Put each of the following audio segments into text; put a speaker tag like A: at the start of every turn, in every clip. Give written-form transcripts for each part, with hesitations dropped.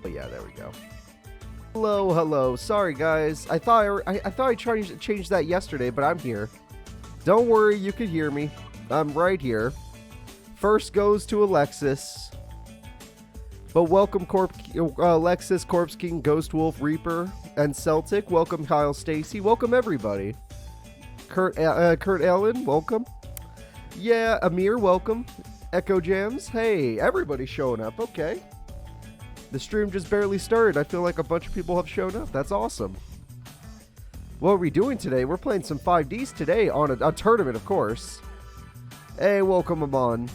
A: Oh yeah, there we go. Hello, hello. Sorry, guys. I thought I tried to change that yesterday, but I'm here. Don't worry, you could hear me. I'm right here. First goes to Alexis. But welcome, Alexis, Corpse King, Ghost Wolf, Reaper, and Celtic. Welcome, Kyle, Stacy. Welcome, everybody. Kurt Allen, welcome. Yeah, Amir, welcome. Echo Jams, hey, everybody's showing up. Okay. The stream just barely started. I feel like a bunch of people have shown up. That's awesome. What are we doing today? We're playing some 5D's today on a tournament, of course. Hey, welcome, Amon.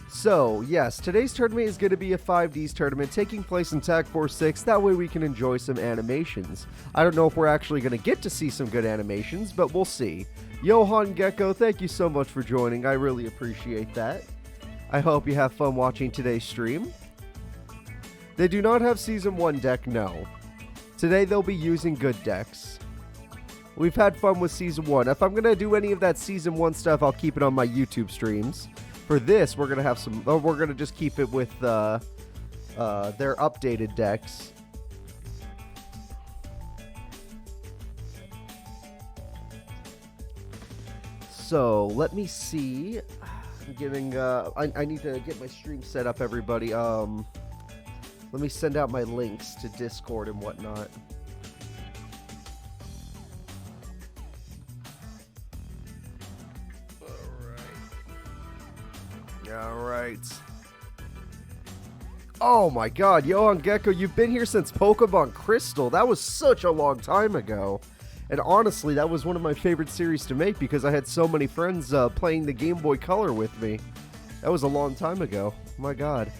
A: So, yes, today's tournament is going to be a 5D's tournament taking place in Tag Force 6. That way we can enjoy some animations. I don't know if we're actually going to get to see some good animations, but we'll see. Johan Gecko, thank you so much for joining. I really appreciate that. I hope you have fun watching today's stream. They do not have Season 1 deck, no. Today they'll be using good decks. We've had fun with Season 1. If I'm going to do any of that Season 1 stuff, I'll keep it on my YouTube streams. For this, we're going to have some... Oh, we're going to just keep it with their updated decks. So, let me see. I'm getting... I need to get my stream set up, everybody. Let me send out my links to Discord and whatnot. Alright. Oh my god, Johan Gecko, you've been here since Pokemon Crystal. That was such a long time ago. And honestly, that was one of my favorite series to make because I had so many friends playing the Game Boy Color with me. That was a long time ago. My god.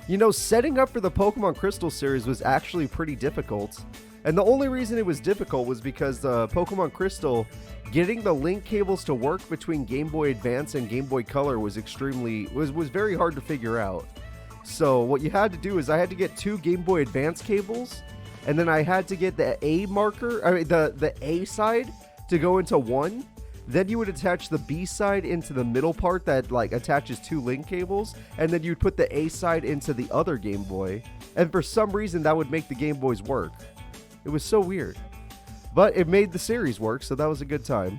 A: You know, setting up for the Pokemon Crystal series was actually pretty difficult. And the only reason it was difficult was because the Pokemon Crystal, getting the link cables to work between Game Boy Advance and Game Boy Color was was very hard to figure out. So what you had to do is I had to get 2 Game Boy Advance cables, and then I had to get the A marker, the A side to go into one. Then you would attach the B side into the middle part that like attaches 2 link cables, and then you'd put the A side into the other Game Boy. And for some reason that would make the Game Boys work. It was so weird. But it made the series work, so that was a good time.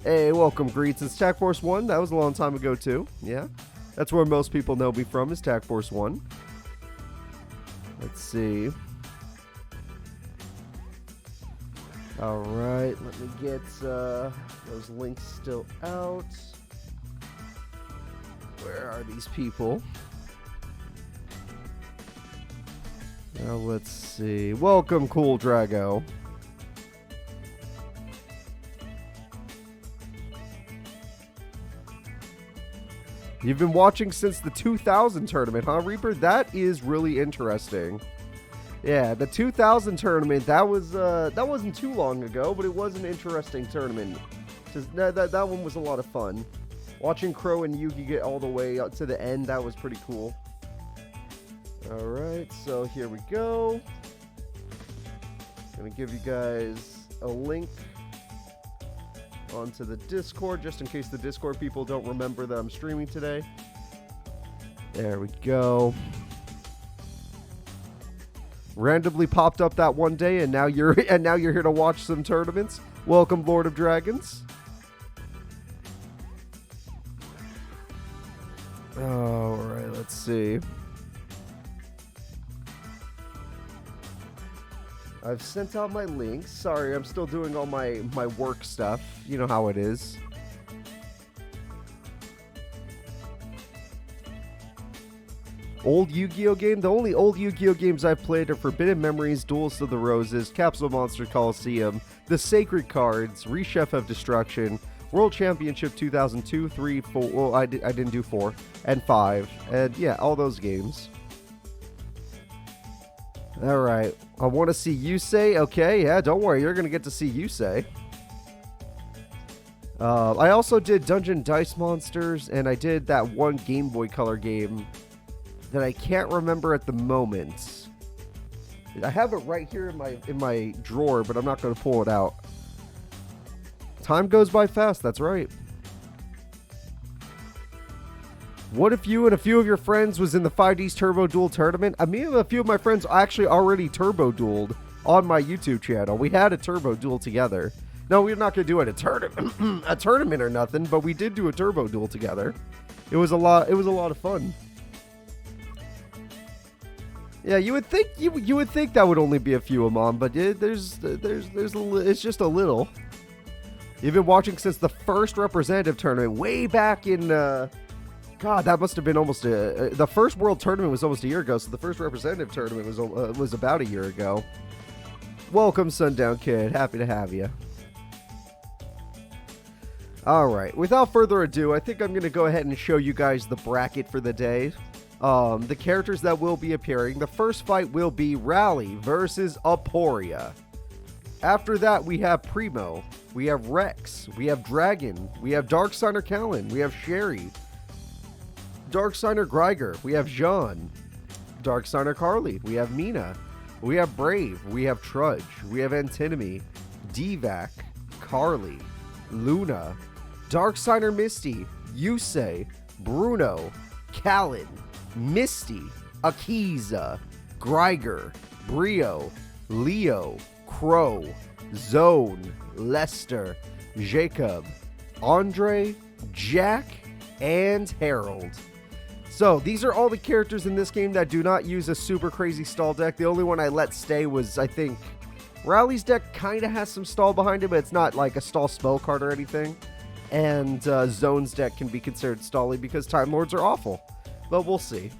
A: Hey, welcome, Greets. It's Tag Force 1. That was a long time ago, too. Yeah. That's where most people know me from, is Tag Force 1. Let's see. Alright, let me get those links still out. Where are these people? Now let's see. Welcome, Cool Drago. You've been watching since the 2000 tournament, huh, Reaper? That is really interesting. Yeah, the 2000 tournament, that wasn't too long ago, but it was an interesting tournament. Just, that one was a lot of fun. Watching Crow and Yugi get all the way up to the end, that was pretty cool. Alright, so here we go. Gonna give you guys a link onto the Discord, just in case the Discord people don't remember that I'm streaming today. There we go. Randomly popped up that one day, and now you're here to watch some tournaments. Welcome, Lord of Dragons. Alright, let's see. I've sent out my links. Sorry, I'm still doing all my work stuff. You know how it is. Old Yu-Gi-Oh game? The only old Yu-Gi-Oh games I've played are Forbidden Memories, Duelist of the Roses, Capsule Monster Coliseum, The Sacred Cards, Rechef of Destruction, World Championship 2002, 3, 4, well, I didn't do 4, and 5. And yeah, all those games. Alright, I want to see Yusei. Okay, yeah, don't worry, you're going to get to see Yusei. I also did Dungeon Dice Monsters, and I did that one Game Boy Color game that I can't remember at the moment. I have it right here in my drawer, but I'm not going to pull it out. Time goes by fast, that's right. What if you and a few of your friends was in the 5D's Turbo Duel tournament? Me and a few of my friends actually already Turbo Dueled on my YouTube channel. We had a Turbo Duel together. No, we're not going to do it a tournament or nothing, but we did do a Turbo Duel together. It was a lot of fun. Yeah, you would think you would think that would only be a few, Mom, but it's just a little. You've been watching since the first representative tournament way back in God, that must have been almost the first world tournament was almost a year ago, so the first representative tournament was about a year ago. Welcome, Sundown Kid. Happy to have you. Alright, without further ado, I think I'm going to go ahead and show you guys the bracket for the day. The characters that will be appearing. The first fight will be Rally versus Aporia. After that, we have Primo. We have Rex. We have Dragon. We have Dark Signer Kalin. We have Sherry. Dark Signer Gregor. We have Jean. Dark Signer Carly. We have Mina. We have Brave. We have Trudge. We have Antinomy. Divac. Carly. Luna. Dark Signer Misty. Yusei. Bruno. Kalin. Misty. Akiza. Gregor. Brio. Leo. Crow. Zone. Lester. Jacob. Andre. Jack. And Harold. So, these are all the characters in this game that do not use a super crazy stall deck. The only one I let stay was, I think, Rally's deck kind of has some stall behind it, but it's not like a stall spell card or anything. And Zone's deck can be considered stally because Time Lords are awful. But we'll see.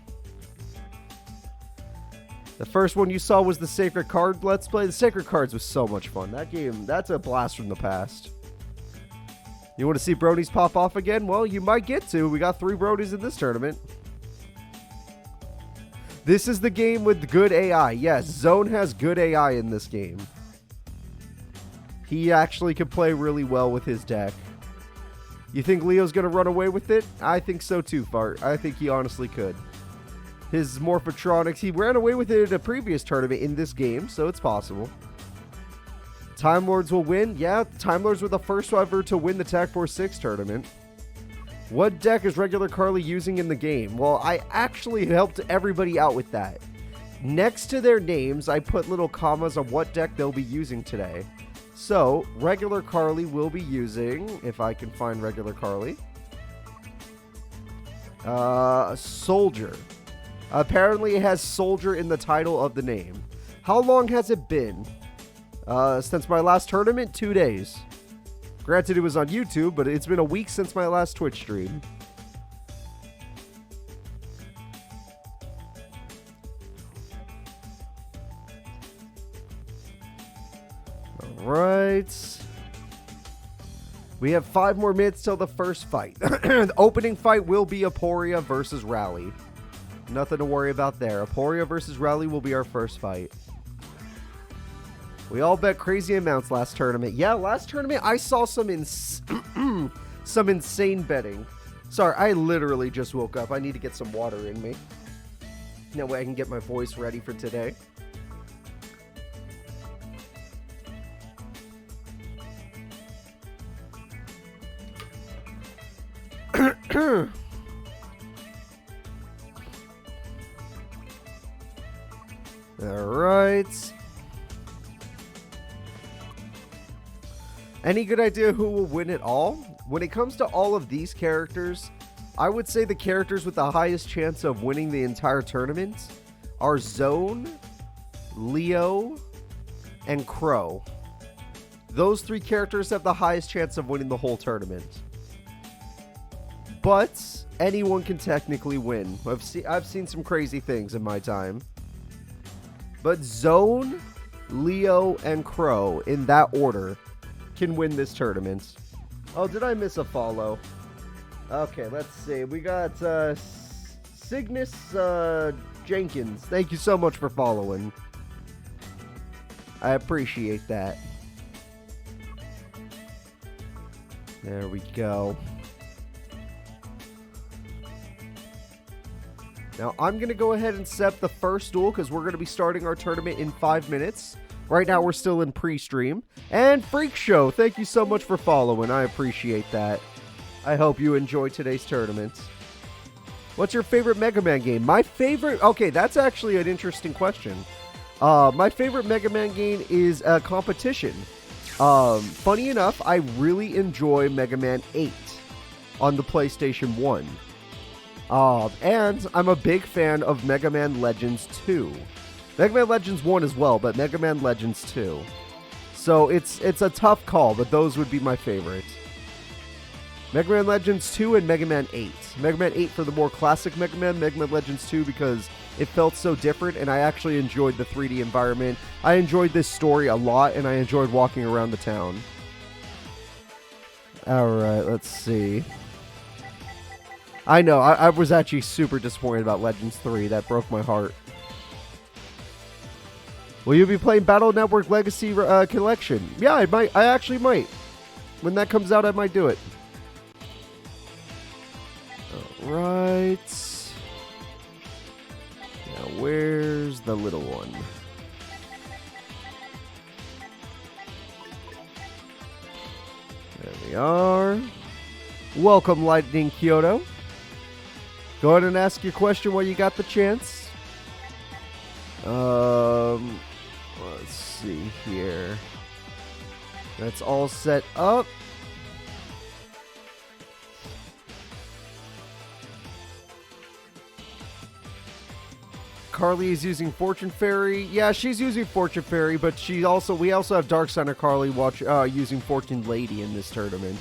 A: The first one you saw was the Sacred Card Let's Play. The Sacred Cards was so much fun. That game, that's a blast from the past. You want to see Bronies pop off again? Well, you might get to. We got 3 Bronies in this tournament. This is the game with good AI. Yes, Zone has good AI in this game. He actually can play really well with his deck. You think Leo's going to run away with it? I think so too, Fart. I think he honestly could. His Morphotronics, he ran away with it in a previous tournament in this game, so it's possible. Time Lords will win? Yeah, Time Lords were the first ever to win the Tag Force 6 tournament. What deck is regular Carly using in the game? Well, I actually helped everybody out with that. Next to their names, I put little commas on what deck they'll be using today. So, regular Carly will be using, if I can find regular Carly, Soldier. Apparently it has Soldier in the title of the name. How long has it been? Since my last tournament, 2 days. Granted, it was on YouTube, but it's been a week since my last Twitch stream. Alright. We have 5 more minutes till the first fight. The opening fight will be Aporia versus Rally. Nothing to worry about there. Aporia versus Rally will be our first fight. We all bet crazy amounts last tournament. Yeah, last tournament I saw some some insane betting. Sorry, I literally just woke up. I need to get some water in me. That way I can get my voice ready for today. All right. Any good idea who will win it all? When it comes to all of these characters, I would say the characters with the highest chance of winning the entire tournament are Zone, Leo, and Crow. Those 3 characters have the highest chance of winning the whole tournament. But anyone can technically win. I've seen some crazy things in my time. But Zone, Leo, and Crow, in that order, can win this tournament. Oh, did I miss a follow? Okay, let's see. We got Cygnus Jenkins. Thank you so much for following. I appreciate that. There we go. Now, I'm going to go ahead and set the first duel because we're going to be starting our tournament in 5 minutes. Right now, we're still in pre-stream. And Freak Show, thank you so much for following. I appreciate that. I hope you enjoy today's tournament. What's your favorite Mega Man game? My favorite... Okay, that's actually an interesting question. My favorite Mega Man game is a competition. Funny enough, I really enjoy Mega Man 8 on the PlayStation 1. And I'm a big fan of Mega Man Legends 2. Mega Man Legends 1 as well, but Mega Man Legends 2. So it's a tough call, but those would be my favorites. Mega Man Legends 2 and Mega Man 8. Mega Man 8 for the more classic Mega Man Legends 2 because it felt so different, and I actually enjoyed the 3D environment. I enjoyed this story a lot, and I enjoyed walking around the town. Alright, let's see. I know, I was actually super disappointed about Legends 3. That broke my heart. Will you be playing Battle Network Legacy Collection? Yeah, I might. I actually might. When that comes out, I might do it. Alright. Now, where's the little one? There we are. Welcome, Lightning Kyoto. Go ahead and ask your question while you got the chance. Let's see here. That's all set up. Carly is using Fortune Fairy. Yeah, she's using Fortune Fairy, but we also have Dark Center Carly using Fortune Lady in this tournament.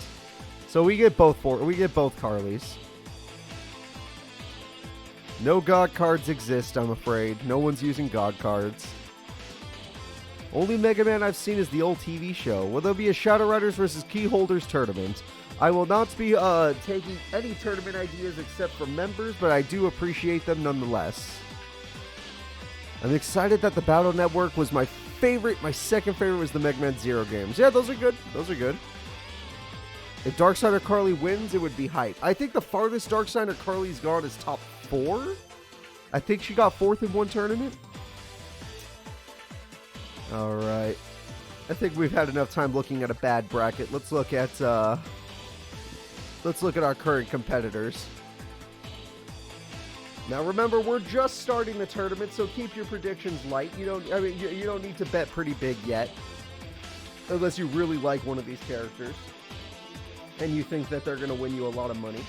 A: So we get both Carlys. No God cards exist, I'm afraid. No one's using God cards. Only Mega Man I've seen is the old TV show. Will there be a Shadow Riders vs. Keyholders tournament? I will not be taking any tournament ideas except from members, but I do appreciate them nonetheless. I'm excited that the Battle Network was my favorite. My second favorite was the Mega Man Zero games. Yeah, those are good. Those are good. If Darksider Carly wins, it would be hype. I think the farthest Darksider Carly's gone is top 4. I think she got 4th in one tournament. Alright. I think we've had enough time looking at a bad bracket. Let's look at our current competitors. Now remember, we're just starting the tournament, so keep your predictions light. You don't need to bet pretty big yet. Unless you really like one of these characters. And you think that they're going to win you a lot of money.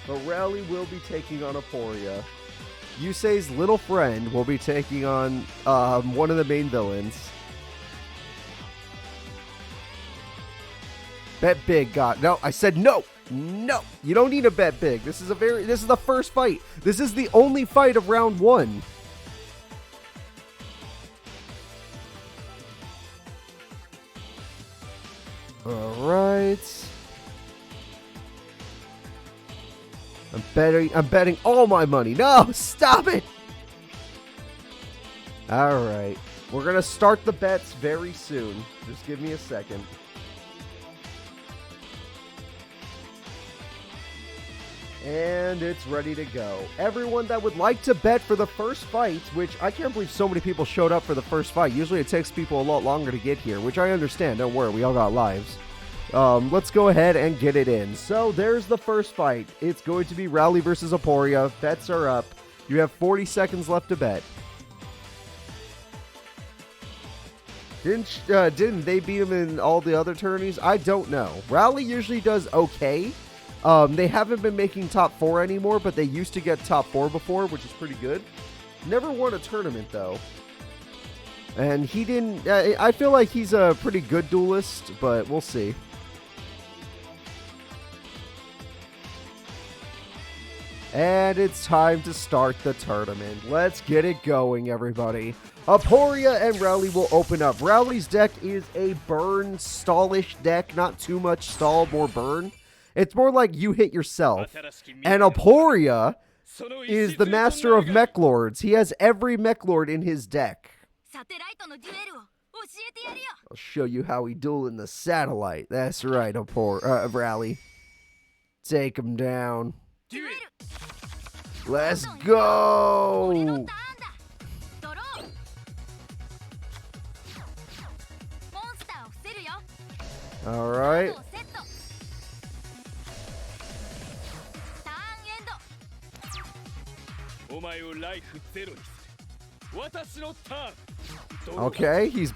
A: But Rally will be taking on Aporia. Yusei's little friend will be taking on one of the main villains. Bet big, God. No, I said no. No, you don't need to bet big. This is the first fight. This is the only fight of round 1. Alright. I'm betting all my money. No, stop it. Alright. We're gonna start the bets very soon. Just give me a second. And it's ready to go. Everyone that would like to bet for the first fight, which I can't believe so many people showed up for the first fight. Usually it takes people a lot longer to get here, which I understand. Don't worry, we all got lives. Let's go ahead and get it in. So there's the first fight. It's going to be Rally versus Aporia. Bets are up. You have 40 seconds left to bet. Didn't they beat him in all the other tourneys? I don't know. Rally usually does okay. They haven't been making top 4 anymore, but they used to get top 4 before, which is pretty good. Never won a tournament, though. And he didn't... I feel like he's a pretty good duelist, but we'll see. And it's time to start the tournament. Let's get it going, everybody. Aporia and Rally will open up. Rally's deck is a burn, stallish deck. Not too much stall, more burn. It's more like you hit yourself. And Aporia is the master of mech lords. He has every mech lord in his deck. I'll show you how we duel in the satellite. That's right, Rally. Take him down. Let's go! Alright. Okay, he's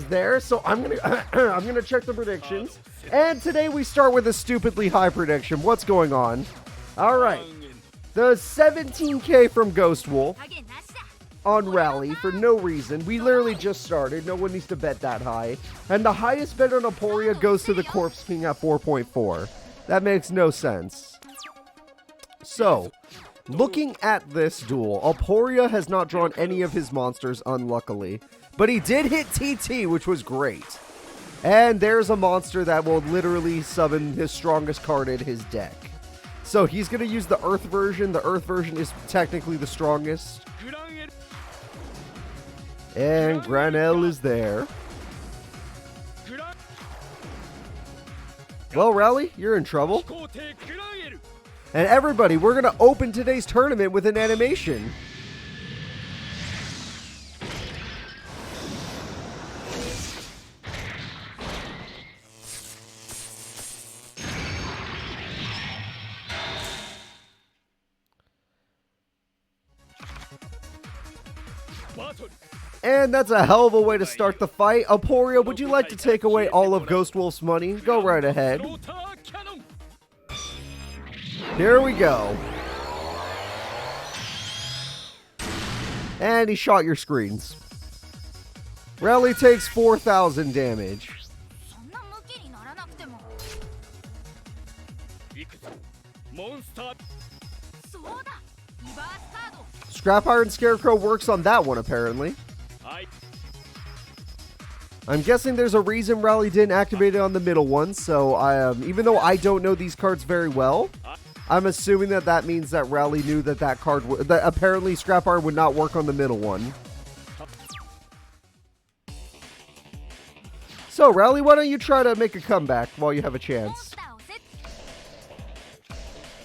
A: there, so I'm gonna check the predictions. And today we start with a stupidly high prediction. What's going on? All right, the 17k from Ghost Wolf on Rally for no reason. We literally just started. No one needs to bet that high. And the highest bet on Aporia goes to the Corpse King at 4.4. That makes no sense. So, looking at this duel, Aporia has not drawn any of his monsters, unluckily. But he did hit TT, which was great. And there's a monster that will literally summon his strongest card in his deck. So he's going to use the Earth version. The Earth version is technically the strongest. And Granel is there. Well, Rally, you're in trouble. And everybody, we're going to open today's tournament with an animation. And that's a hell of a way to start the fight. Aporia, would you like to take away all of Ghost Wolf's money? Go right ahead. Here we go. And he shot your screens. Rally takes 4,000 damage. Scrap Iron Scarecrow works on that one, apparently. I'm guessing there's a reason Rally didn't activate it on the middle one, so even though I don't know these cards very well, I'm assuming that that means that Rally knew that that card, that apparently Scrap Iron would not work on the middle one. So, Rally, why don't you try to make a comeback while you have a chance?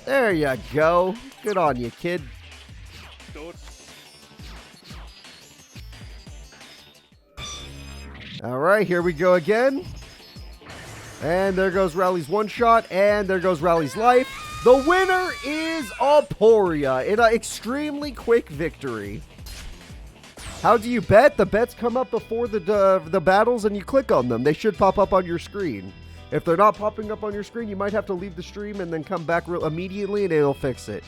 A: There you go. Good on you, kid. Alright, here we go again. And there goes Rally's one shot, and there goes Rally's life. The winner is Aporia in an extremely quick victory. How do you bet? The bets come up before the battles and you click on them. They should pop up on your screen. If they're not popping up on your screen, you might have to leave the stream and then come back immediately and it'll fix it.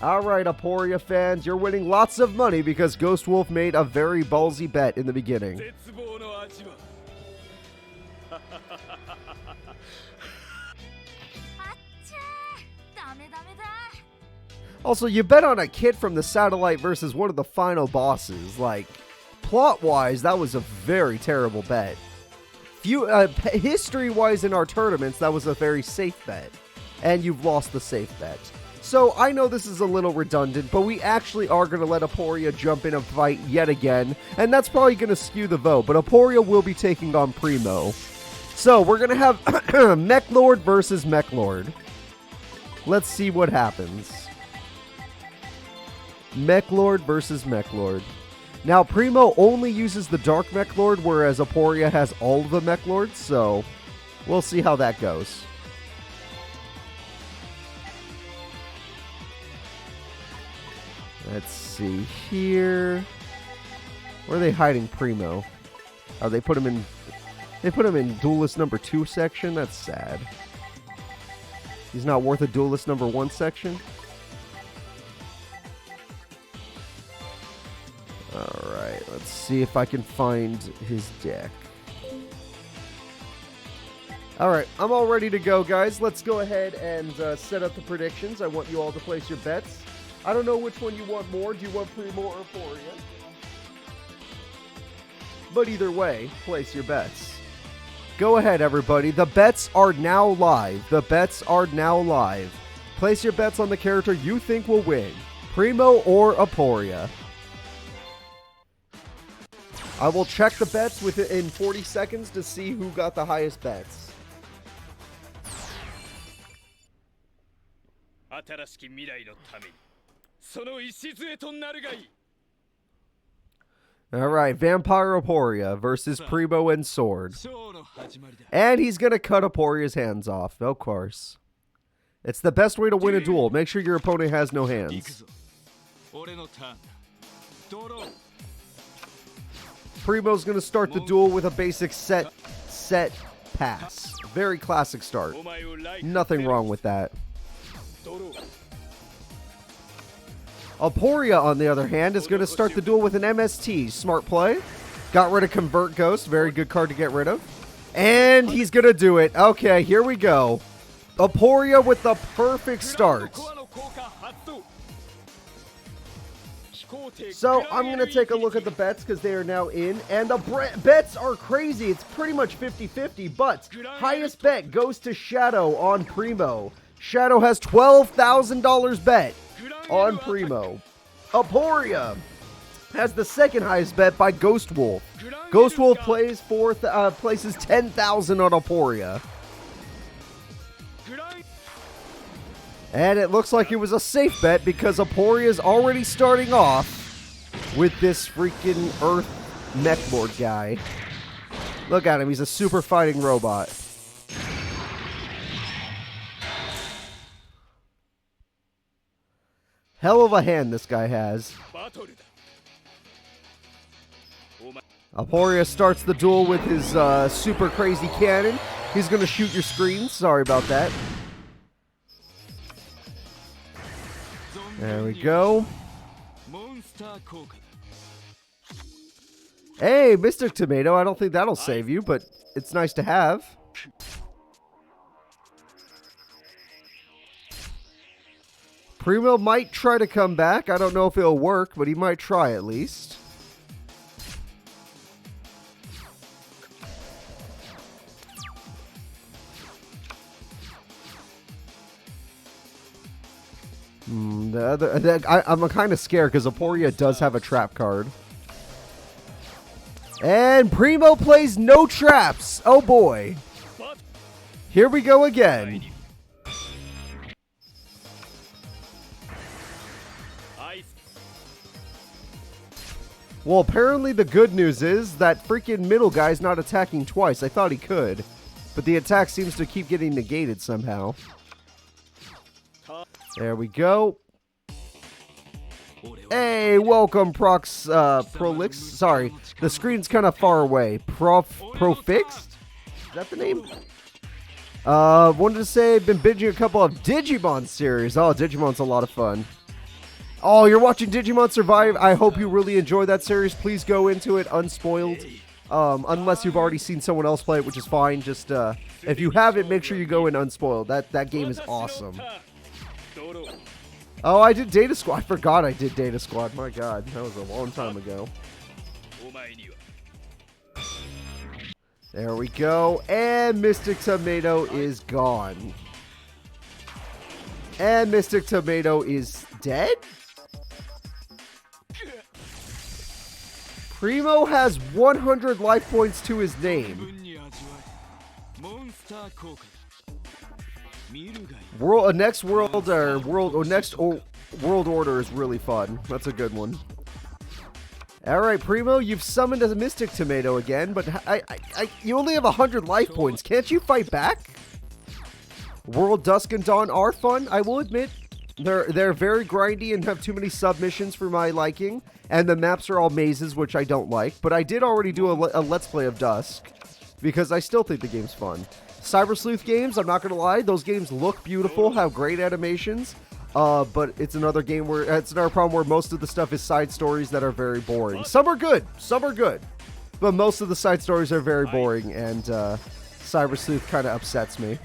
A: Alright, Aporia fans, you're winning lots of money because Ghost Wolf made a very ballsy bet in the beginning. Also, you bet on a kid from the satellite versus one of the final bosses. Like, plot-wise, that was a very terrible bet. History-wise in our tournaments, that was a very safe bet. And you've lost the safe bet. So, I know this is a little redundant, but we actually are going to let Aporia jump in a fight yet again. And that's probably going to skew the vote, but Aporia will be taking on Primo. So, we're going to have Mech Lord versus Mech Lord. Let's see what happens. Mech Lord versus Mech Lord. Now, Primo only uses the Dark Mech Lord, whereas Aporia has all of the Mech Lords, so we'll see how that goes. Let's see here. Where are they hiding Primo? Oh, they put him in Duelist number 2 section? That's sad. He's not worth a Duelist number 1 section? Alright, let's see if I can find his deck. Alright, I'm all ready to go, guys. Let's go ahead and set up the predictions. I want you all to place your bets. I don't know which one you want more. Do you want Primo or Aporia? But either way, place your bets. Go ahead, everybody. The bets are now live. The bets are now live. Place your bets on the character you think will win. Primo or Aporia. I will check the bets within 40 seconds to see who got the highest bets. Alright, Vampire Aporia versus Primo and Sword. And he's going to cut Aporia's hands off, of course. It's the best way to win a duel. Make sure your opponent has no hands. Primo's going to start the duel with a basic set, pass. Very classic start. Nothing wrong with that. Aporia, on the other hand, is going to start the duel with an MST. Smart play. Got rid of Convert Ghost. Very good card to get rid of. And he's going to do it. Okay, here we go. Aporia with the perfect start. So I'm going to take a look at the bets because they are now in. And the bets are crazy. It's pretty much 50-50. But highest bet goes to Shadow on Primo. Shadow has $12,000 bet on Primo. Aporia has the second highest bet by Ghost Wolf. Ghost Wolf places $10,000 on Aporia. And it looks like it was a safe bet because Aporia is already starting off with this freaking Earth mechboard guy. Look at him, he's a super fighting robot. Hell of a hand this guy has. Aporia starts the duel with his super crazy cannon. He's going to shoot your screen. Sorry about that. There we go. Hey, Mystic Tomato. I don't think that'll save you, but it's nice to have. Primo might try to come back. I don't know if it'll work, but he might try at least. I'm kind of scared because Aporia does have a trap card. And Primo plays no traps. Oh boy. Here we go again. Well, apparently the good news is that freaking middle guy's not attacking twice. I thought he could, but the attack seems to keep getting negated somehow. There we go. Hey, welcome, Prolix. Sorry, the screen's kind of far away. Profixed? Is that the name? Wanted to say I've been binging a couple of Digimon series. Oh, Digimon's a lot of fun. Oh, you're watching Digimon Survive? I hope you really enjoy that series. Please go into it unspoiled. Unless you've already seen someone else play it, which is fine. Just, if you haven't, make sure you go in unspoiled. That game is awesome. Oh, I did Data Squad. I forgot I did Data Squad. My god, that was a long time ago. There we go. And Mystic Tomato is gone. And Mystic Tomato is dead? Primo has 100 life points to his name. Next world order is really fun. That's a good one. All right, Primo, you've summoned a Mystic Tomato again, but you only have 100 life points. Can't you fight back? World Dusk and Dawn are fun, I will admit. They're very grindy and have too many submissions for my liking, and the maps are all mazes, which I don't like. But I did already do a Let's Play of Dusk because I still think the game's fun. Cyber Sleuth games, I'm not gonna lie, those games look beautiful, have great animations, but it's another game where it's another problem where most of the stuff is side stories that are very boring. Some are good, but most of the side stories are very boring, and Cyber Sleuth kind of upsets me.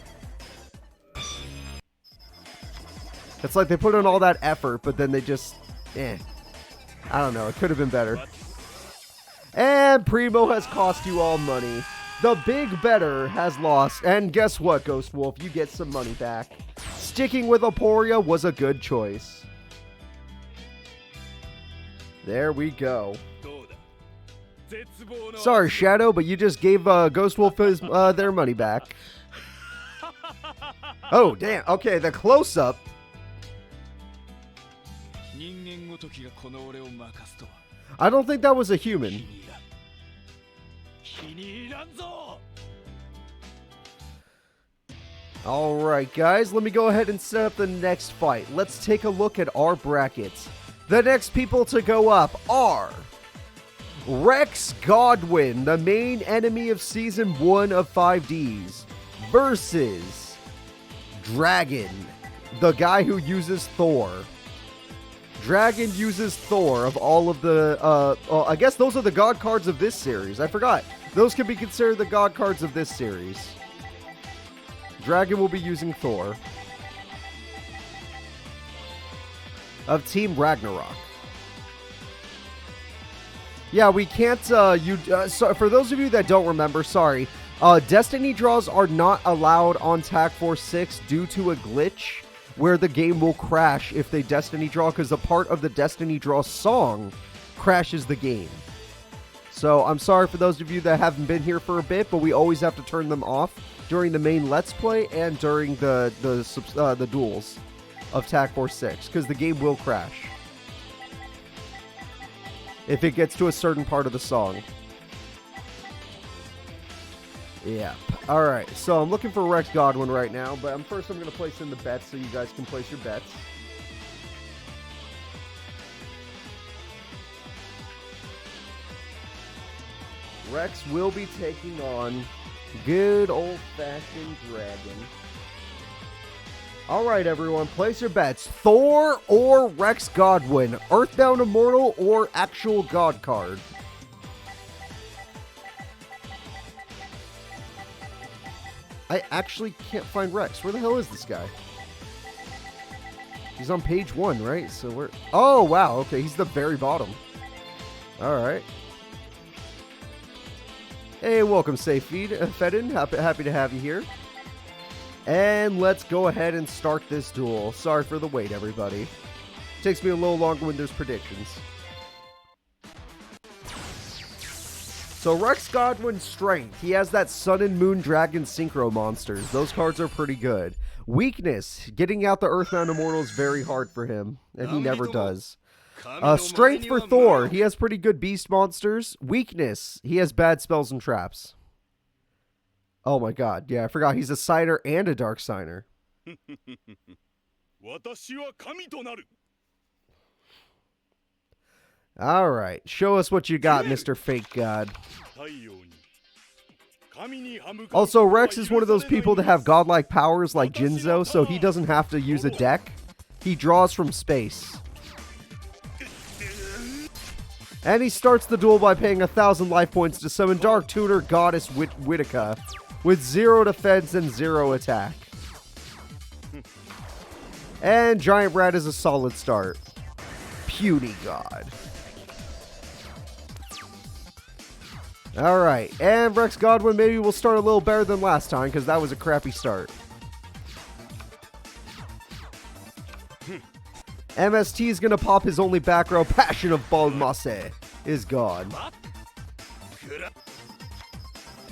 A: It's like they put in all that effort, but then they just, I don't know, it could have been better. And Primo has cost you all money. The big bettor has lost, and guess what, Ghost Wolf? You get some money back. Sticking with Aporia was a good choice. There we go. Sorry, Shadow, but you just gave Ghost Wolf his, their money back. Oh, damn. Okay, the close-up. I don't think that was a human. Alright guys, let me go ahead and set up the next fight. Let's take a look at our brackets. The next people to go up are Rex Godwin, the main enemy of Season 1 of 5D's, versus Dragon, the guy who uses Thor. Dragon uses Thor of all of the, I guess those are the god cards of this series. I forgot. Those can be considered the god cards of this series. Dragon will be using Thor. Of Team Ragnarok. Yeah, we can't, so for those of you that don't remember, sorry, Destiny draws are not allowed on Tag Force 6 due to a glitch where the game will crash if they Destiny draw, because a part of the Destiny draw song crashes the game. So I'm sorry for those of you that haven't been here for a bit, but we always have to turn them off during the main Let's Play and during the duels of Tag Force 6, because the game will crash if it gets to a certain part of the song. Yeah. Alright, so I'm looking for Rex Godwin right now, but first I'm going to place in the bets so you guys can place your bets. Rex will be taking on good old-fashioned Dragon. Alright, everyone, place your bets. Thor or Rex Godwin? Earthbound Immortal or actual God card? I actually can't find Rex. Where the hell is this guy? He's on page 1, right? So we're... Oh, wow. Okay, he's the very bottom. Alright. Hey, welcome, Fedin. Happy to have you here. And let's go ahead and start this duel. Sorry for the wait, everybody. Takes me a little longer when there's predictions. So Rex Godwin's strength. He has that Sun and Moon Dragon Synchro monsters. Those cards are pretty good. Weakness. Getting out the Earthbound Immortal is very hard for him. And he never does. Strength for Thor. He has pretty good beast monsters. Weakness. He has bad spells and traps. Oh my god, yeah, I forgot he's a Signer and a Dark Signer. Alright, show us what you got, Mr. Fake God. Also, Rex is one of those people that have godlike powers like Jinzo, so he doesn't have to use a deck. He draws from space. And he starts the duel by paying 1,000 life points to summon Dark Tutor Goddess Whitaker with 0 defense and 0 attack. And Giant Rat is a solid start. Puny God. Alright, and Rex Godwin maybe will start a little better than last time, because that was a crappy start. MST is going to pop his only back row. Passion of Balmasse is gone.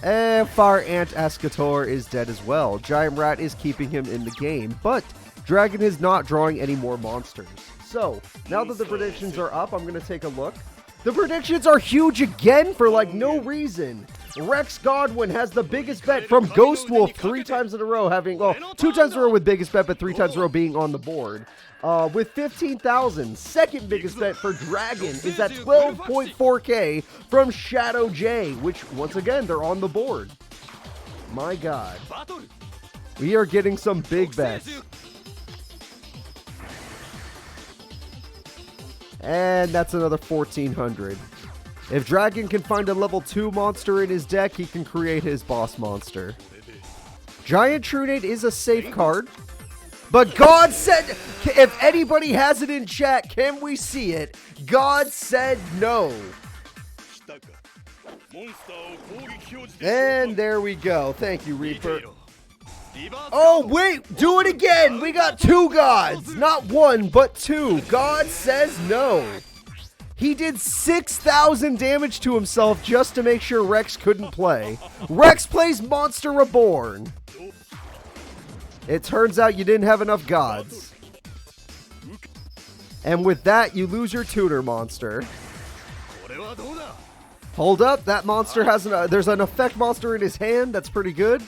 A: And Fire Ant Escator is dead as well. Giant Rat is keeping him in the game, but Dragon is not drawing any more monsters. So, now that the predictions are up, I'm going to take a look. The predictions are huge again for like no reason. Rex Godwin has the biggest bet from Ghost Wolf 3 times in a row, having, well, 2 times in a row with biggest bet, but 3 times in a row being on the board. With 15,000. Second biggest bet for Dragon is at 12.4k from Shadow J, which, once again, they're on the board. My god. We are getting some big bets. And that's another 1,400. If Dragon can find a level 2 monster in his deck, he can create his boss monster. Giant Trunade is a safe card. But God said, if anybody has it in chat, can we see it? God said no. And there we go. Thank you, Reaper. Oh, wait, do it again. We got 2 gods. Not 1, but 2. God says no. He did 6,000 damage to himself just to make sure Rex couldn't play. Rex plays Monster Reborn. It turns out you didn't have enough gods. And with that, you lose your tutor monster. Hold up, that monster has there's an effect monster in his hand. That's pretty good.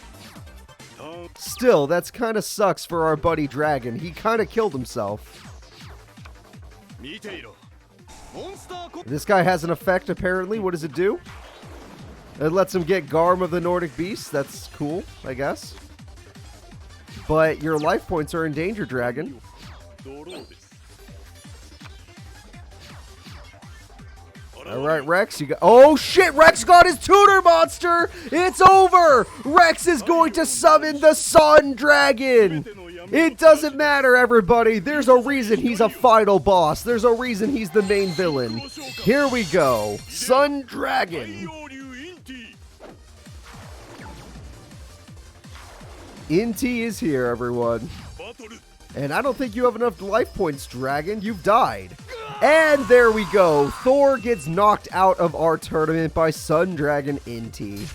A: Still, that's kind of sucks for our buddy Dragon. He kind of killed himself. This guy has an effect, apparently. What does it do? It lets him get Garm of the Nordic Beast. That's cool, I guess. But your life points are in danger, Dragon. Alright, Rex, you got... Oh, shit! Rex got his tutor monster! It's over! Rex is going to summon the Sun Dragon! It doesn't matter, everybody. There's a reason he's a final boss. There's a reason he's the main villain. Here we go. Sun Dragon. Inti is here, everyone. And I don't think you have enough life points, Dragon. You've died. And there we go. Thor gets knocked out of our tournament by Sun Dragon Inti.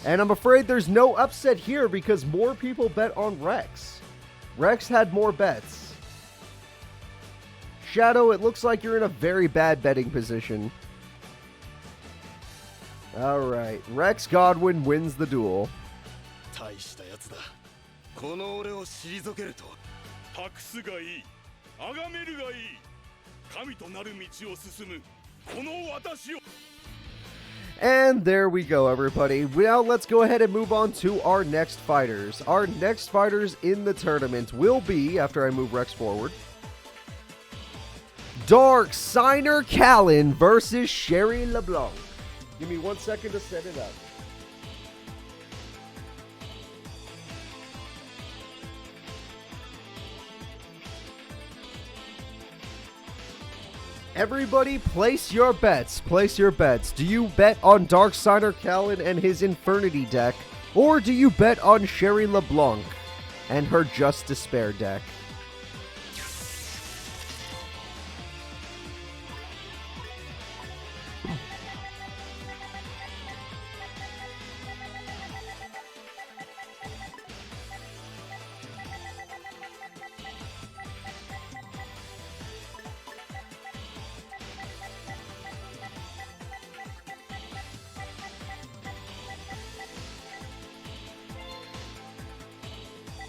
A: And I'm afraid there's no upset here because more people bet on Rex. Rex had more bets. Shadow, it looks like you're in a very bad betting position. Alright, Rex Godwin wins the duel. And there we go, everybody. Now let's go ahead and move on to our next fighters. Our next fighters in the tournament will be, after I move Rex forward, Dark Signer Kalin versus Sherry LeBlanc. Give me 1 second to set it up. Everybody, place your bets. Place your bets. Do you bet on Dark Signer Kalin and his Infernity deck? Or do you bet on Sherry LeBlanc and her Just Despair deck?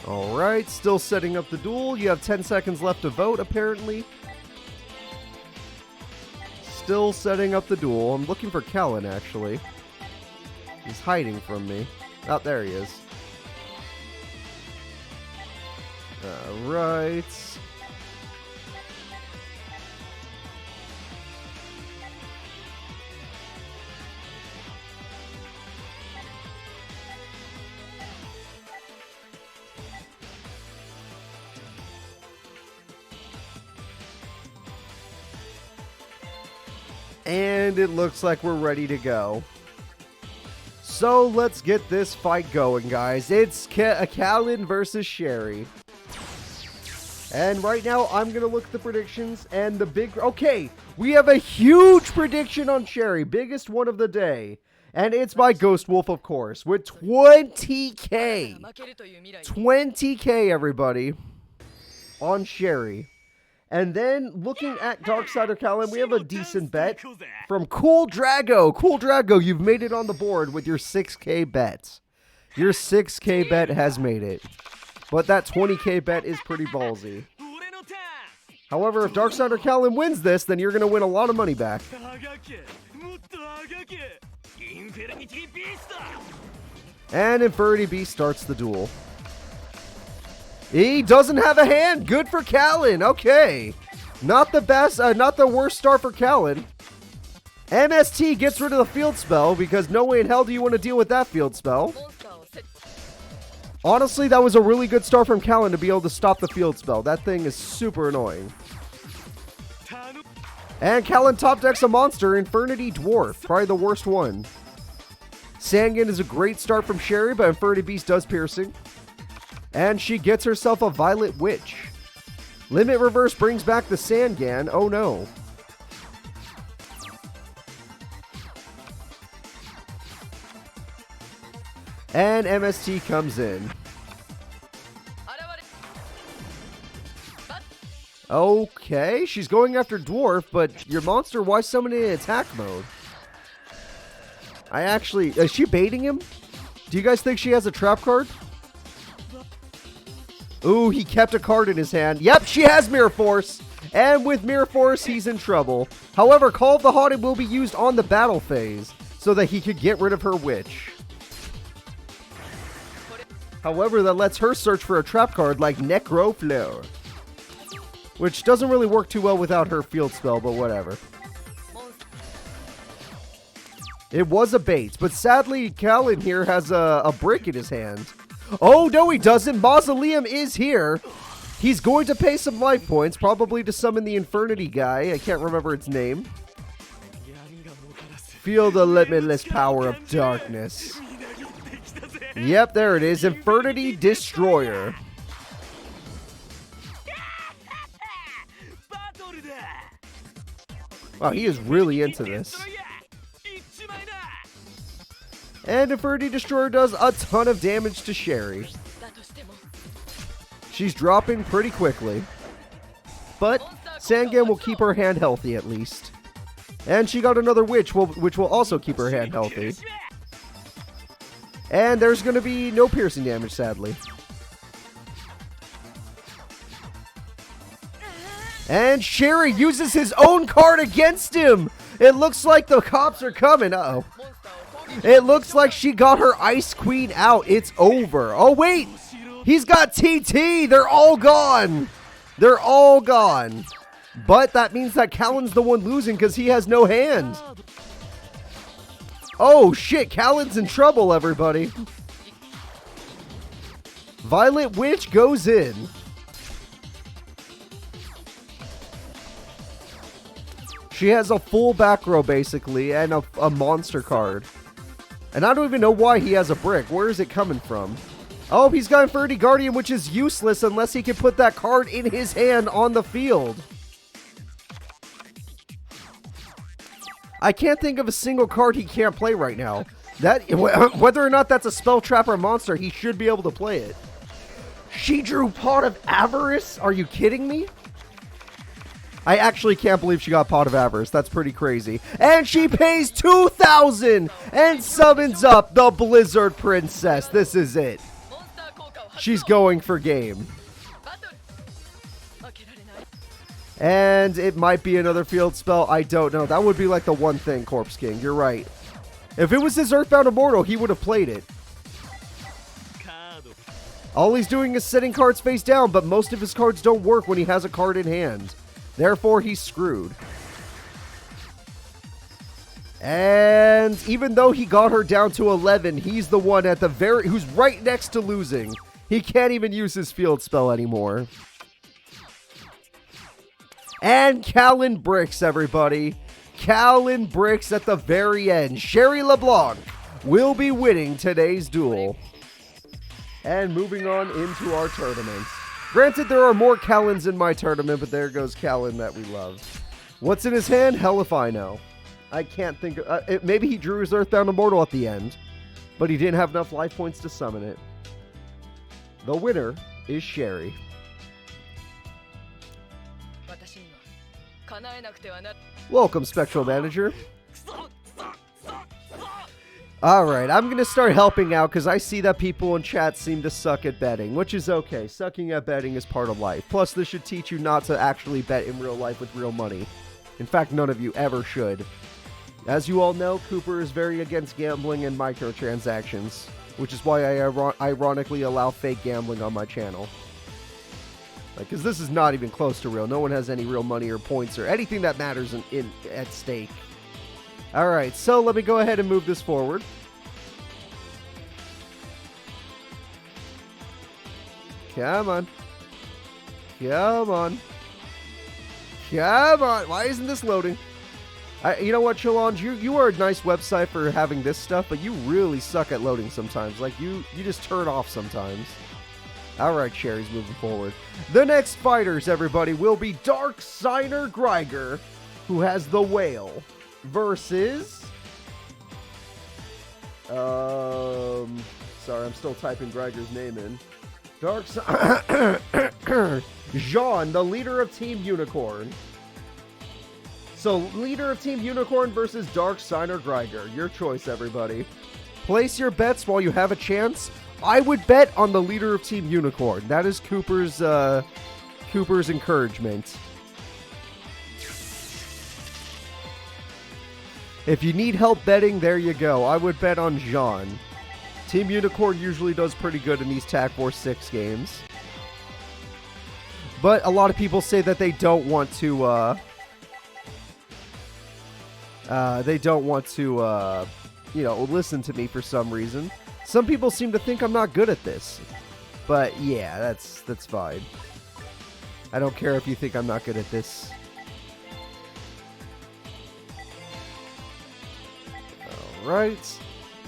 A: Alright, still setting up the duel. You have 10 seconds left to vote, apparently. Still setting up the duel. I'm looking for Kalin, actually. He's hiding from me. Oh, there he is. Alright. And it looks like we're ready to go. So let's get this fight going, guys. It's Kalin versus Sherry. And right now, I'm going to look at the predictions and the big... Okay, we have a huge prediction on Sherry. Biggest one of the day. And it's by Ghost Wolf, of course, with 20k. 20k, everybody, on Sherry. And then, looking at Dark Signer Kalin, we have a decent bet from Cool Drago. Cool Drago, you've made it on the board with your 6k bet. Your 6k bet has made it. But that 20k bet is pretty ballsy. However, if Dark Signer Kalin wins this, then you're going to win a lot of money back. And Infernity Beast starts the duel. He doesn't have a hand. Good for Kalin. Okay. Not the best, not the worst start for Kalin. MST gets rid of the field spell because no way in hell do you want to deal with that field spell. Honestly, that was a really good start from Kalin to be able to stop the field spell. That thing is super annoying. And Kalin top decks a monster, Infernity Dwarf. Probably the worst one. Sangan is a great start from Sherry, but Infernity Beast does piercing. And she gets herself a Violet Witch. Limit Reverse brings back the Sangan. Oh no. And MST comes in. Okay, she's going after Dwarf, but your monster, why summon it in attack mode? Is she baiting him? Do you guys think she has a trap card? Ooh, he kept a card in his hand. Yep, she has Mirror Force. And with Mirror Force, he's in trouble. However, Call of the Haunted will be used on the battle phase so that he could get rid of her witch. However, that lets her search for a trap card like Necroflow, which doesn't really work too well without her field spell, but whatever. It was a bait, but sadly, Kalin here has a brick in his hand. Oh, no, he doesn't. Mausoleum is here. He's going to pay some life points, probably to summon the Infernity guy. I can't remember its name. Feel the limitless power of darkness. Yep, there it is. Infernity Destroyer. Wow, he is really into this. And Infernity Destroyer does a ton of damage to Sherry. She's dropping pretty quickly. But Sangan will keep her hand healthy at least. And she got another witch, which will also keep her hand healthy. And there's going to be no piercing damage, sadly. And Sherry uses his own card against him. It looks like the cops are coming. Uh-oh. It looks like she got her Ice Queen out. It's over. Oh, wait. He's got TT. They're all gone. They're all gone. But that means that Kalin's the one losing because he has no hand. Oh, shit. Kalin's in trouble, everybody. Violet Witch goes in. She has a full back row, basically, and a monster card. And I don't even know why he has a brick. Where is it coming from? Oh, he's got Infernity Guardian, which is useless unless he can put that card in his hand on the field. I can't think of a single card he can't play right now. Whether or not that's a spell trap or monster, he should be able to play it. She drew Pot of Avarice? Are you kidding me? I actually can't believe she got Pot of Avarice. That's pretty crazy. And she pays 2,000 and summons up the Blizzard Princess. This is it. She's going for game. And it might be another field spell. I don't know. That would be like the one thing, Corpse King. You're right. If it was his Earthbound Immortal, he would have played it. All he's doing is setting cards face down, but most of his cards don't work when he has a card in hand. Therefore, he's screwed. And even though he got her down to 11, he's the one at the who's right next to losing. He can't even use his field spell anymore. And Kalin bricks, everybody. Kalin bricks at the very end. Sherry LeBlanc will be winning today's duel. And moving on into our tournament. Granted, there are more Kalins in my tournament, but there goes Kalin that we love. What's in his hand? Hell if I know. I can't think of... maybe he drew his Earthbound Immortal at the end, but he didn't have enough life points to summon it. The winner is Sherry. Welcome, Spectral Manager. Alright, I'm going to start helping out because I see that people in chat seem to suck at betting, which is okay. Sucking at betting is part of life. Plus, this should teach you not to actually bet in real life with real money. In fact, none of you ever should. As you all know, Cooper is very against gambling and microtransactions, which is why I ironically allow fake gambling on my channel. Because this is not even close to real. No one has any real money or points or anything that matters at stake. Alright, so let me go ahead and move this forward. Come on. Come on. Come on. Why isn't this loading? You know what, Challenge? You are a nice website for having this stuff, but you really suck at loading sometimes. Like, you just turn off sometimes. Alright, Sherry's moving forward. The next fighters, everybody, will be Dark Signer Gregor, who has the whale, versus... Sorry, I'm still typing Gregor's name in. Jean, the leader of Team Unicorn. So, leader of Team Unicorn versus Dark Signer Gregor. Your choice, everybody. Place your bets while you have a chance. I would bet on the leader of Team Unicorn. That is Cooper's encouragement. If you need help betting, there you go. I would bet on Jean. Team Unicorn usually does pretty good in these TAC Force 6 games. But a lot of people say that they don't want to, you know, listen to me for some reason. Some people seem to think I'm not good at this. But yeah, that's fine. I don't care if you think I'm not good at this. Alright.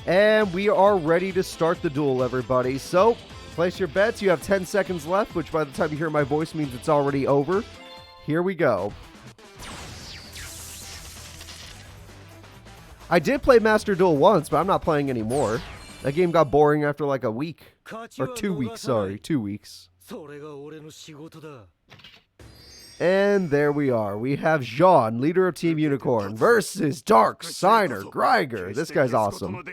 A: And we are ready to start the duel, everybody. So, place your bets. You have 10 seconds left, which by the time you hear my voice means it's already over. Here we go. I did play Master Duel once, but I'm not playing anymore. That game got boring after like a week. Or 2 weeks, sorry. 2 weeks. And there we are. We have Jean, leader of Team Unicorn, versus Dark Signer Gregor. This guy's awesome.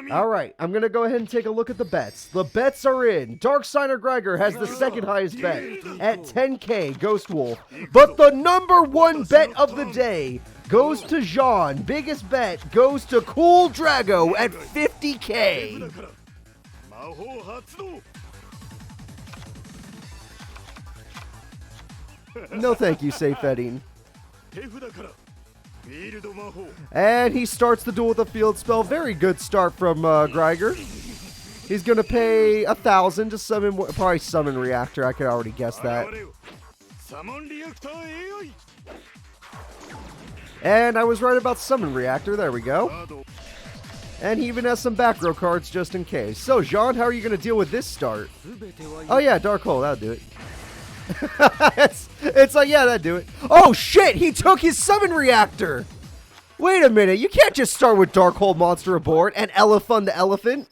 A: Alright, I'm going to go ahead and take a look at the bets. The bets are in. Dark Signer Gregor has the second highest bet at 10k, Ghost Wolf. But the number one bet of the day goes to Jean. Biggest bet goes to Cool Drago at 50k. No thank you, Safe Edding. And he starts the duel with a field spell. Very good start from Gregor. He's going to pay 1,000 to summon, probably summon Reactor. I could already guess that. And I was right about summon Reactor. There we go. And he even has some back row cards just in case. So, Jean, how are you going to deal with this start? Oh yeah, Dark Hole. That'll do it. it's like, yeah, that'd do it. Oh shit, he took his summon Reactor. Wait a minute, you can't just start with Dark Hole Monster aboard and Elephant the Elephant.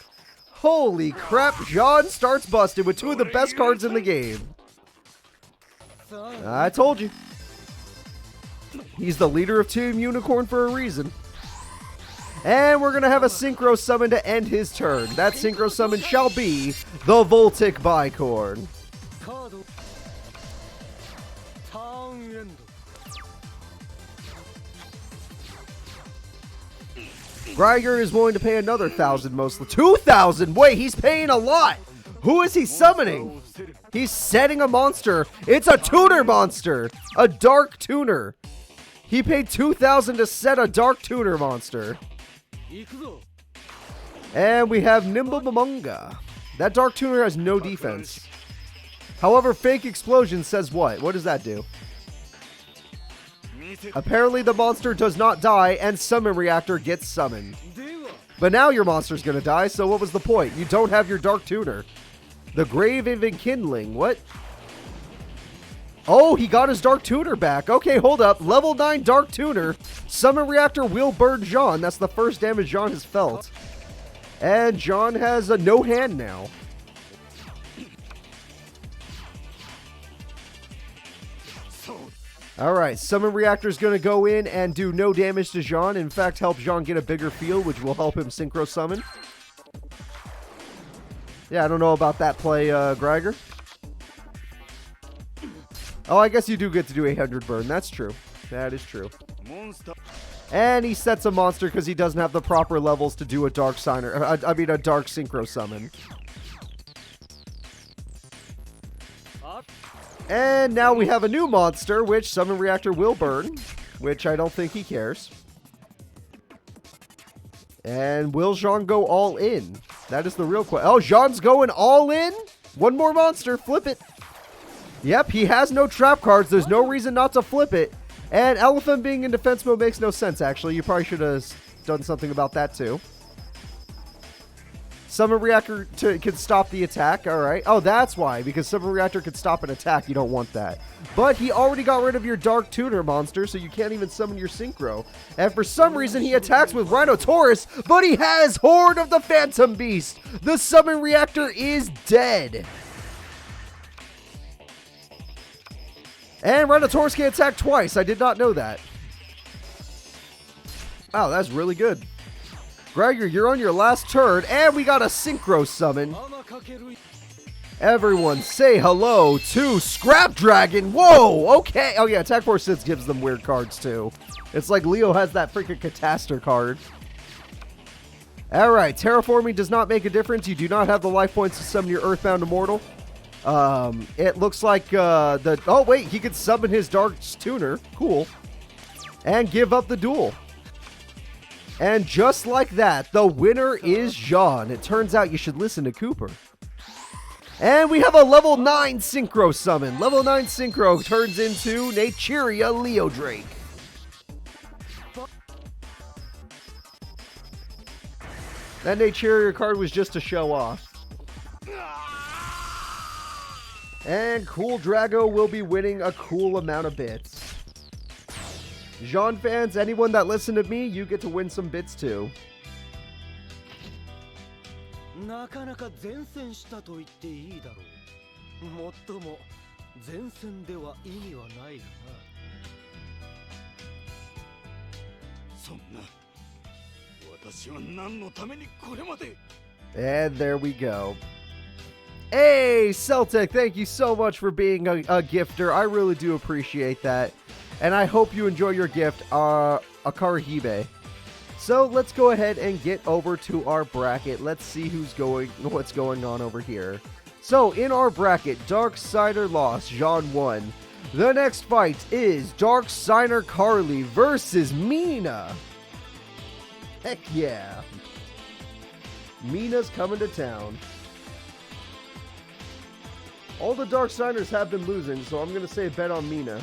A: Holy crap, Jean starts busted with two of the best cards in the game. I told you. He's the leader of Team Unicorn for a reason. And we're going to have a Synchro Summon to end his turn. That Synchro Summon shall be the Voltic Bicorn. Gregor is willing to pay another 1,000 mostly. 2,000! Wait, he's paying a lot! Who is he summoning? He's setting a monster. It's a tuner monster! A dark tuner. He paid 2,000 to set a dark tuner monster. And we have Nimble Mamunga. That dark tuner has no defense. However, Fake Explosion says what? What does that do? Apparently the monster does not die and Summon Reactor gets summoned. But now your monster's gonna die, so what was the point? You don't have your Dark Tuner. The Grave of Enkindling, what? Oh, he got his Dark Tuner back. Okay, hold up. Level 9 Dark Tuner. Summon Reactor will burn Jean. That's the first damage Jean has felt. And Jean has a no hand now. Alright, Summon Reactor's going to go in and do no damage to Jean. In fact, help Jean get a bigger field, which will help him Synchro Summon. Yeah, I don't know about that play, Gregor. Oh, I guess you do get to do 800 burn. That's true. That is true. And he sets a monster because he doesn't have the proper levels to do a Dark Signer. I mean, a Dark Synchro Summon. And now we have a new monster, which Summon Reactor will burn, which I don't think he cares. And will Jean go all in? That is the real question. Oh, Jean's going all in? One more monster. Flip it. Yep, he has no trap cards. There's no reason not to flip it. And Elephant being in defense mode makes no sense, actually. You probably should have done something about that, too. Summon Reactor can stop the attack. All right. Oh, that's why. Because Summon Reactor can stop an attack. You don't want that. But he already got rid of your Dark Tuner monster, so you can't even summon your Synchro. And for some reason, he attacks with Rhinotaurus, but he has Horde of the Phantom Beast. The Summon Reactor is dead. And Rhinotaurus can attack twice. I did not know that. Wow, that's really good. Gregor, you're on your last turn, and we got a Synchro Summon. Everyone say hello to Scrap Dragon. Whoa, okay. Oh yeah, Attack Force 6 gives them weird cards too. It's like Leo has that freaking Catastor card. Alright, terraforming does not make a difference. You do not have the life points to summon your Earthbound Immortal. It looks like oh wait, he could summon his Dark Tuner. Cool. And give up the duel. And just like that, the winner is Jean. It turns out you should listen to Cooper. And we have a level 9 Synchro summon. Level 9 Synchro turns into Naturia Leo Drake. That Naturia card was just to show off. And Cool Drago will be winning a cool amount of bits. Jean fans, anyone that listened to me, you get to win some bits too. And there we go. Hey, Celtic, thank you so much for being a gifter. I really do appreciate that. And I hope you enjoy your gift, Akarahibe. So let's go ahead and get over to our bracket. Let's see what's going on over here. So in our bracket, Darksider lost, Jean won. The next fight is Darksider Carly versus Mina. Heck yeah. Mina's coming to town. All the Darksiders have been losing, so I'm going to say bet on Mina.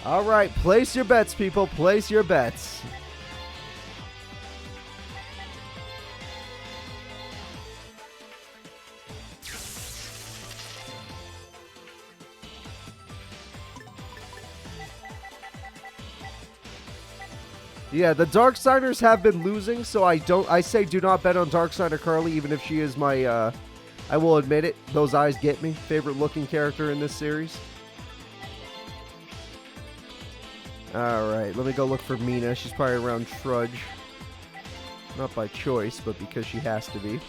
A: Alright, place your bets, people. Place your bets. Yeah, the Darksiders have been losing, so I say do not bet on Darksider Carly, even if she is my, I will admit it, those eyes get me, favorite looking character in this series. Alright, let me go look for Mina. She's probably around Trudge. Not by choice, but because she has to be.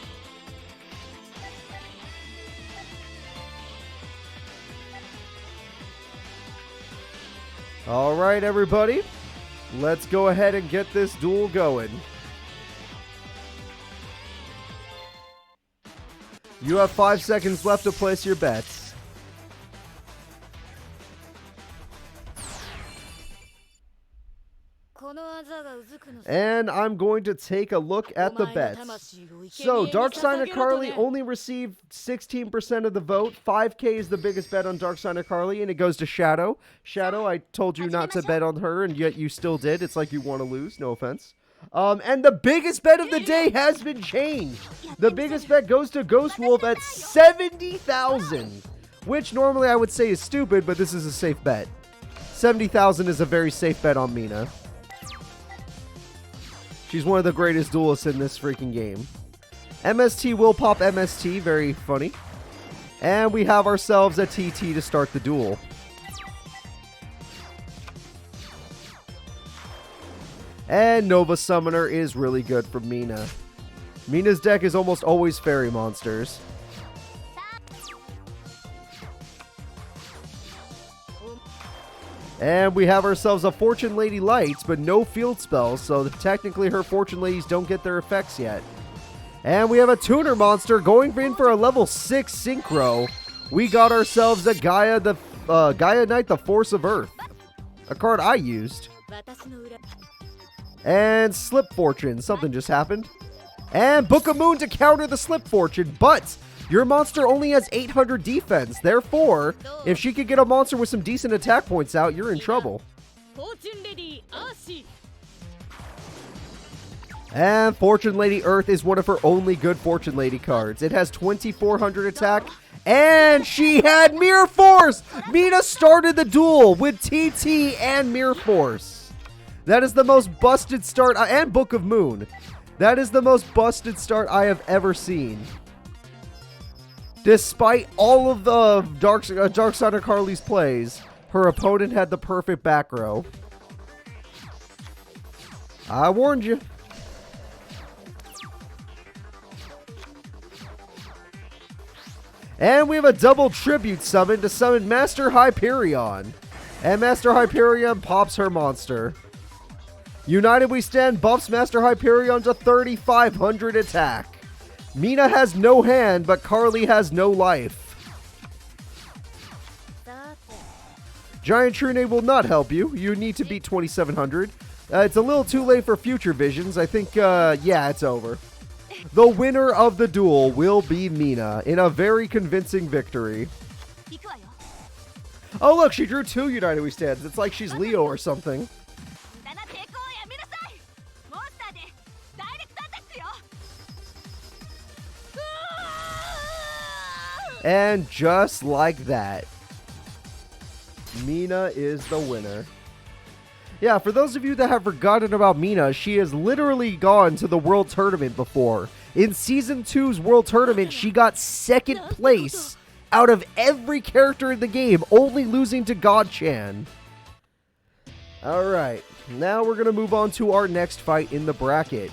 A: Alright, everybody. Let's go ahead and get this duel going. You have 5 seconds left to place your bets. And I'm going to take a look at the bets. So, Darksider Carly only received 16% of the vote. 5K is the biggest bet on Darksider Carly, and it goes to Shadow. Shadow, I told you not to bet on her, and yet you still did. It's like you want to lose, no offense. And the biggest bet of the day has been changed. The biggest bet goes to Ghost Wolf at 70,000, which normally I would say is stupid, but this is a safe bet. 70,000 is a very safe bet on Mina. She's one of the greatest duelists in this freaking game. MST will pop MST, very funny. And we have ourselves a TT to start the duel. And Nova Summoner is really good for Mina. Mina's deck is almost always fairy monsters. And we have ourselves a Fortune Lady Lights, but no field spells, so technically her Fortune Ladies don't get their effects yet. And we have a Tuner Monster going in for a level 6 Synchro. We got ourselves a Gaia Knight, the Force of Earth. A card I used. And Slip Fortune, something just happened. And Book of Moon to counter the Slip Fortune, but your monster only has 800 defense. Therefore, if she could get a monster with some decent attack points out, you're in trouble. And Fortune Lady Earth is one of her only good Fortune Lady cards. It has 2400 attack, and she had Mirror Force! Mina started the duel with TT and Mirror Force. That is the most busted start, and Book of Moon. That is the most busted start I have ever seen. Despite all of the Darksider Carly's plays, her opponent had the perfect back row. I warned you. And we have a double tribute summon to summon Master Hyperion. And Master Hyperion pops her monster. United we stand buffs Master Hyperion to 3,500 attack. Mina has no hand, but Carly has no life. Giant Trune will not help you. You need to beat 2,700. It's a little too late for future visions. I think, yeah, it's over. The winner of the duel will be Mina in a very convincing victory. Oh, look, she drew 2 United We Stand. It's like she's Leo or something. And just like that, Mina is the winner. Yeah, for those of you that have forgotten about Mina, she has literally gone to the World Tournament before. In Season 2's World Tournament, she got 2nd place out of every character in the game, only losing to God-chan. Alright, now we're going to move on to our next fight in the bracket.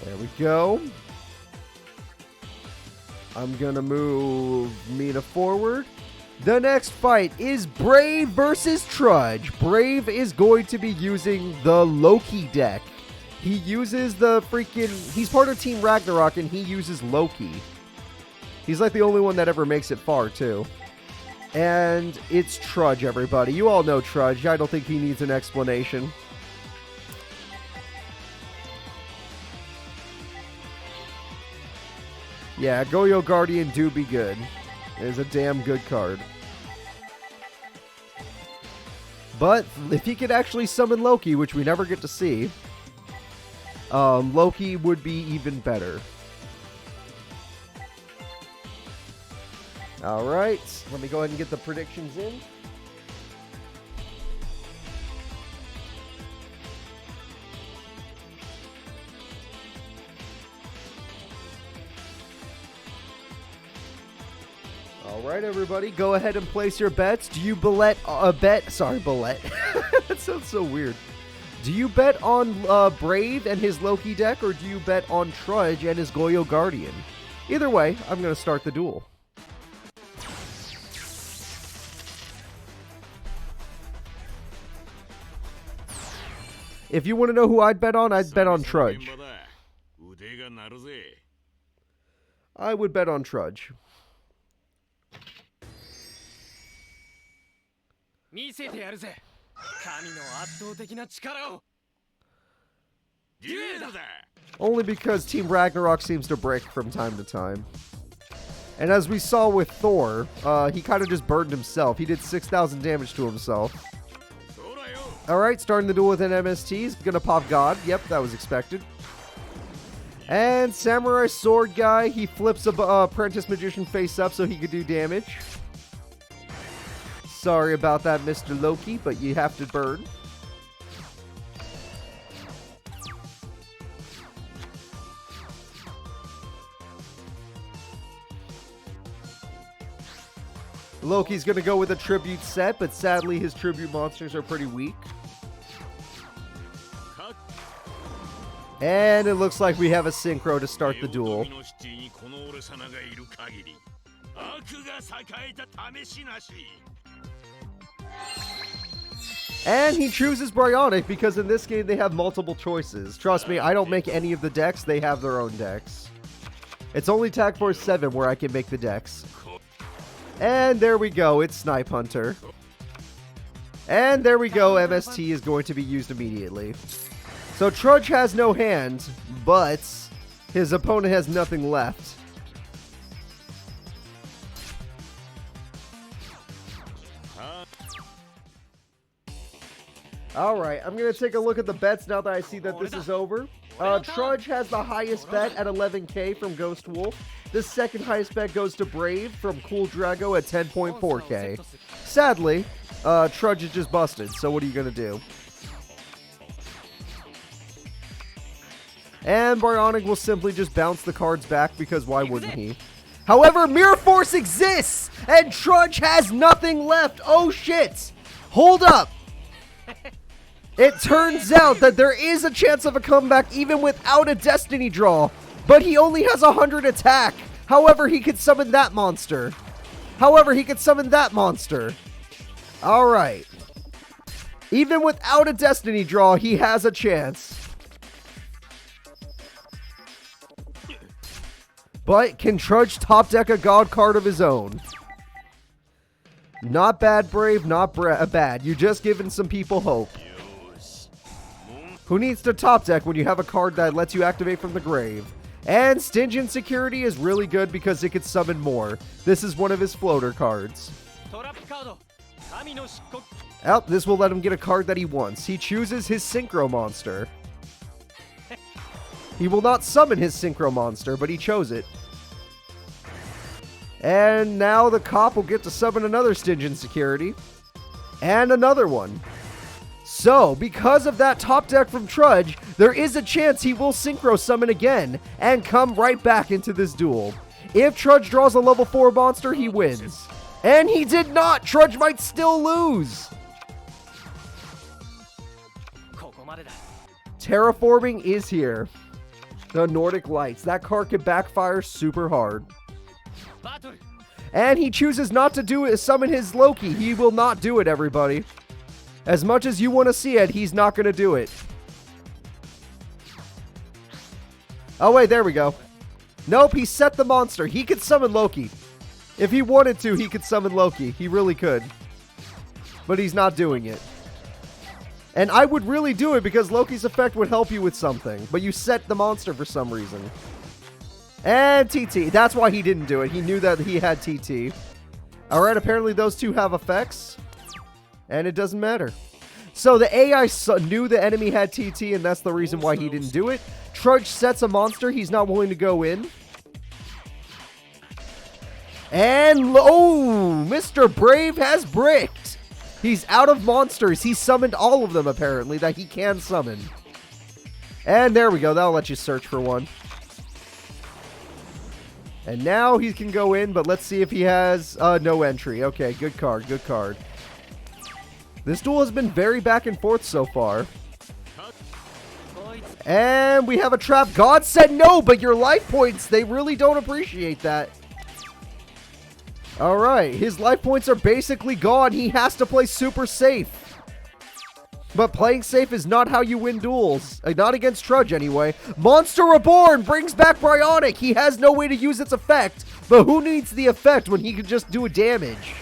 A: There we go. I'm going to move Mina forward. The next fight is Brave versus Trudge. Brave is going to be using the Loki deck. He uses the freaking... He's part of Team Ragnarok and he uses Loki. He's like the only one that ever makes it far, too. And it's Trudge, everybody. You all know Trudge. I don't think he needs an explanation. Yeah, Yugioh Guardian do be good. It is a damn good card. But if he could actually summon Loki, which we never get to see, Loki would be even better. Alright, let me go ahead and get the predictions in. Alright, everybody, go ahead and place your bets. Do you bet? That sounds so weird. Do you bet on Brave and his Loki deck, or do you bet on Trudge and his Yugioh Guardian? Either way, I'm going to start the duel. If you want to know who I'd bet on Trudge. I would bet on Trudge. Only because Team Ragnarok seems to break from time to time. And as we saw with Thor, he kind of just burned himself. He did 6,000 damage to himself. Alright, starting the duel with an MST. He's gonna pop God. Yep, that was expected. And Samurai Sword guy, he flips a Apprentice Magician face up so he could do damage. Sorry about that, Mr. Loki, but you have to burn. Loki's gonna go with a tribute set, but sadly his tribute monsters are pretty weak. And it looks like we have a synchro to start the duel. And he chooses Bryonic because in this game they have multiple choices. Trust me, I don't make any of the decks, they have their own decks. It's only Tag Force 7 where I can make the decks. And there we go, it's Snipe Hunter. And there we go, MST is going to be used immediately. So Trudge has no hand, but his opponent has nothing left. Alright, I'm going to take a look at the bets now that I see that this is over. Trudge has the highest bet at 11k from Ghost Wolf. The second highest bet goes to Brave from Cool Drago at 10.4k. Sadly, Trudge is just busted, so what are you going to do? And Bryonic will simply just bounce the cards back because why wouldn't he? However, Mirror Force exists, and Trudge has nothing left. Oh shit! Hold up! It turns out that there is a chance of a comeback even without a Destiny draw, but he only has 100 attack. However, he could summon that monster. Alright. Even without a Destiny draw, he has a chance. But can Trudge top deck a god card of his own? Not bad, Brave, not bad. You're just giving some people hope. Who needs to top deck when you have a card that lets you activate from the grave? And Stingent Security is really good because it could summon more. This is one of his floater cards. Oh, this will let him get a card that he wants. He chooses his Synchro Monster. He will not summon his Synchro Monster, but he chose it. And now the cop will get to summon another Stingent Security. And another one. So, because of that top deck from Trudge, there is a chance he will Synchro Summon again and come right back into this duel. If Trudge draws a level 4 monster, he wins. And he did not! Trudge might still lose! Terraforming is here. The Nordic Lights. That card can backfire super hard. And he chooses not to do it, summon his Loki. He will not do it, everybody. As much as you want to see it, he's not going to do it. Oh, wait, there we go. Nope, he set the monster. He could summon Loki. If he wanted to, he could summon Loki. He really could. But he's not doing it. And I would really do it because Loki's effect would help you with something. But you set the monster for some reason. And TT. That's why he didn't do it. He knew that he had TT. Alright, apparently those two have effects. And it doesn't matter. So the AI knew the enemy had TT, and that's the reason why he didn't do it. Trudge sets a monster he's not willing to go in. And, oh, Mr. Brave has bricked. He's out of monsters. He summoned all of them, apparently, that he can summon. And there we go. That'll let you search for one. And now he can go in, but let's see if he has no entry. Okay, good card, good card. This duel has been very back and forth so far. And we have a trap. God said no, but your life points, they really don't appreciate that. Alright, his life points are basically gone. He has to play super safe. But playing safe is not how you win duels. Not against Trudge, anyway. Monster Reborn brings back Bryonic. He has no way to use its effect. But who needs the effect when he can just do a damage?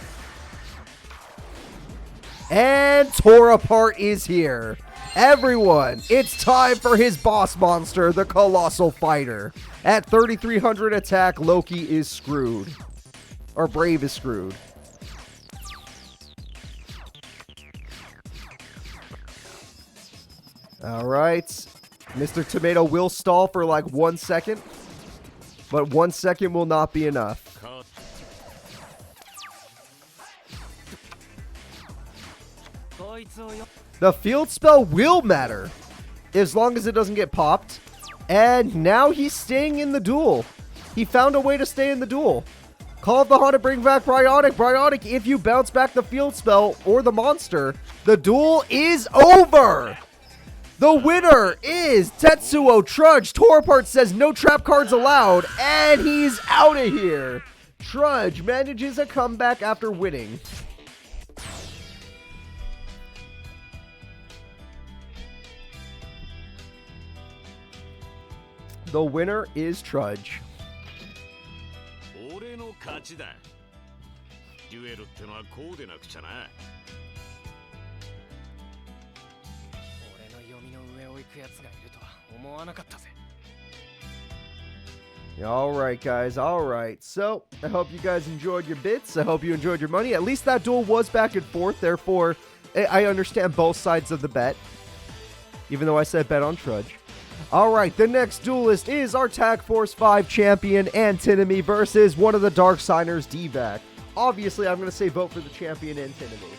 A: And Tore Apart is here. Everyone, it's time for his boss monster, the Colossal Fighter. At 3,300 attack, Loki is screwed. Or Brave is screwed. Alright. Mr. Tomato will stall for like 1 second. But 1 second will not be enough. The field spell will matter. As long as it doesn't get popped. And now he's staying in the duel. He found a way to stay in the duel. Call of the Haunted, bring back Bryonic. Bryonic, if you bounce back the field spell or the monster, the duel is over. The winner is Tetsuo Trudge. Tore Apart says no trap cards allowed, and he's out of here. Trudge manages a comeback after winning. The winner is Trudge. Alright guys, alright. So, I hope you guys enjoyed your bits. I hope you enjoyed your money. At least that duel was back and forth. Therefore, I understand both sides of the bet. Even though I said bet on Trudge. Alright, the next duelist is our Tag Force 5 champion, Antinomy, versus one of the Dark Signers, D-Vac. Obviously, I'm going to say vote for the champion, Antinomy.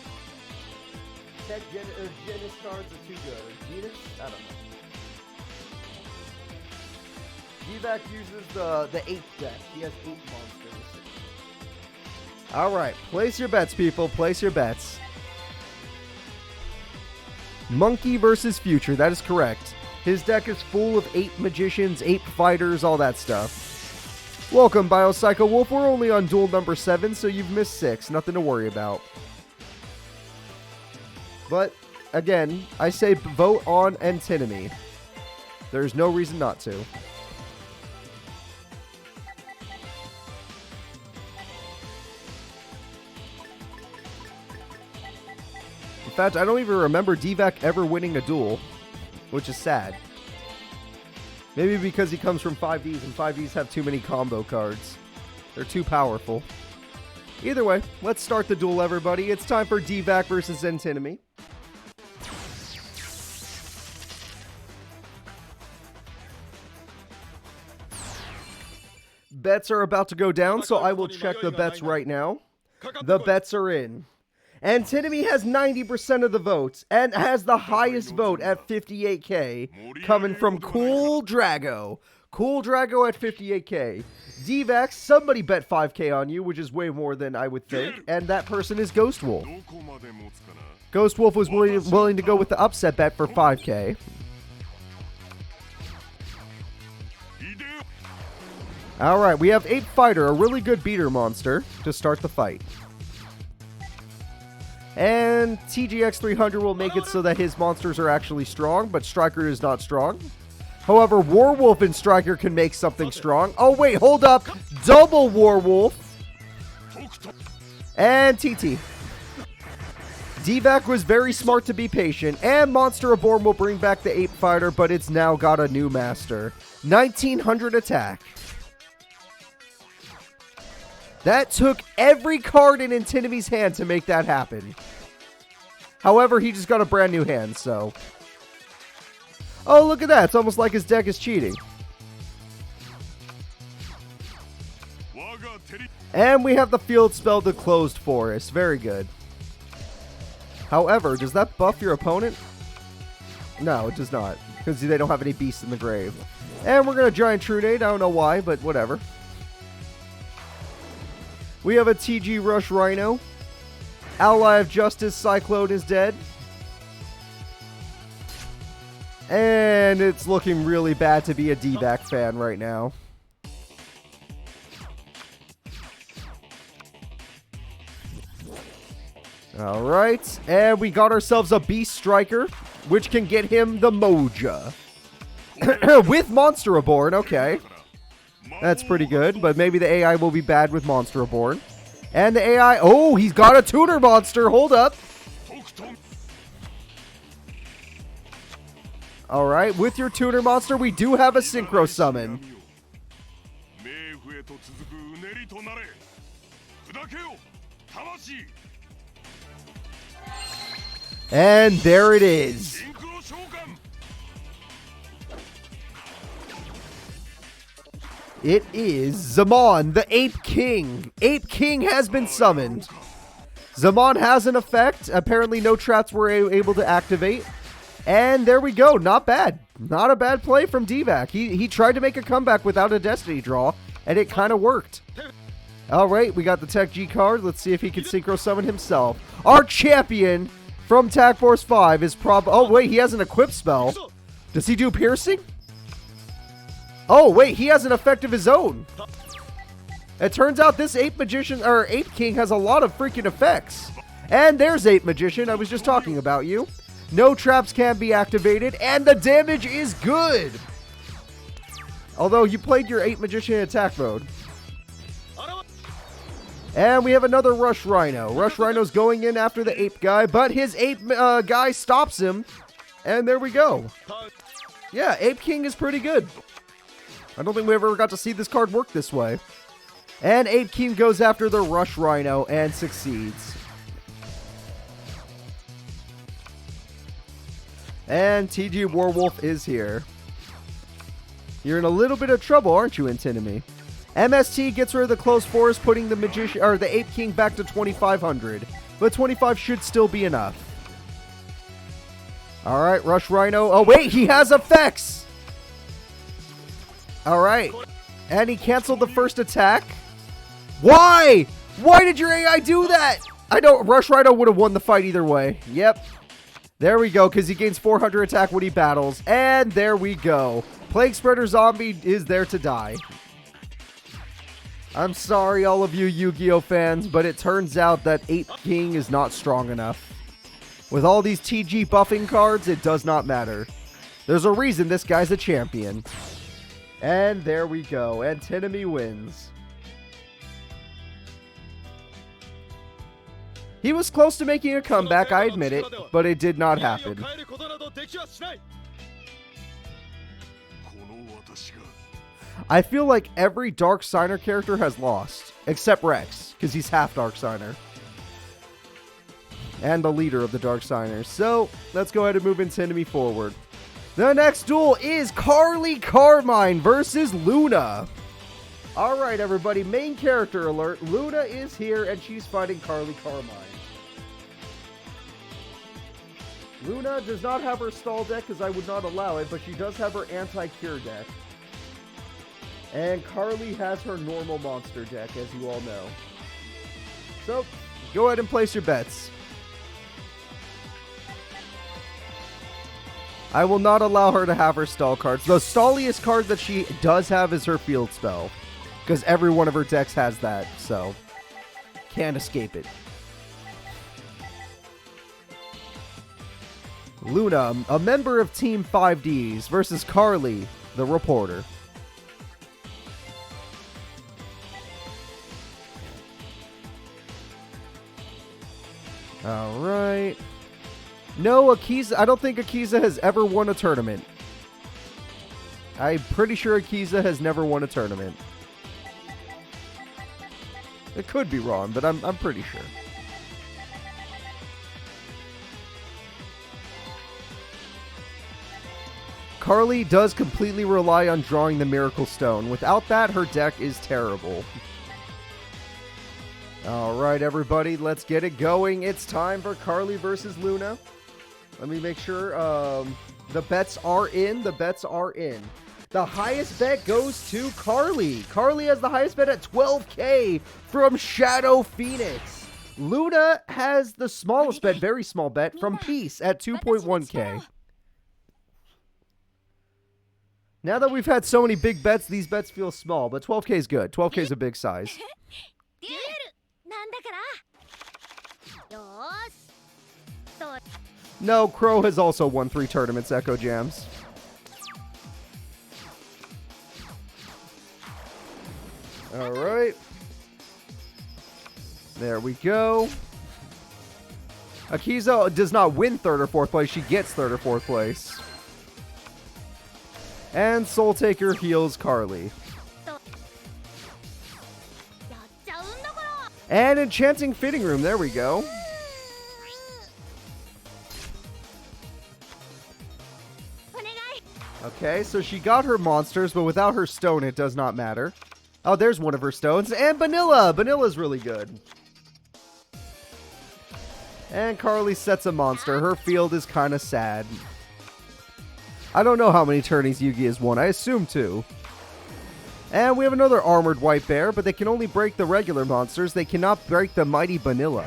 A: Tech Genis cards are too good. Or Genis? I don't know. D-Vac uses the 8 deck. He has 8 monsters. Alright, place your bets, people. Place your bets. Monkey versus Future. That is correct. His deck is full of 8 magicians, 8 fighters, all that stuff. Welcome, Biopsycho Wolf. We're only on duel number 7, so you've missed 6. Nothing to worry about. But, again, I say vote on Antinomy. There's no reason not to. In fact, I don't even remember D-Vac ever winning a duel, which is sad. Maybe because he comes from 5D's, and 5D's have too many combo cards. They're too powerful. Either way, let's start the duel, everybody. It's time for D-Vac versus Antinomy. Bets are about to go down, so I will check the bets right now. The bets are in. Antinomy has 90% of the votes and has the highest vote at 58k, coming from Cool Drago. Cool Drago at 58k. D-Vac, somebody bet 5k on you, which is way more than I would think, and that person is Ghost Wolf. Ghost Wolf was willing to go with the upset bet for 5k. Alright, we have 8 Fighter, a really good beater monster, to start the fight. And TGX 300 will make it so that his monsters are actually strong, but Striker is not strong. However, Warwolf and Striker can make something strong. Oh, wait, hold up. Double Warwolf. And TT. D-Vac was very smart to be patient, and Monster Reborn will bring back the 8 Fighter, but it's now got a new master. 1900 attack. That took every card in Antinomy's hand to make that happen. However, he just got a brand new hand, so... Oh, look at that. It's almost like his deck is cheating. And we have the field spell to Closed Forest. Very good. However, does that buff your opponent? No, it does not. Because they don't have any beasts in the grave. And we're going to Giant Trunade. I don't know why, but whatever. We have a TG Rush Rhino. Ally of Justice Cyclone is dead. And it's looking really bad to be a D-Vac fan right now. Alright, and we got ourselves a Beast Striker, which can get him the Moja. With Monster Reborn, okay. That's pretty good, but maybe the AI will be bad with Monster Reborn. And the AI... Oh, he's got a tuner monster. Hold up. Alright, with your tuner monster, we do have a Synchro Summon. And there it is. It is Zaman, the Ape King. Ape King has been summoned. Zaman has an effect. Apparently no traps were able to activate. And there we go. Not bad. Not a bad play from D-Vac. He tried to make a comeback without a Destiny draw, and it kind of worked. Alright, we got the Tech G card. Let's see if he can Synchro Summon himself. Our champion from Tag Force 5 is oh, wait, he has an equip spell. Does he do piercing? Oh, wait, he has an effect of his own. It turns out this Ape Magician, or Ape King, has a lot of freaking effects. And there's Ape Magician. I was just talking about you. No traps can be activated, and the damage is good. Although you played your Ape Magician in attack mode. And we have another Rush Rhino. Rush Rhino's going in after the Ape guy, but his Ape guy stops him. And there we go. Yeah, Ape King is pretty good. I don't think we ever got to see this card work this way. And Ape King goes after the Rush Rhino and succeeds. And TG Warwolf is here. You're in a little bit of trouble, aren't you, Antinomy? MST gets rid of the Closed Forest, putting the Magician or the Ape King back to 2,500. But 25 should still be enough. Alright, Rush Rhino. Oh, wait, he has effects! Alright. And he canceled the first attack. Why? Why did your AI do that? I know Rush Rhino would have won the fight either way. Yep. There we go, because he gains 400 attack when he battles. And there we go. Plague Spreader Zombie is there to die. I'm sorry, all of you Yu-Gi-Oh fans, but it turns out that 8 King is not strong enough. With all these TG buffing cards, it does not matter. There's a reason this guy's a champion. And there we go. Antinomy wins. He was close to making a comeback, I admit it, but it did not happen. I feel like every Dark Signer character has lost, except Rex, because he's half Dark Signer. And the leader of the Dark Signers. So, let's go ahead and move Antinomy forward. The next duel is Carly Carmine versus Luna. Alright everybody, main character alert. Luna is here and she's fighting Carly Carmine. Luna does not have her stall deck because I would not allow it, but she does have her anti-cure deck. And Carly has her normal monster deck, as you all know. So, go ahead and place your bets. I will not allow her to have her stall cards. The stalliest card that she does have is her field spell. Because every one of her decks has that, so can't escape it. Luna, a member of Team 5D's, versus Carly, the reporter. Alright. No, Akiza. I don't think Akiza has ever won a tournament. I'm pretty sure Akiza has never won a tournament. It could be wrong, but I'm pretty sure. Carly does completely rely on drawing the Miracle Stone. Without that, her deck is terrible. Alright, everybody, let's get it going. It's time for Carly versus Luna. Let me make sure the bets are in. The bets are in. The highest bet goes to Carly. Carly has the highest bet at 12K from Shadow Phoenix. Luna has the smallest bet, very small bet, from Peace at 2.1K. Now that we've had so many big bets, these bets feel small, but 12K is good. 12K is a big size. No, Crow has also won 3 tournaments, Echo Jams. Alright. There we go. Akiza does not win 3rd or 4th place, she gets 3rd or 4th place. And Soul Taker heals Carly. And Enchanting Fitting Room, there we go. Okay, so she got her monsters, but without her stone, it does not matter. Oh, there's one of her stones. And Vanilla! Vanilla's really good. And Carly sets a monster. Her field is kind of sad. I don't know how many tourneys Yugi has won. I assume 2. And we have another armored white bear, but they can only break the regular monsters. They cannot break the mighty Vanilla.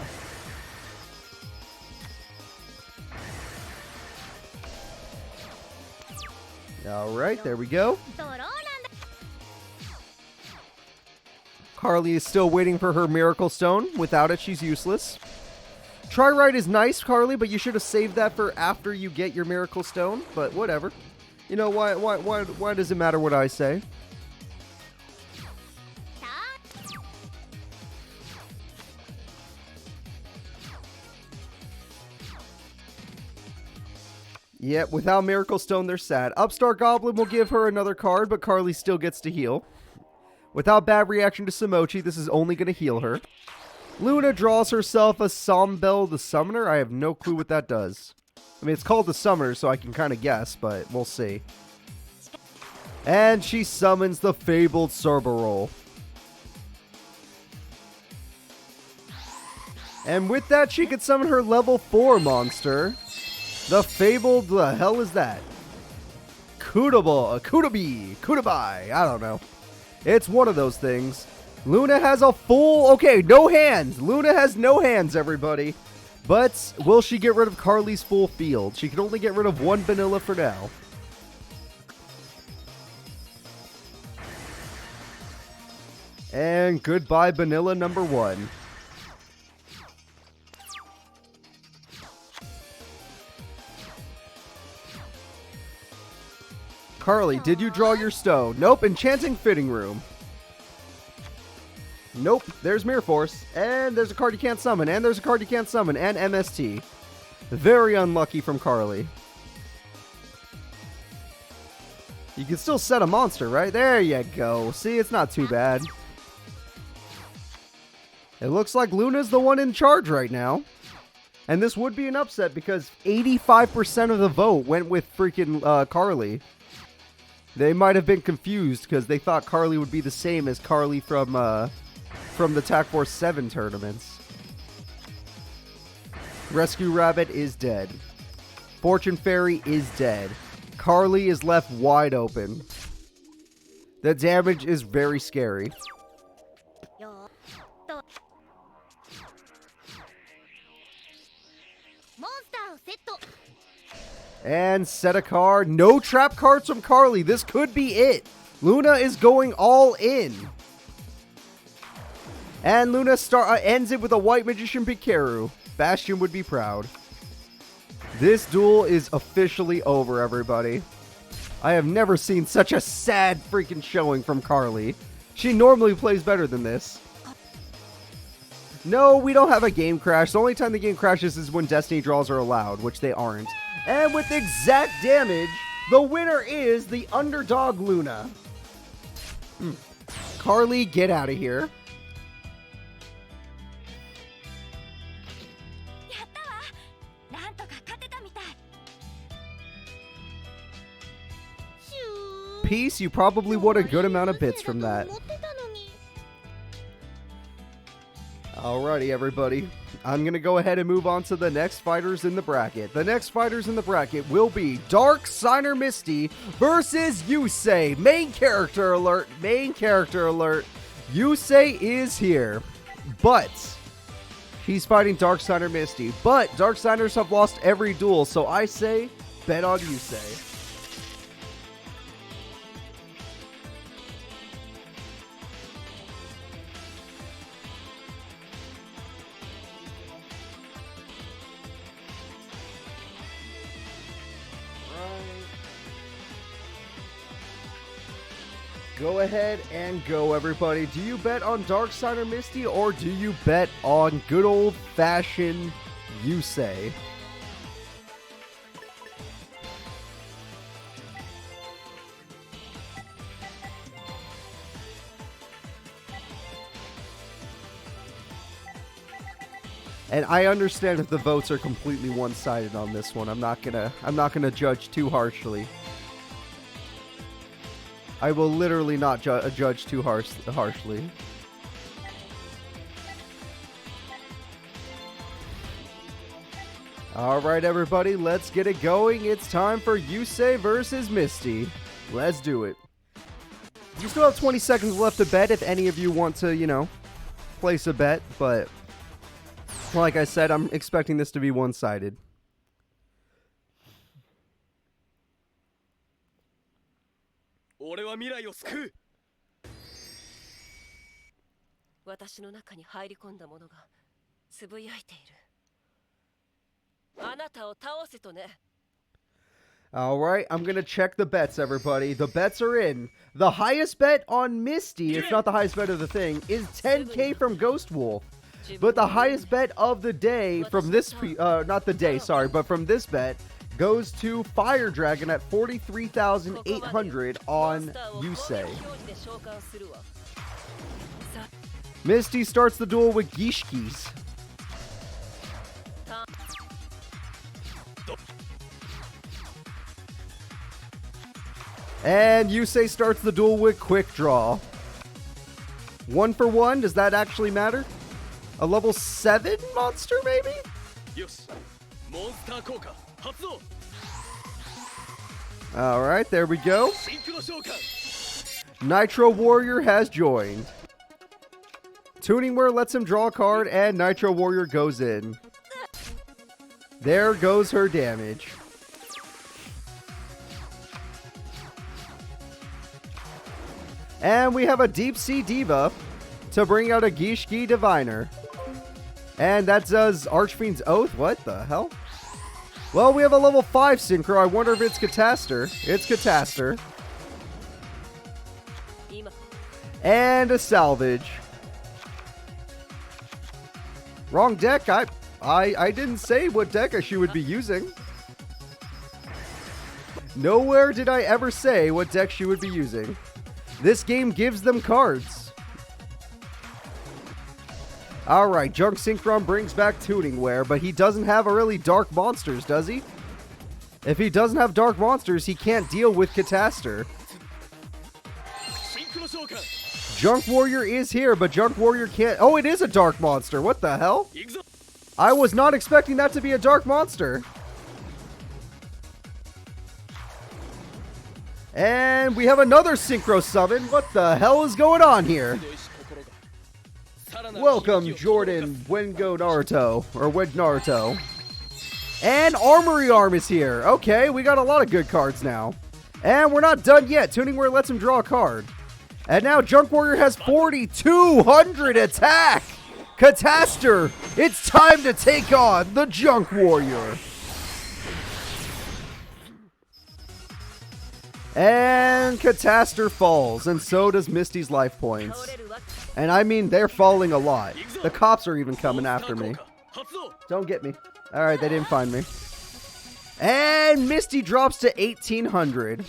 A: Alright, there we go. Carly is still waiting for her Miracle Stone. Without it, she's useless. Tri-Ride is nice, Carly, but you should have saved that for after you get your Miracle Stone. But whatever. You know, why does it matter what I say? Yep, without Miracle Stone, they're sad. Upstart Goblin will give her another card, but Carly still gets to heal. Without Bad Reaction to Samochi, this is only going to heal her. Luna draws herself a Sombel the Summoner. I have no clue what that does. I mean, it's called the Summoner, so I can kind of guess, but we'll see. And she summons the Fabled Cerberol. And with that, she could summon her level 4 monster. The Fabled, the hell is that? Kudabai. I don't know. It's one of those things. Luna has a full... Okay, no hands. Luna has no hands, everybody. But will she get rid of Carly's full field? She can only get rid of one vanilla for now. And goodbye, vanilla number 1. Carly, did you draw your stone? Nope, enchanting fitting room. Nope, there's Mirror Force, and there's a card you can't summon, and there's a card you can't summon, and MST. Very unlucky from Carly. You can still set a monster, right? There you go. See, it's not too bad. It looks like Luna's the one in charge right now. And this would be an upset because 85% of the vote went with freaking Carly. They might have been confused because they thought Carly would be the same as Carly from the TAC Force 7 tournaments. Rescue Rabbit is dead. Fortune Fairy is dead. Carly is left wide open. The damage is very scary. And set a card. No trap cards from Carly. This could be it. Luna is going all in. And Luna ends it with a White Magician Pikaru. Bastion would be proud. This duel is officially over, everybody. I have never seen such a sad freaking showing from Carly. She normally plays better than this. No, we don't have a game crash. The only time the game crashes is when Destiny draws are allowed, which they aren't. And with exact damage, the winner is the underdog Luna. Carly, get out of here. Peace, you probably won a good amount of bits from that. Alrighty, everybody. I'm going to go ahead and move on to the next fighters in the bracket. The next fighters in the bracket will be Dark Signer Misty versus Yusei. Main character alert. Main character alert. Yusei is here. But he's fighting Dark Signer Misty. But Dark Signers have lost every duel, so I say bet on Yusei. Go ahead and go, everybody. Do you bet on Dark Signer Misty or do you bet on good old-fashioned Yusei? And I understand if the votes are completely one-sided on this one. I'm not gonna judge too harshly. I will literally not judge too harshly. Alright, everybody, let's get it going. It's time for Yusei versus Misty. Let's do it. You still have 20 seconds left to bet if any of you want to, you know, place a bet. But like I said, I'm expecting this to be one-sided. Alright, I'm gonna check the bets, everybody. The bets are in. The highest bet on Misty, if not the highest bet of the thing, is 10k from Ghost Wolf. But the highest bet of the day from this, not the day, sorry, but from this bet, goes to Fire Dragon at 43,800 on Yusei. Misty starts the duel with Gishkis. And Yusei starts the duel with Quick Draw. 1 for 1, does that actually matter? A level 7 monster, maybe? Alright, there we go. Nitro Warrior has joined. Tuningware lets him draw a card, and Nitro Warrior goes in. There goes her damage. And we have a Deep Sea Diva to bring out a Gishki Diviner. And that does Archfiend's Oath. What the hell? Well, we have a level 5 Synchro. I wonder if it's Catastor. It's Catastor. And a Salvage. Wrong deck. I didn't say what deck she would be using. Nowhere did I ever say what deck she would be using. This game gives them cards. Alright, Junk Synchron brings back Tuningware, but he doesn't have really dark monsters, does he? If he doesn't have dark monsters, he can't deal with Catastor. Junk Warrior is here, but Junk Warrior can't... Oh, it is a dark monster. What the hell? I was not expecting that to be a dark monster. And we have another Synchro Summon. What the hell is going on here? Welcome, Jordan Wengo Naruto. Or Wed Naruto. And Armory Arm is here. Okay, we got a lot of good cards now. And we're not done yet. Tuningware lets him draw a card. And now Junk Warrior has 4,200 attack. Catastor, it's time to take on the Junk Warrior. And Catastor falls, and so does Misty's life points. And I mean, they're falling a lot. The cops are even coming after me. Don't get me. Alright, they didn't find me. And Misty drops to 1,800.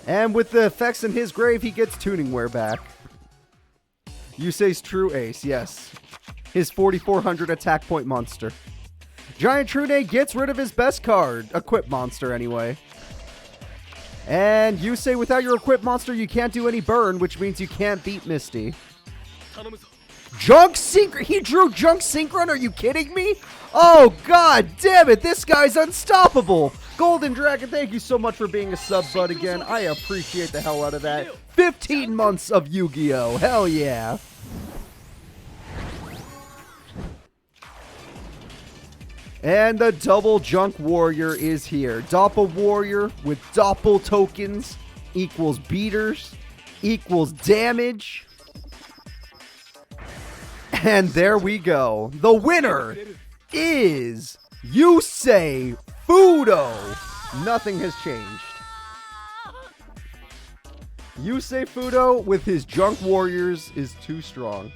A: And with the effects in his grave, he gets Tuningware back. Yusei's true ace, yes. His 4,400 attack point monster. Giant Trudge gets rid of his best card. Equip monster, anyway. And Yusei, without your equip monster, you can't do any burn, which means you can't beat Misty. Junk Synchron? He drew Junk Synchron? Are you kidding me? Oh, god damn it. This guy's unstoppable. Golden Dragon, thank you so much for being a sub bud again. I appreciate the hell out of that. 15 months of Yu-Gi-Oh! Hell yeah. And the double Junk Warrior is here. Doppel Warrior with Doppel tokens equals beaters equals damage. And there we go. The winner is Yusei Fudo. Nothing has changed. Yusei Fudo with his Junk Warriors is too strong.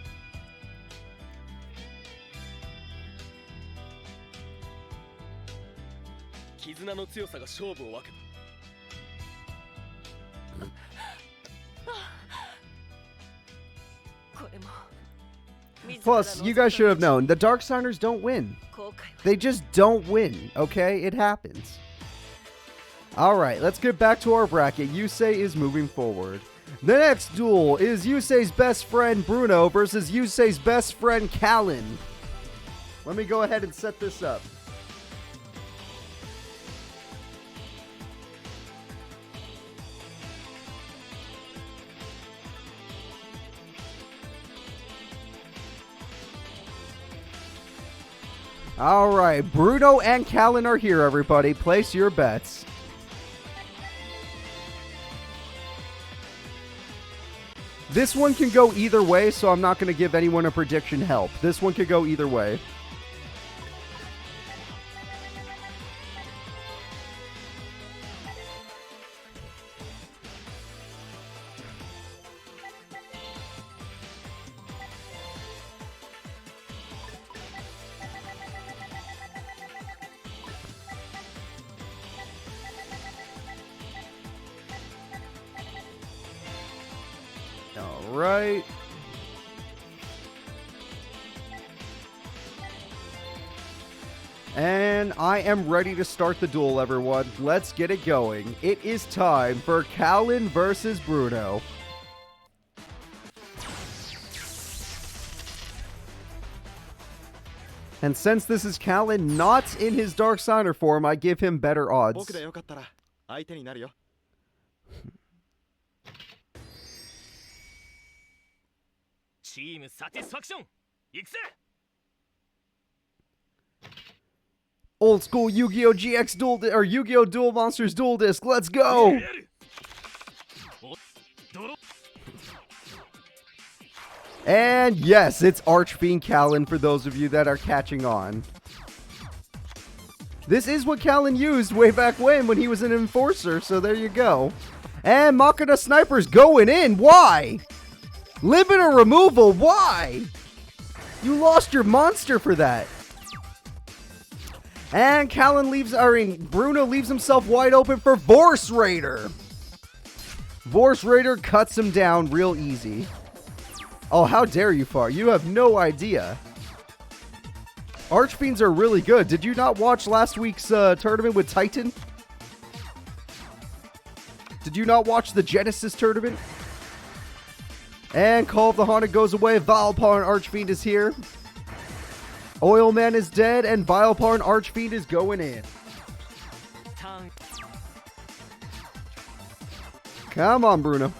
A: Plus, you guys should have known, the Dark Signers don't win. They just don't win, okay? It happens. Alright, let's get back to our bracket. Yusei is moving forward. The next duel is Yusei's best friend Bruno versus Yusei's best friend Kalin. Let me go ahead and set this up. Alright, Bruno and Kalin are here, everybody. Place your bets. This one can go either way, so I'm not going to give anyone a prediction help. This one could go either way. Right. And I am ready to start the duel, everyone. Let's get it going. It is time for Kalin versus Bruno. And since this is Kalin not in his Dark Signer form, I give him better odds. Old school Yu-Gi-Oh! GX dual or Yu-Gi-Oh! Dual Monsters Dual Disc. Let's go! And yes, it's Archfiend Kalin for those of you that are catching on. This is what Kalin used way back when he was an Enforcer, so there you go. And Machina Sniper's going in. Why? Limiter removal. Why? You lost your monster for that. And Bruno leaves himself wide open for Vorse Raider. Vorse Raider cuts him down real easy. Oh, how dare you, Far? You have no idea. Archfiends are really good. Did you not watch last week's tournament with Titan? Did you not watch the Genesis tournament? And Call of the Haunted goes away. Vilepar and Archfiend is here. Oilman is dead, and Vilepar and Archfiend is going in. Come on, Bruno.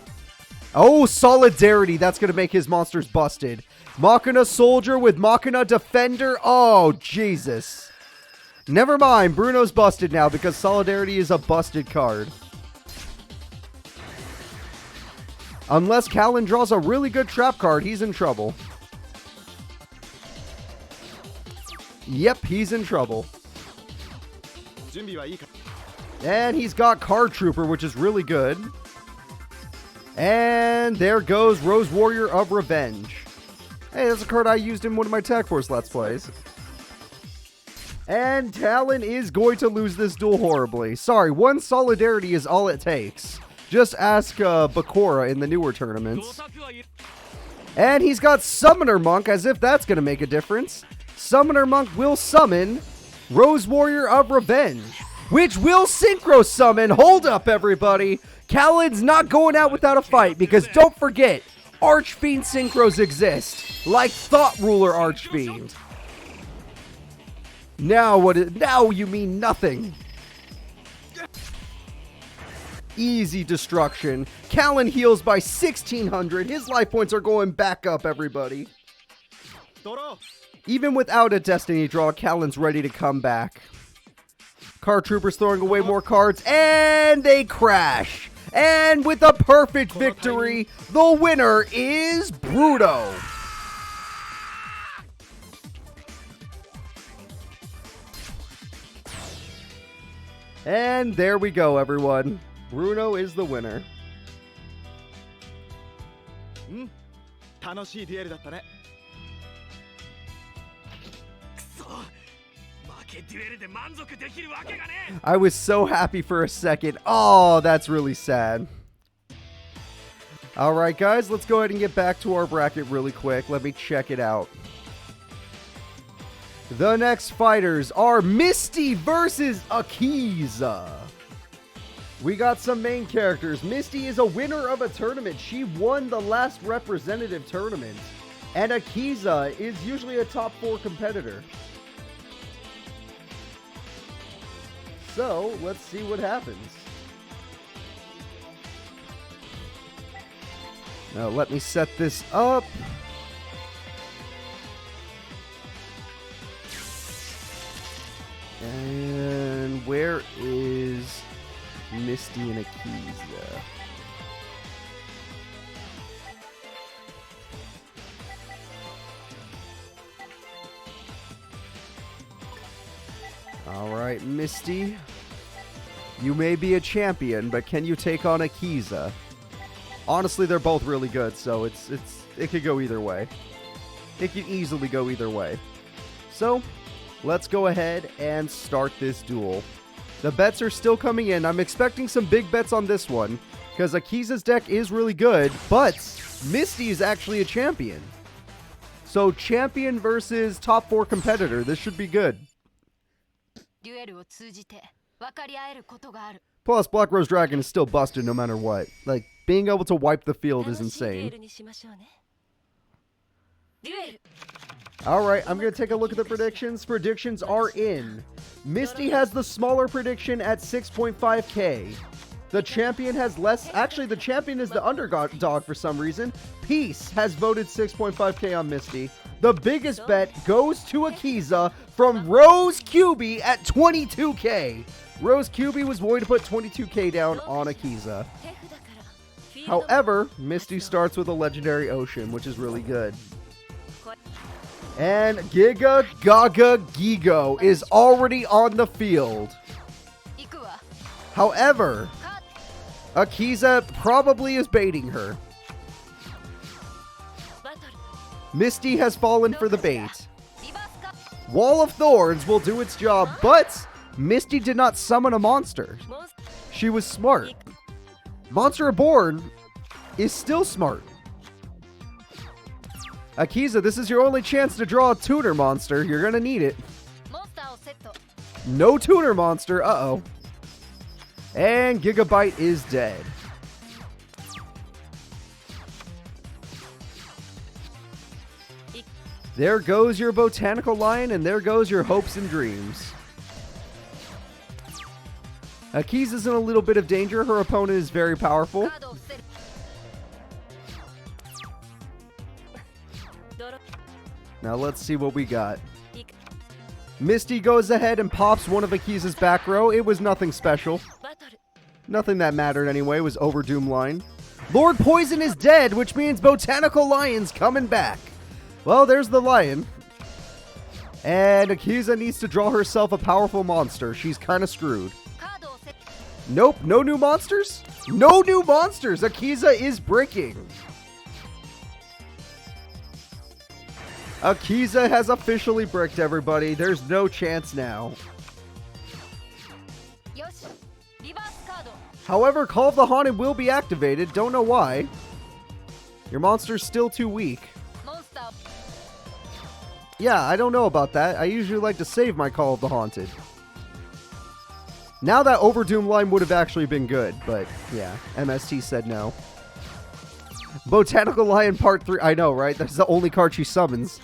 A: Oh, Solidarity. That's going to make his monsters busted. Machina Soldier with Machina Defender. Oh, Jesus. Never mind. Bruno's busted now because Solidarity is a busted card. Unless Kalin draws a really good trap card, he's in trouble. Yep, he's in trouble. And he's got Card Trooper, which is really good. And there goes Rose Warrior of Revenge. Hey, that's a card I used in one of my Tag Force Let's Plays. And Kalin is going to lose this duel horribly. Sorry, one Solidarity is all it takes. Just ask Bakura in the newer tournaments. And he's got Summoner Monk, as if that's going to make a difference. Summoner Monk will summon Rose Warrior of Revenge, which will Synchro Summon. Hold up, everybody. Kalin's not going out without a fight, because don't forget, Archfiend Synchros exist, like Thought Ruler Archfiend. Now you mean nothing. Easy destruction. Kalin heals by 1,600. His life points are going back up, everybody. Even without a Destiny draw, Kalin's ready to come back. Card Troopers throwing away more cards, and they crash. And with a perfect victory, the winner is Bruno. And there we go, everyone. Bruno is the winner. I was so happy for a second. Oh, that's really sad. Alright, guys, let's go ahead and get back to our bracket really quick. Let me check it out. The next fighters are Misty versus Akiza. We got some main characters. Misty is a winner of a tournament. She won the last representative tournament. And Akiza is usually a top 4 competitor. So, let's see what happens. Now, let me set this up. And where is Misty and Akiza? Alright, Misty. You may be a champion, but can you take on Akiza? Honestly, they're both really good, so it could go either way. It could easily go either way. So, let's go ahead and start this duel. The bets are still coming in. I'm expecting some big bets on this one, because Akiza's deck is really good, but Misty is actually a champion. So, champion versus top 4 competitor. This should be good. Plus, Black Rose Dragon is still busted no matter what. Like, being able to wipe the field is insane. Alright, I'm going to take a look at the predictions. Predictions are in. Misty has the smaller prediction at 6.5k. The champion has less. Actually, the champion is the underdog for some reason. Peace has voted 6.5k on Misty. The biggest bet goes to Akiza from Rose QB at 22k. Rose QB was willing to put 22k down on Akiza. However, Misty starts with a legendary Ocean, which is really good. And Giga Gaga Gigo is already on the field. However, Akiza probably is baiting her. Misty has fallen for the bait. Wall of Thorns will do its job, but Misty did not summon a monster. She was smart. Monster Reborn is still smart. Akiza, this is your only chance to draw a tuner monster. You're gonna need it. No tuner monster. Uh-oh. And Gigabyte is dead. There goes your Botanical Lion, and there goes your hopes and dreams. Akiza's in a little bit of danger. Her opponent is very powerful. Now let's see what we got. Misty goes ahead and pops one of Akiza's back row. It was nothing special. Nothing that mattered anyway. It was Overdoom line. Lord Poison is dead, which means Botanical Lion's coming back. Well, there's the lion. And Akiza needs to draw herself a powerful monster. She's kind of screwed. Nope, no new monsters? No new monsters! Akiza is breaking. Akiza has officially bricked, everybody. There's no chance now. However, Call of the Haunted will be activated. Don't know why. Your monster's still too weak. Yeah, I don't know about that. I usually like to save my Call of the Haunted. Now that Overdoom line would have actually been good, but yeah, MST said no. Botanical Lion Part 3. I know, right? That's the only card she summons.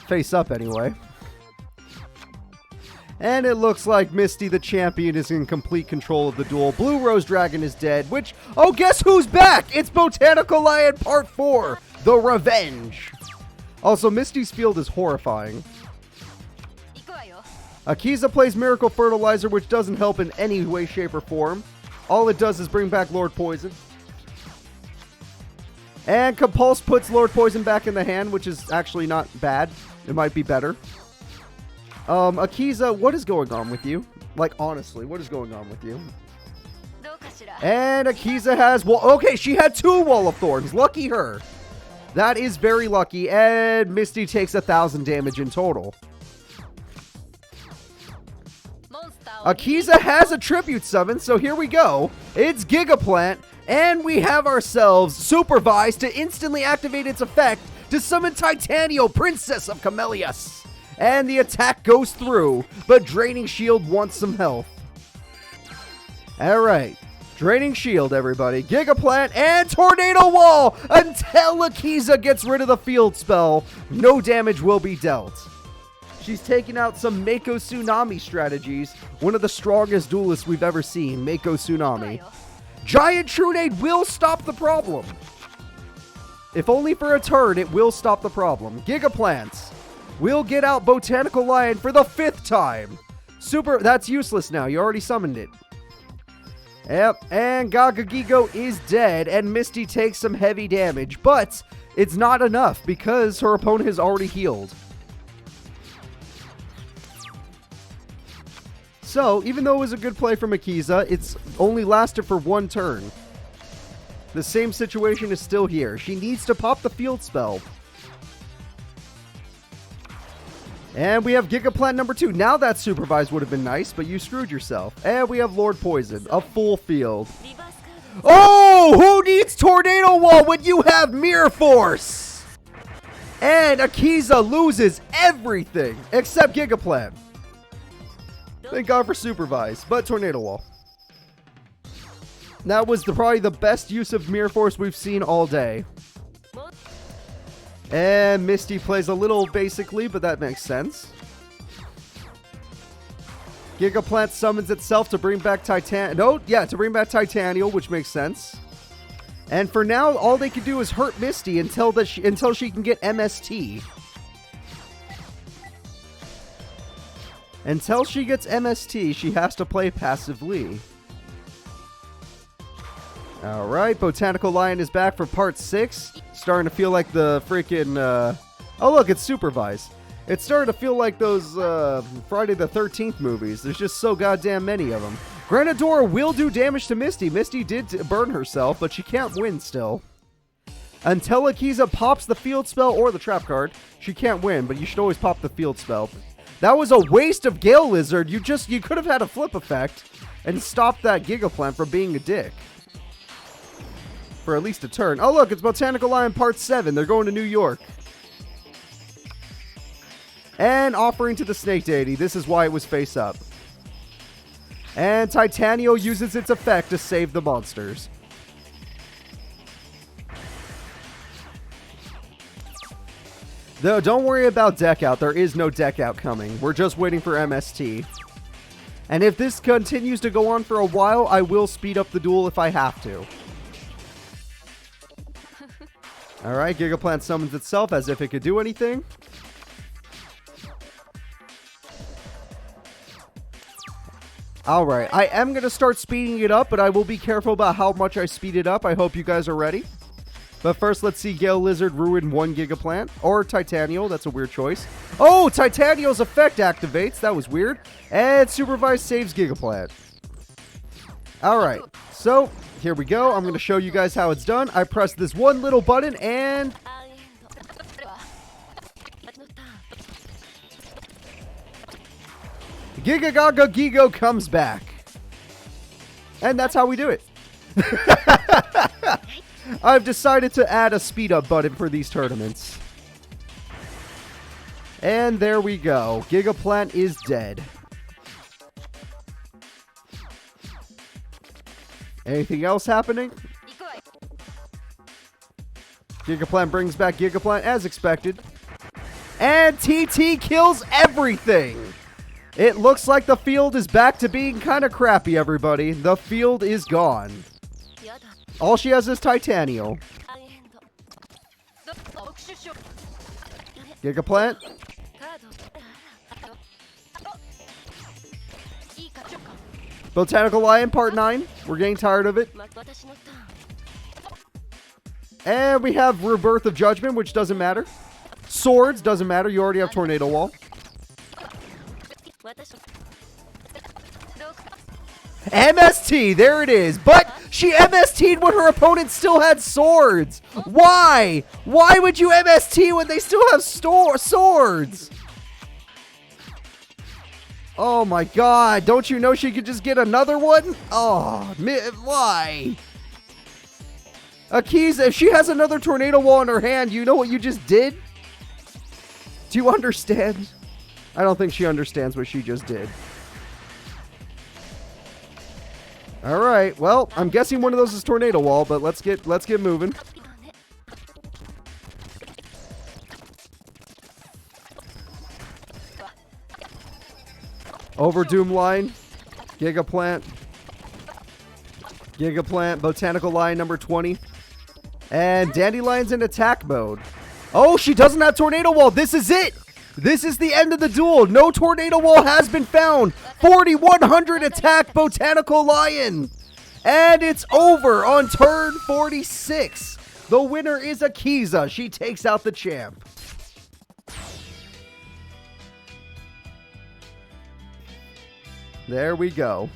A: Face up, anyway. And it looks like Misty, the champion, is in complete control of the duel. Blue Rose Dragon is dead, which... Oh, guess who's back? It's Botanical Lion Part 4. The Revenge. Also, Misty's field is horrifying. Akiza plays Miracle Fertilizer, which doesn't help in any way, shape, or form. All it does is bring back Lord Poison. And Compulse puts Lord Poison back in the hand, which is actually not bad. It might be better. Akiza, what is going on with you? Like, honestly, what is going on with you? And Akiza has... Well, okay, she had 2 Wall of Thorns. Lucky her. That is very lucky. And Misty takes 1,000 damage in total. Akiza has a Tribute Summon, so here we go. It's Gigaplant, and we have ourselves Supervised to instantly activate its effect to summon Titanio, Princess of Camellias. And the attack goes through, but Draining Shield wants some health. Alright, Draining Shield, everybody. Gigaplant and Tornado Wall until Akiza gets rid of the field spell. No damage will be dealt. She's taking out some Mako Tsunami strategies. One of the strongest duelists we've ever seen, Mako Tsunami. Giant Trunade will stop the problem. If only for a turn, it will stop the problem. Gigaplants will get out Botanical Lion for the 5th time. That's useless now. You already summoned it. Yep, and Gagagigo is dead, and Misty takes some heavy damage. But it's not enough because her opponent has already healed. So, even though it was a good play from Akiza, it's only lasted for 1 turn. The same situation is still here. She needs to pop the field spell. And we have Gigaplant number 2. Now that Supervised would have been nice, but you screwed yourself. And we have Lord Poison, a full field. Oh, who needs Tornado Wall when you have Mirror Force? And Akiza loses everything except Gigaplant. Thank God for Supervised, but Tornado Wall. That was probably the best use of Mirror Force we've seen all day. And Misty plays a little basically, but that makes sense. Gigaplant summons itself to bring back to bring back Titanial, which makes sense. And for now, all they can do is hurt Misty until she can get MST. Until she gets MST, she has to play passively. Alright, Botanical Lion is back for part 6. Starting to feel like the freaking... Oh look, it's supervised. It's starting to feel like those Friday the 13th movies. There's just so goddamn many of them. Granadora will do damage to Misty. Misty did burn herself, but she can't win still. Until Akiza pops the field spell or the trap card, she can't win, but you should always pop the field spell. That was a waste of Gale Lizard. You could have had a flip effect and stopped that Gigaplant from being a dick. For at least a turn. Oh look, it's Botanical Lion Part 7. They're going to New York. And offering to the Snake Deity. This is why it was face up. And Titanial uses its effect to save the monsters. Though, don't worry about deck out. There is no deck out coming. We're just waiting for MST. And if this continues to go on for a while, I will speed up the duel if I have to. Alright, Gigaplant summons itself as if it could do anything. Alright, I am going to start speeding it up, but I will be careful about how much I speed it up. I hope you guys are ready. But first, let's see Gale Lizard ruin one Gigaplant. Or Titanial, that's a weird choice. Oh, Titanial's effect activates. That was weird. And Supervised saves Gigaplant. Alright, so here we go. I'm going to show you guys how it's done. I press this one little button and... Giga comes back. And that's how we do it. I've decided to add a speed up button for these tournaments. And there we go. Gigaplant is dead. Anything else happening? Gigaplant brings back Gigaplant as expected. And TT kills everything. It looks like the field is back to being kind of crappy, everybody. The field is gone. All she has is Titanial. Gigaplant. Botanical Lion Part 9. We're getting tired of it. And we have Rebirth of Judgment, which doesn't matter. Swords, doesn't matter. You already have Tornado Wall. MST, there it is. But she MST'd when her opponent still had swords. Why? Why would you MST when they still have swords? Oh my god. Don't you know she could just get another one? Oh, why? Akiza, if she has another Tornado Wall in her hand, you know what you just did? Do you understand? I don't think she understands what she just did. Alright, well, I'm guessing one of those is Tornado Wall, but let's get moving. Overdoom Line. Gigaplant. Botanical Lion number 20. And Dandelion's in attack mode. Oh, she doesn't have Tornado Wall. This is it. This is the end of the duel. No Tornado Wall has been found. 4,100 attack Botanical Lion. And it's over on turn 46. The winner is Akiza. She takes out the champ. There we go.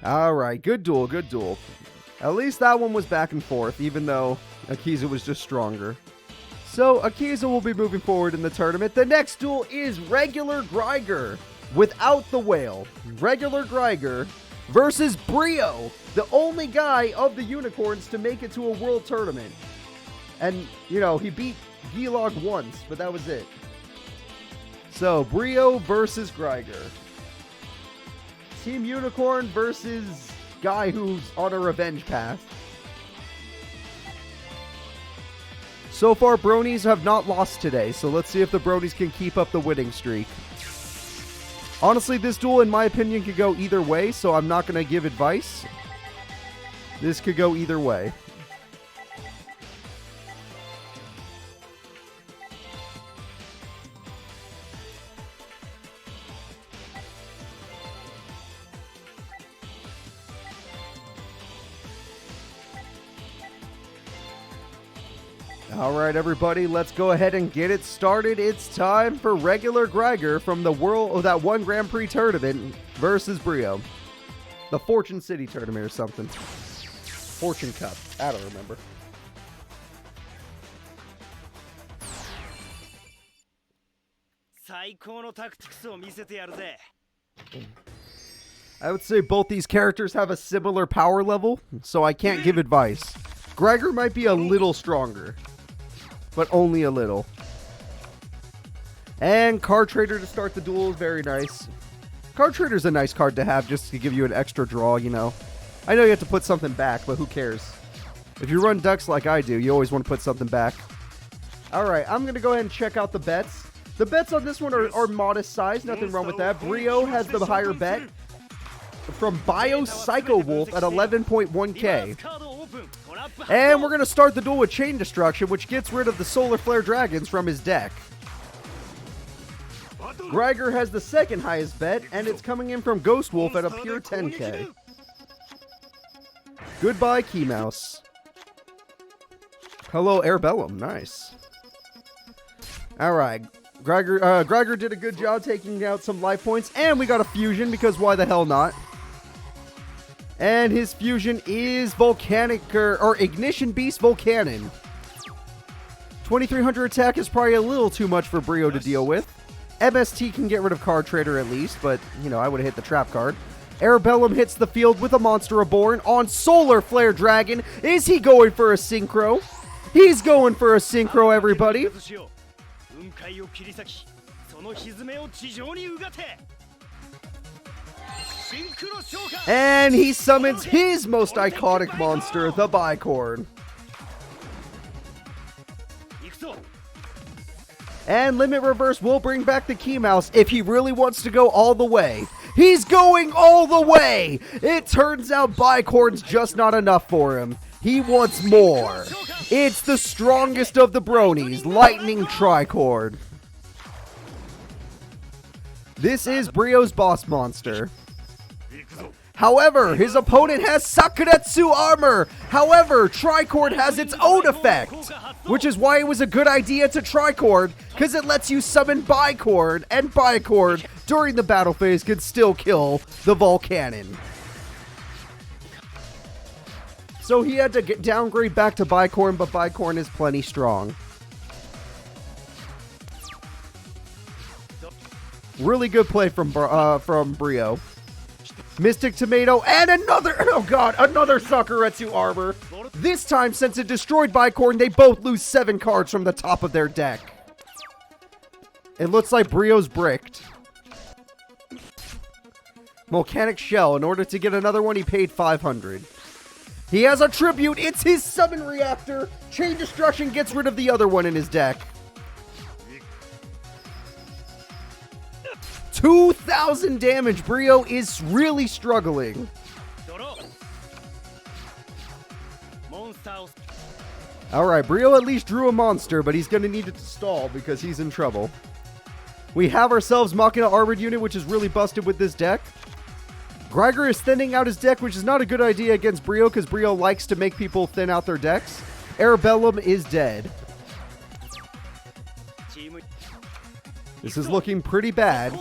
A: Alright, good duel, good duel. At least that one was back and forth, even though Akiza was just stronger. So, Akiza will be moving forward in the tournament. The next duel is regular Gregor without the whale. Regular Gregor versus Brio, the only guy of the unicorns to make it to a world tournament. And, you know, he beat Gilog once, but that was it. So, Brio versus Gregor. Team Unicorn versus guy who's on a revenge path. So far, Bronies have not lost today, so let's see if the Bronies can keep up the winning streak. Honestly, this duel, in my opinion, could go either way, so I'm not going to give advice. This could go either way. Alright everybody, let's go ahead and get it started. It's time for regular Gregor from the that one Grand Prix tournament versus Brio. The Fortune City tournament or something. Fortune Cup. I don't remember. I would say both these characters have a similar power level, so I can't give advice. Gregor might be a little stronger, but only a little. And Card Trader to start the duel is very nice. Card Trader's a nice card to have just to give you an extra draw, you know. I know you have to put something back, but who cares? If you run decks like I do, you always want to put something back. Alright, I'm going to go ahead and check out the bets. The bets on this one are modest size, nothing wrong with that. Brio has the higher bet from Bio Psycho Wolf at 11.1k. And we're going to start the duel with Chain Destruction, which gets rid of the Solar Flare Dragons from his deck. Gregor has the second highest bet, and it's coming in from Ghost Wolf at a pure 10k. Goodbye, Key Mouse. Hello, Airbellum. Nice. Alright. Gregor did a good job taking out some life points, and we got a fusion, because why the hell not? And his fusion is Volcanic, or Ignition Beast Volcanon. 2300 attack is probably a little too much for Brio to deal with. MST can get rid of Card Trader at least, but, you know, I would have hit the trap card. Airbellum hits the field with a Monster Reborn on Solar Flare Dragon. Is he going for a Synchro? He's going for a Synchro, everybody. And he summons his most iconic monster, the Bicorn. And Limit Reverse will bring back the Key Mouse if he really wants to go all the way. He's going all the way! It turns out Bicorn's just not enough for him. He wants more. It's the strongest of the Bronies, Lightning Tricord. This is Brio's boss monster. However, his opponent has Sakuretsu armor. However, Tricord has its own effect, which is why it was a good idea to Tricord, because it lets you summon Bicord, and Bicord, during the battle phase, can still kill the Volcanon. So he had to downgrade back to Bicorn, but Bicorn is plenty strong. Really good play from Brio. Mystic Tomato, and another, oh god, another Sakuretsu armor. This time, since it destroyed Bicorn, they both lose 7 cards from the top of their deck. It looks like Brio's bricked. Volcanic Shell. In order to get another one, he paid 500. He has a tribute. It's his Summon Reactor. Chain Destruction gets rid of the other one in his deck. 2,000 damage. Brio is really struggling. Alright, Brio at least drew a monster, but he's going to need it to stall because he's in trouble. We have ourselves Machina Armored Unit, which is really busted with this deck. Gregor is thinning out his deck, which is not a good idea against Brio because Brio likes to make people thin out their decks. Airbellum is dead. This is looking pretty bad.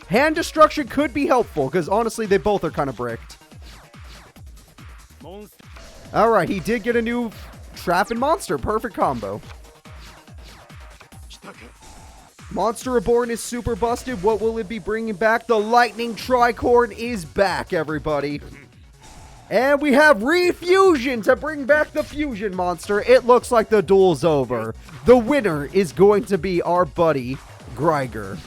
A: Hand Destruction could be helpful, because honestly, they both are kind of bricked. Alright, he did get a new Trap and Monster. Perfect combo. Monster Reborn is super busted. What will it be bringing back? The Lightning Tricorn is back, everybody. And we have Refusion to bring back the Fusion monster. It looks like the duel's over. The winner is going to be our buddy, Gregor.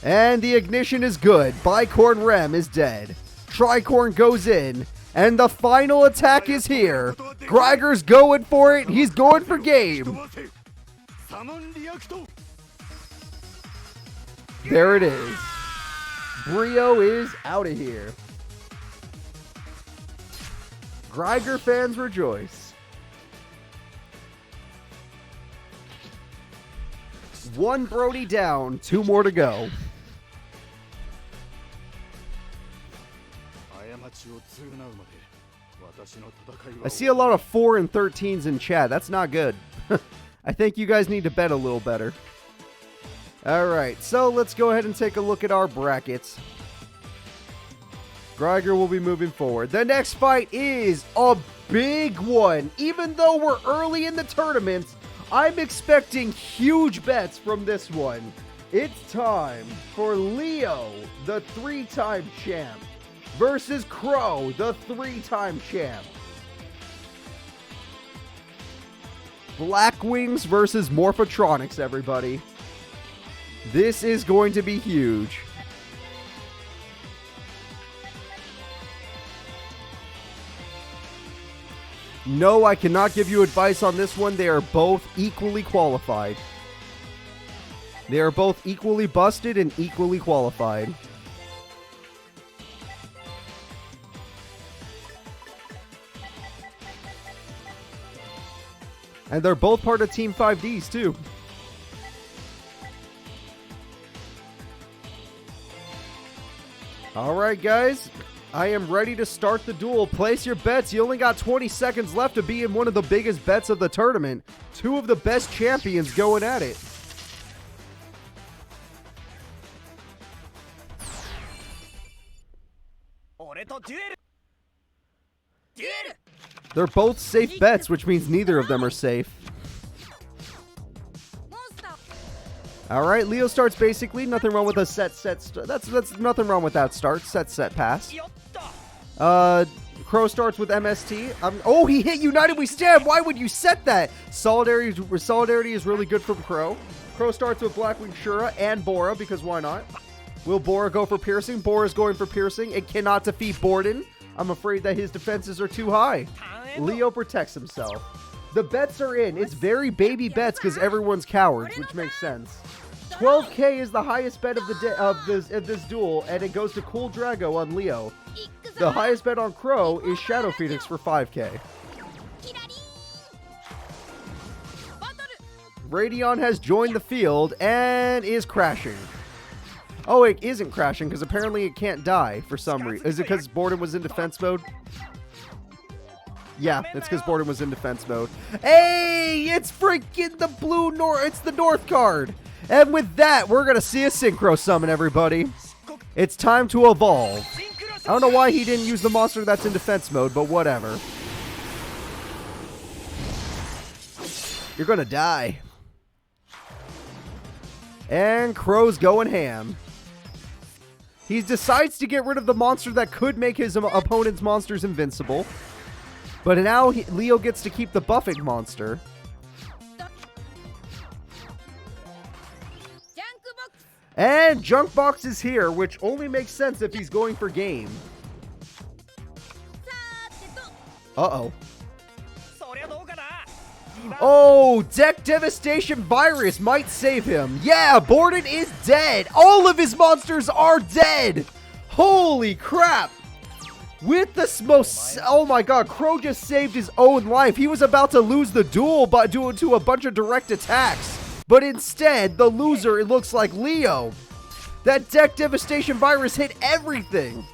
A: And the ignition is good. Bicorn Rem is dead. Tricorn goes in. And the final attack is here. Gregor's going for it. He's going for game. There it is. Brio is out of here. Gregor fans rejoice. One Brody down, 2 more to go. I see a lot of 4 and 13s in chat. That's not good. I think you guys need to bet a little better. Alright, so let's go ahead and take a look at our brackets. Gregor will be moving forward. The next fight is a big one. Even though we're early in the tournament, I'm expecting huge bets from this one. It's time for Leo, the 3-time champ, versus Crow, the 3-time champ. Black Wings versus Morphotronics, everybody. This is going to be huge. No, I cannot give you advice on this one. They are both equally qualified. They are both equally busted and equally qualified. And they're both part of Team 5D's too. Alright guys, I am ready to start the duel. Place your bets. You only got 20 seconds left to be in one of the biggest bets of the tournament. 2 of the best champions going at it. They're both safe bets, which means neither of them are safe. Alright, Leo starts basically. Nothing wrong with a set. That's nothing wrong with that start. Set, pass. Crow starts with MST. Oh, he hit United We Stand. Why would you set that? Solidarity is really good from Crow. Crow starts with Blackwing Shura and Bora, because why not? Will Bora go for piercing? Bora's going for piercing. It cannot defeat Borden. I'm afraid that his defenses are too high. Leo protects himself. The bets are in. It's very baby bets because everyone's cowards, which makes sense. 12k is the highest bet of this duel, and it goes to Cool Drago on Leo. The highest bet on Crow is Shadow Phoenix for 5k. Radeon has joined the field and is crashing. Oh, it isn't crashing because apparently it can't die for some reason. Is it because Borden was in defense mode? Yeah, it's because Borden was in defense mode. Hey, it's freaking the blue North. It's the North card. And with that, we're going to see a Synchro Summon, everybody. It's time to evolve. I don't know why he didn't use the monster that's in defense mode, but whatever. You're going to die. And Crow's going ham. He decides to get rid of the monster that could make his opponent's monsters invincible. But now Leo gets to keep the buffing monster. And Junk Box is here, which only makes sense if he's going for game. Uh-oh. Oh, Deck Devastation Virus might save him. Yeah, Borden is dead. All of his monsters are dead. Holy crap. With the most... Oh my god, Crow just saved his own life. He was about to lose the duel by doing to a bunch of direct attacks. But instead, the loser, it looks like Leo. That Deck Devastation Virus hit everything.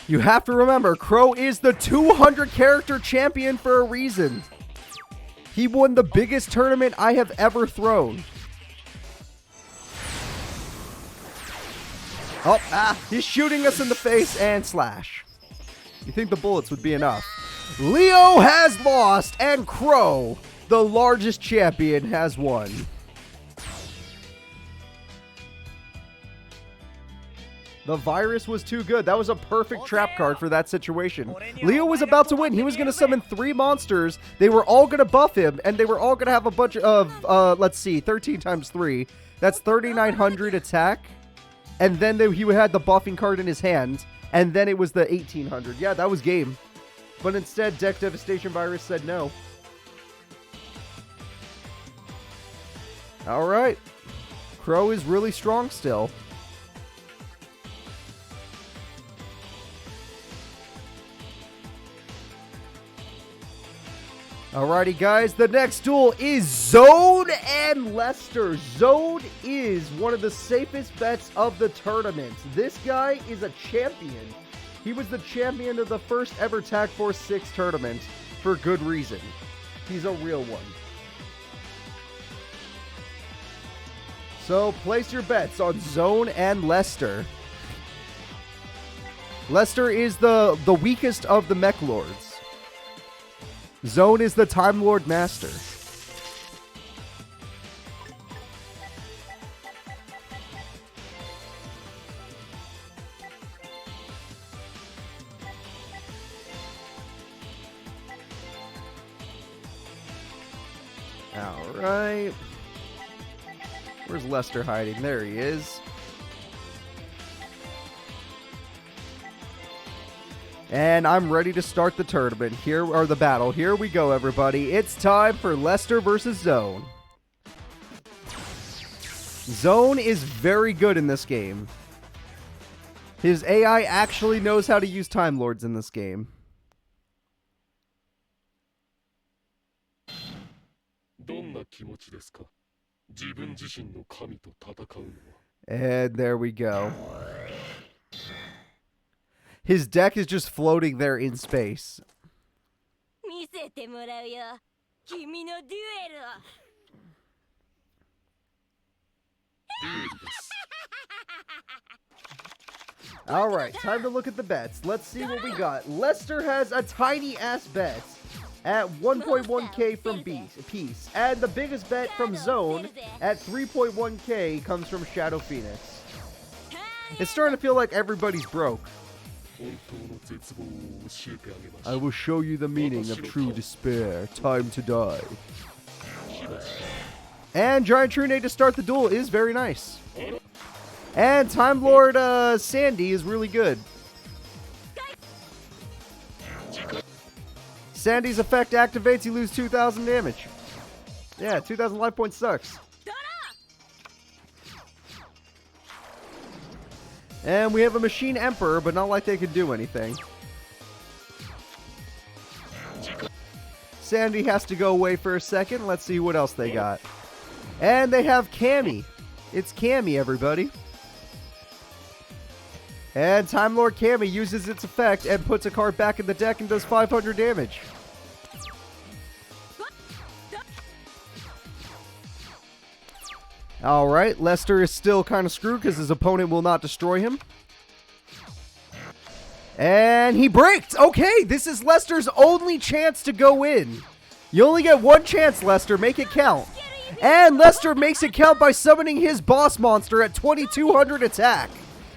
A: You have to remember, Crow is the 200 character champion for a reason. He won the biggest tournament I have ever thrown. Oh, he's shooting us in the face and slash. You think the bullets would be enough? Leo has lost and Crow, the largest champion, has won. The virus was too good. That was a perfect trap card for that situation. Leo was about to win. He was going to summon 3 monsters. They were all going to buff him, and they were all going to have a bunch of, let's see, 13 times 3. That's 3,900 attack. And then he had the buffing card in his hand, and then it was the 1,800. Yeah, that was game. But instead, Deck Devastation Virus said no. All right. Crow is really strong still. Alrighty, guys, the next duel is Zone and Lester. Zone is one of the safest bets of the tournament. This guy is a champion. He was the champion of the first ever Tag Force 6 tournament for good reason. He's a real one. So, place your bets on Zone and Lester. Lester is the weakest of the Mech Lords. Zone is the Time Lord Master. Alright. Where's Lester hiding? There he is. And I'm ready to start the tournament. Or the battle. Here we go, everybody. It's time for Lester versus Zone. Zone is very good in this game. His AI actually knows how to use Time Lords in this game. And there we go. His deck is just floating there in space. Alright, time to look at the bets. Let's see what we got. Lester has a tiny ass bet at 1.1k from Peace. And the biggest bet from Zone at 3.1k comes from Shadow Phoenix. It's starting to feel like everybody's broke. I will show you the meaning of true despair. Time to die. And Giant Trune to start the duel is very nice. And Time Lord Sandy is really good. Sandy's effect activates, you lose 2,000 damage. Yeah, 2,000 life points sucks. And we have a Machine Emperor, but not like they could do anything. Sandy has to go away for a second. Let's see what else they got. And they have Cammy. It's Cammy, everybody. And Time Lord Cammy uses its effect and puts a card back in the deck and does 500 damage. Alright, Lester is still kind of screwed because his opponent will not destroy him. And he braked! Okay, this is Lester's only chance to go in. You only get one chance, Lester. Make it count. And Lester makes it count by summoning his boss monster at 2,200 attack.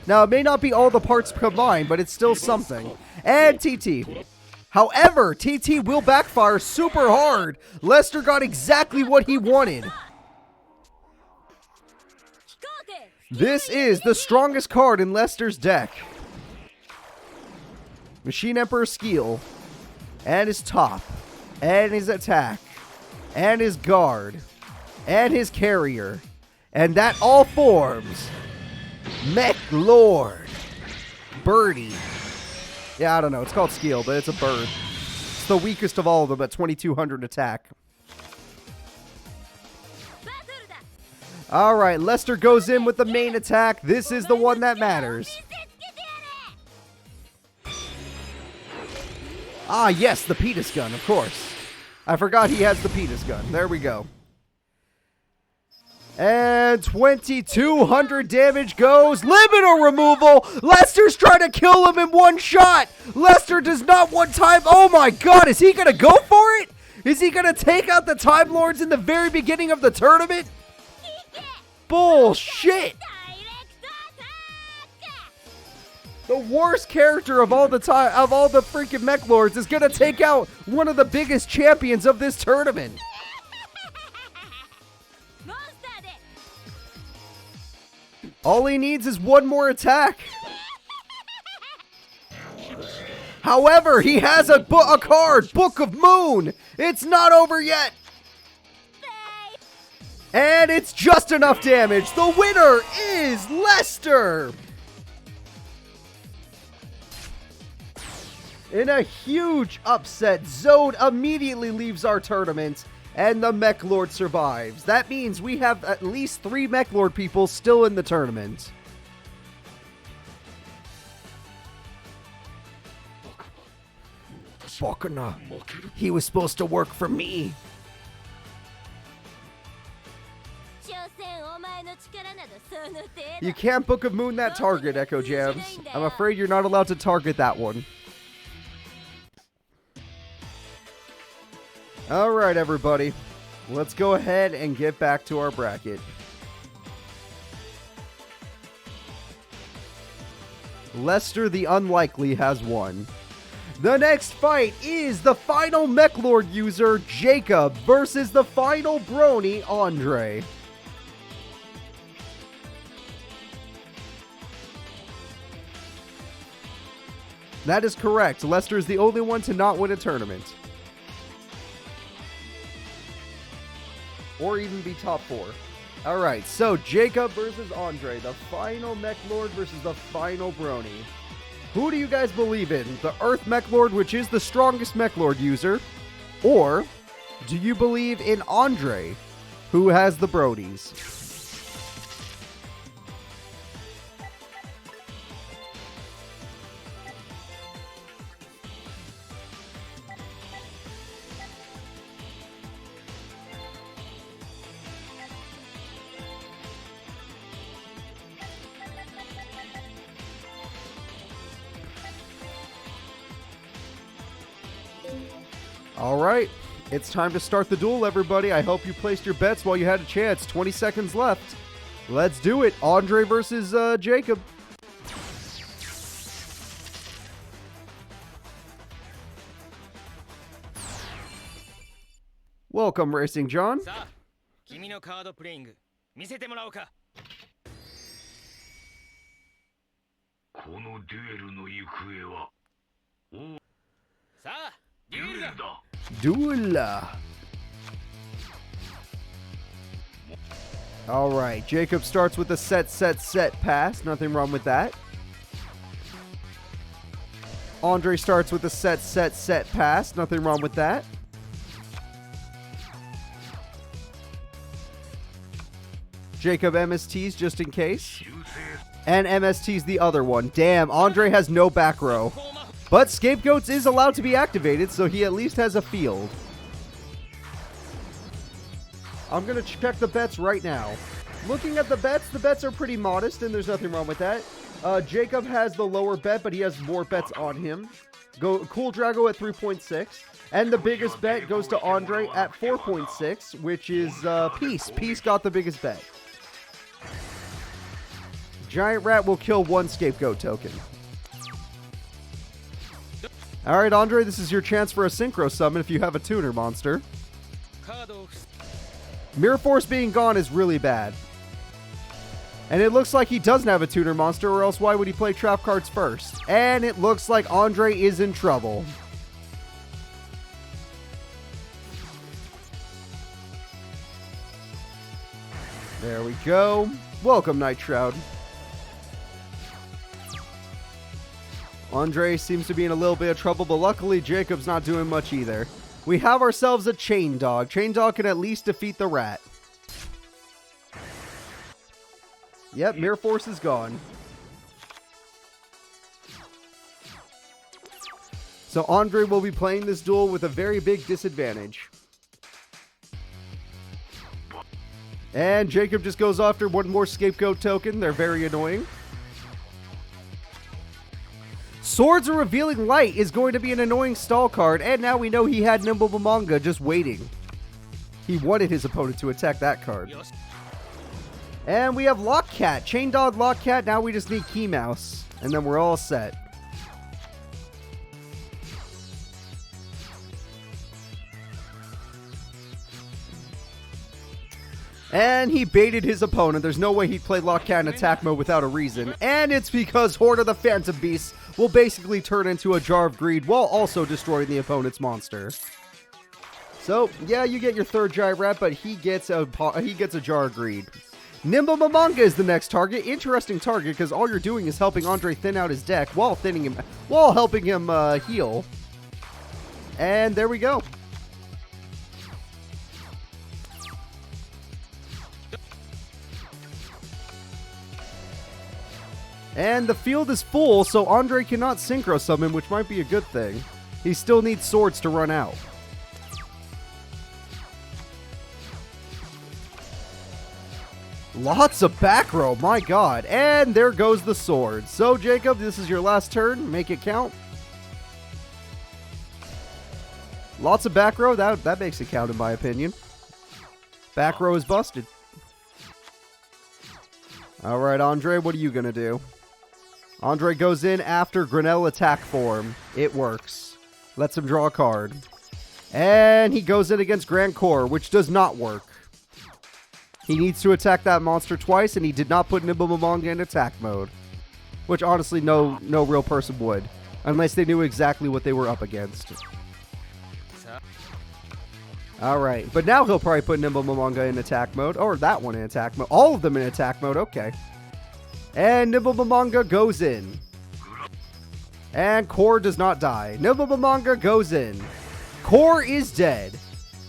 A: Now, it may not be all the parts combined, but it's still something. And TT. However, TT will backfire super hard. Lester got exactly what he wanted. This is the strongest card in Lester's deck. Machine Emperor Skill. And his top. And his attack. And his guard. And his carrier. And that all forms Mech Lord Birdie. Yeah, I don't know. It's called Skill, but it's a bird. It's the weakest of all of them at 2,200 attack. Alright, Lester goes in with the main attack. This is the one that matters. Ah, yes, the Penis Gun, of course. I forgot he has the Penis Gun. There we go. And 2,200 damage goes. Liminal removal. Lester's trying to kill him in one shot. Lester does not want time. Oh my god, is he going to go for it? Is he going to take out the Time Lords in the very beginning of the tournament? Bullshit. The worst character of all the time, of all the freaking mech lords, is gonna take out one of the biggest champions of this tournament. All he needs is one more attack. However, he has a card, Book of Moon. It's not over yet. And it's just enough damage. The winner is Lester. In a huge upset, Zode immediately leaves our tournament, and the Mech Lord survives. That means we have at least 3 Mech Lord people still in the tournament. Bokuna. He was supposed to work for me. You can't Book of Moon that target, Echo Jams. I'm afraid you're not allowed to target that one. Alright, everybody. Let's go ahead and get back to our bracket. Lester the Unlikely has won. The next fight is the final Mech Lord user, Jacob, versus the final Brony, Andre. That is correct. Lester is the only one to not win a tournament. Or even be top 4. Alright, so Jacob versus Andre. The final Mech Lord versus the final Brony. Who do you guys believe in? The Earth Mech Lord, which is the strongest Mech Lord user? Or do you believe in Andre, who has the Brodies? Alright, it's time to start the duel, everybody. I hope you placed your bets while you had a chance. 20 seconds left. Let's do it. Andre versus Jacob. Welcome, Racing John. Duel. Alright, Jacob starts with a set pass. Nothing wrong with that. Andre starts with a set pass. Nothing wrong with that. Jacob MSTs just in case. And MSTs the other one. Damn, Andre has no back row. But Scapegoats is allowed to be activated, so he at least has a field. I'm going to check the bets right now. Looking at the bets are pretty modest, and there's nothing wrong with that. Jacob has the lower bet, but he has more bets on him. Cool Drago at 3.6. And the biggest bet goes to Andre at 4.6, which is Peace. Peace got the biggest bet. Giant Rat will kill 1 Scapegoat token. Alright, Andre, this is your chance for a Synchro Summon if you have a tuner monster. Mirror Force being gone is really bad. And it looks like he doesn't have a tuner monster, or else why would he play trap cards first? And it looks like Andre is in trouble. There we go. Welcome, Night Shroud. Andre seems to be in a little bit of trouble, but luckily Jacob's not doing much either. We have ourselves a Chain Dog. Chain Dog can at least defeat the rat. Yep, Mirror Force is gone. So Andre will be playing this duel with a very big disadvantage. And Jacob just goes after 1 more Scapegoat token. They're very annoying. Swords of Revealing Light is going to be an annoying stall card, and now we know he had Nimble Manga just waiting. He wanted his opponent to attack that card. And we have Lockcat. Chain Dog Lockcat, now we just need Key Mouse. And then we're all set. And he baited his opponent. There's no way he'd play Lockcat in attack mode without a reason. And it's because Horde of the Phantom Beasts will basically turn into a Jar of Greed while also destroying the opponent's monster. So, yeah, you get your third giant rat, but he gets a Jar of Greed. Nimble Mamanga is the next target. Interesting target because all you're doing is helping Andre thin out his deck while helping him heal. And there we go. And the field is full, so Andre cannot synchro summon, which might be a good thing. He still needs swords to run out. Lots of back row, my god. And there goes the sword. So, Jacob, this is your last turn. Make it count. Lots of back row. That makes it count, in my opinion. Back row is busted. All right, Andre, what are you going to do? Andre goes in after Grinnell attack form. It works. Lets him draw a card. And he goes in against Grand Core, which does not work. He needs to attack that monster twice, and he did not put Nimble Mamanga in attack mode. Which, honestly, no real person would. Unless they knew exactly what they were up against. Alright, but now he'll probably put Nimble Mamanga in attack mode. Or that one in attack mode. All of them in attack mode, okay. And Nimble Mamanga goes in. And Core does not die. Nimble Mamanga goes in. Core is dead.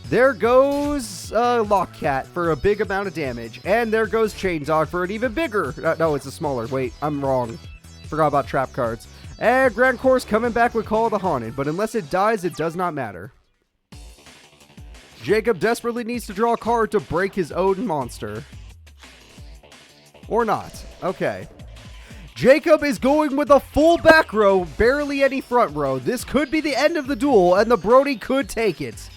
A: There goes Lockcat for a big amount of damage. And there goes Chain Dog for an even bigger... no, it's a smaller. Wait, I'm wrong. Forgot about trap cards. And Grand Core's coming back with Call of the Haunted. But unless it dies, it does not matter. Jacob desperately needs to draw a card to break his own monster. Or not. Okay. Jacob is going with a full back row, barely any front row. This could be the end of the duel, and the Brody could take it.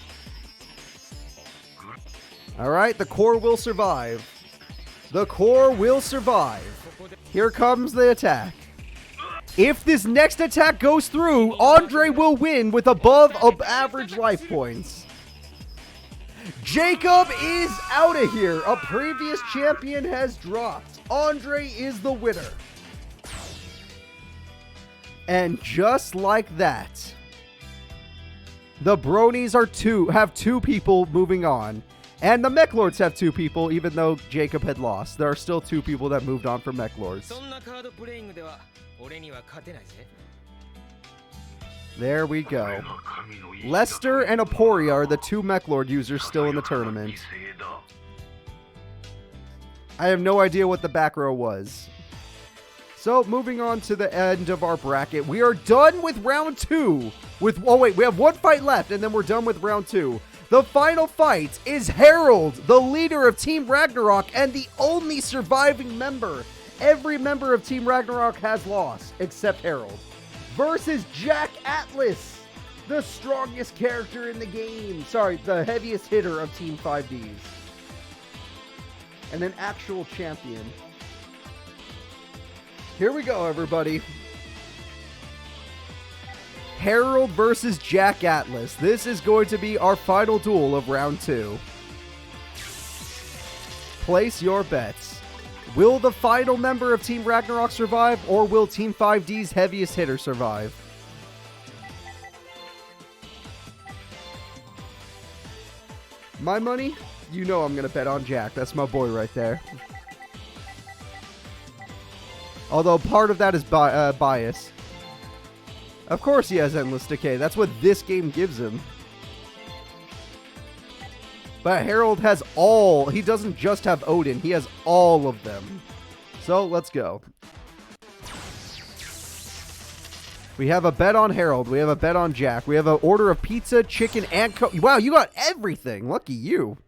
A: Alright, the Core will survive. The Core will survive. Here comes the attack. If this next attack goes through, Andre will win with above average life points. Jacob is out of here. A previous champion has dropped. Andre is the winner. And just like that, the Bronies have two people moving on. And the Mech Lords have two people, even though Jacob had lost. There are still two people that moved on from Mech Lords. There we go. Lester and Aporia are the two Mech Lord users still in the tournament. I have no idea what the back row was. So, moving on to the end of our bracket. We are done with round 2. Oh wait, we have one fight left, and then we're done with round 2. The final fight is Harold, the leader of Team Ragnarok, and the only surviving member. Every member of Team Ragnarok has lost, except Harold. Versus Jack Atlas, the strongest character in the game. Sorry, the heaviest hitter of Team 5D's. And an actual champion. Here we go, everybody. Harold versus Jack Atlas. This is going to be our final duel of round 2. Place your bets. Will the final member of Team Ragnarok survive, or will Team 5D's heaviest hitter survive? My money? You know I'm going to bet on Jack. That's my boy right there. Although part of that is bias. Of course he has Endless Decay. That's what this game gives him. But Harold has all. He doesn't just have Odin. He has all of them. So let's go. We have a bet on Harold. We have a bet on Jack. We have an order of pizza, chicken, and wow, you got everything. Lucky you.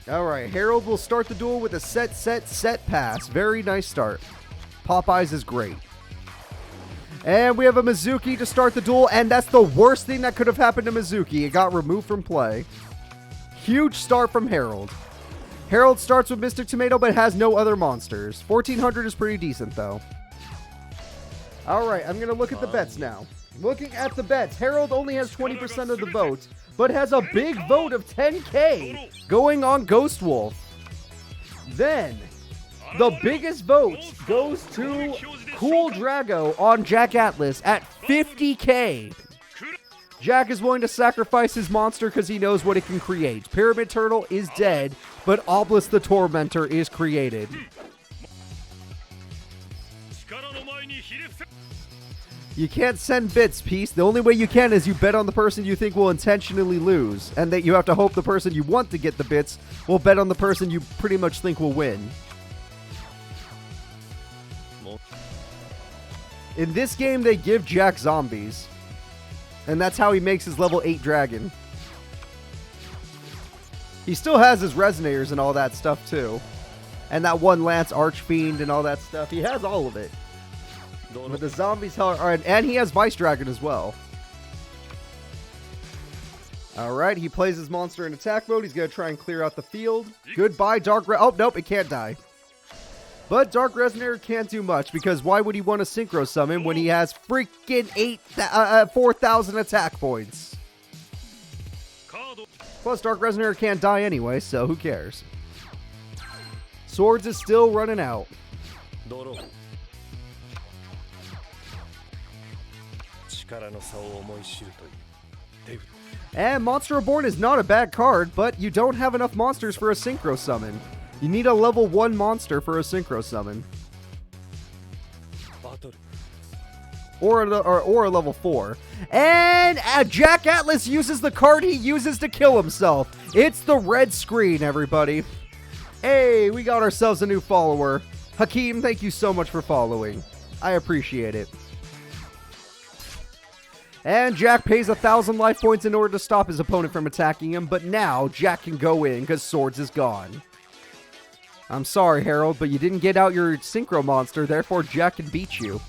A: Alright, Harold will start the duel with a set pass. Very nice start. Popeyes is great. And we have a Mizuki to start the duel, and that's the worst thing that could have happened to Mizuki. It got removed from play. Huge start from Harold. Harold starts with Mystic Tomato, but has no other monsters. 1400 is pretty decent, though. Alright, I'm going to look at the bets now. Looking at the bets, Harold only has 20% of the vote, but has a big vote of 10k going on Ghost Wolf. Then, the biggest vote goes to Cool Drago on Jack Atlas at 50k. Jack is willing to sacrifice his monster because he knows what it can create. Pyramid Turtle is dead, but Obelisk the Tormentor is created. You can't send bits, Peace. The only way you can is you bet on the person you think will intentionally lose, and that you have to hope the person you want to get the bits will bet on the person you pretty much think will win. In this game, they give Jack zombies, and that's how he makes his level 8 dragon. He still has his resonators and all that stuff, too. And that one Lance Archfiend and all that stuff. He has all of it. But the zombies are... And he has Vice Dragon as well. Alright, he plays his monster in attack mode. He's going to try and clear out the field. Goodbye, Dark... Oh, nope, it can't die. But Dark Resonator can't do much, because why would he want to Synchro Summon when he has freaking 4,000 attack points? Plus, Dark Resonator can't die anyway, so who cares? Swords is still running out. And Monster Reborn is not a bad card, but you don't have enough monsters for a Synchro Summon. You need a level 1 monster for a Synchro Summon. Or a level 4. And Jack Atlas uses the card he uses to kill himself. It's the red screen, everybody. Hey, we got ourselves a new follower. Hakeem, thank you so much for following. I appreciate it. And Jack pays 1,000 life points in order to stop his opponent from attacking him, but now Jack can go in because Swords is gone. I'm sorry, Harold, but you didn't get out your Synchro monster, therefore Jack can beat you.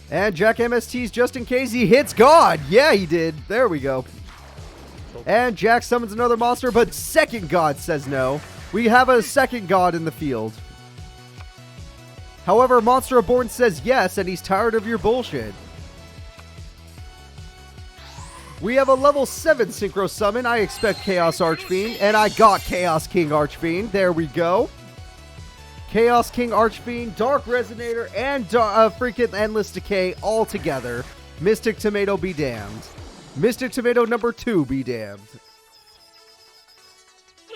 A: And Jack MSTs just in case he hits God. Yeah, he did. There we go. And Jack summons another monster, but second God says no. We have a second God in the field. However, Monster Reborn says yes, and he's tired of your bullshit. We have a level 7 Synchro Summon. I expect Chaos Archfiend, and I got Chaos King Archfiend. There we go. Chaos King Archfiend, Dark Resonator, and freaking Endless Decay all together. Mystic Tomato be damned. Mystic Tomato number 2 be damned.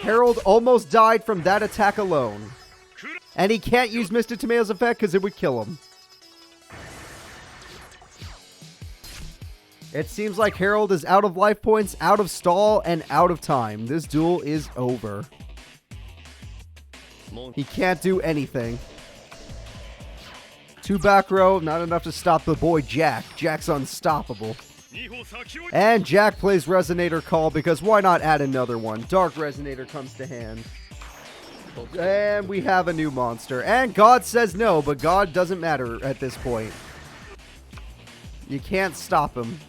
A: Harold almost died from that attack alone. And he can't use Mystic Tomato's effect because it would kill him. It seems like Harold is out of life points, out of stall, and out of time. This duel is over. He can't do anything. 2 back row, not enough to stop the boy Jack. Jack's unstoppable. And Jack plays Resonator Call because why not add another one? Dark Resonator comes to hand. And we have a new monster. And God says no, but God doesn't matter at this point. You can't stop him.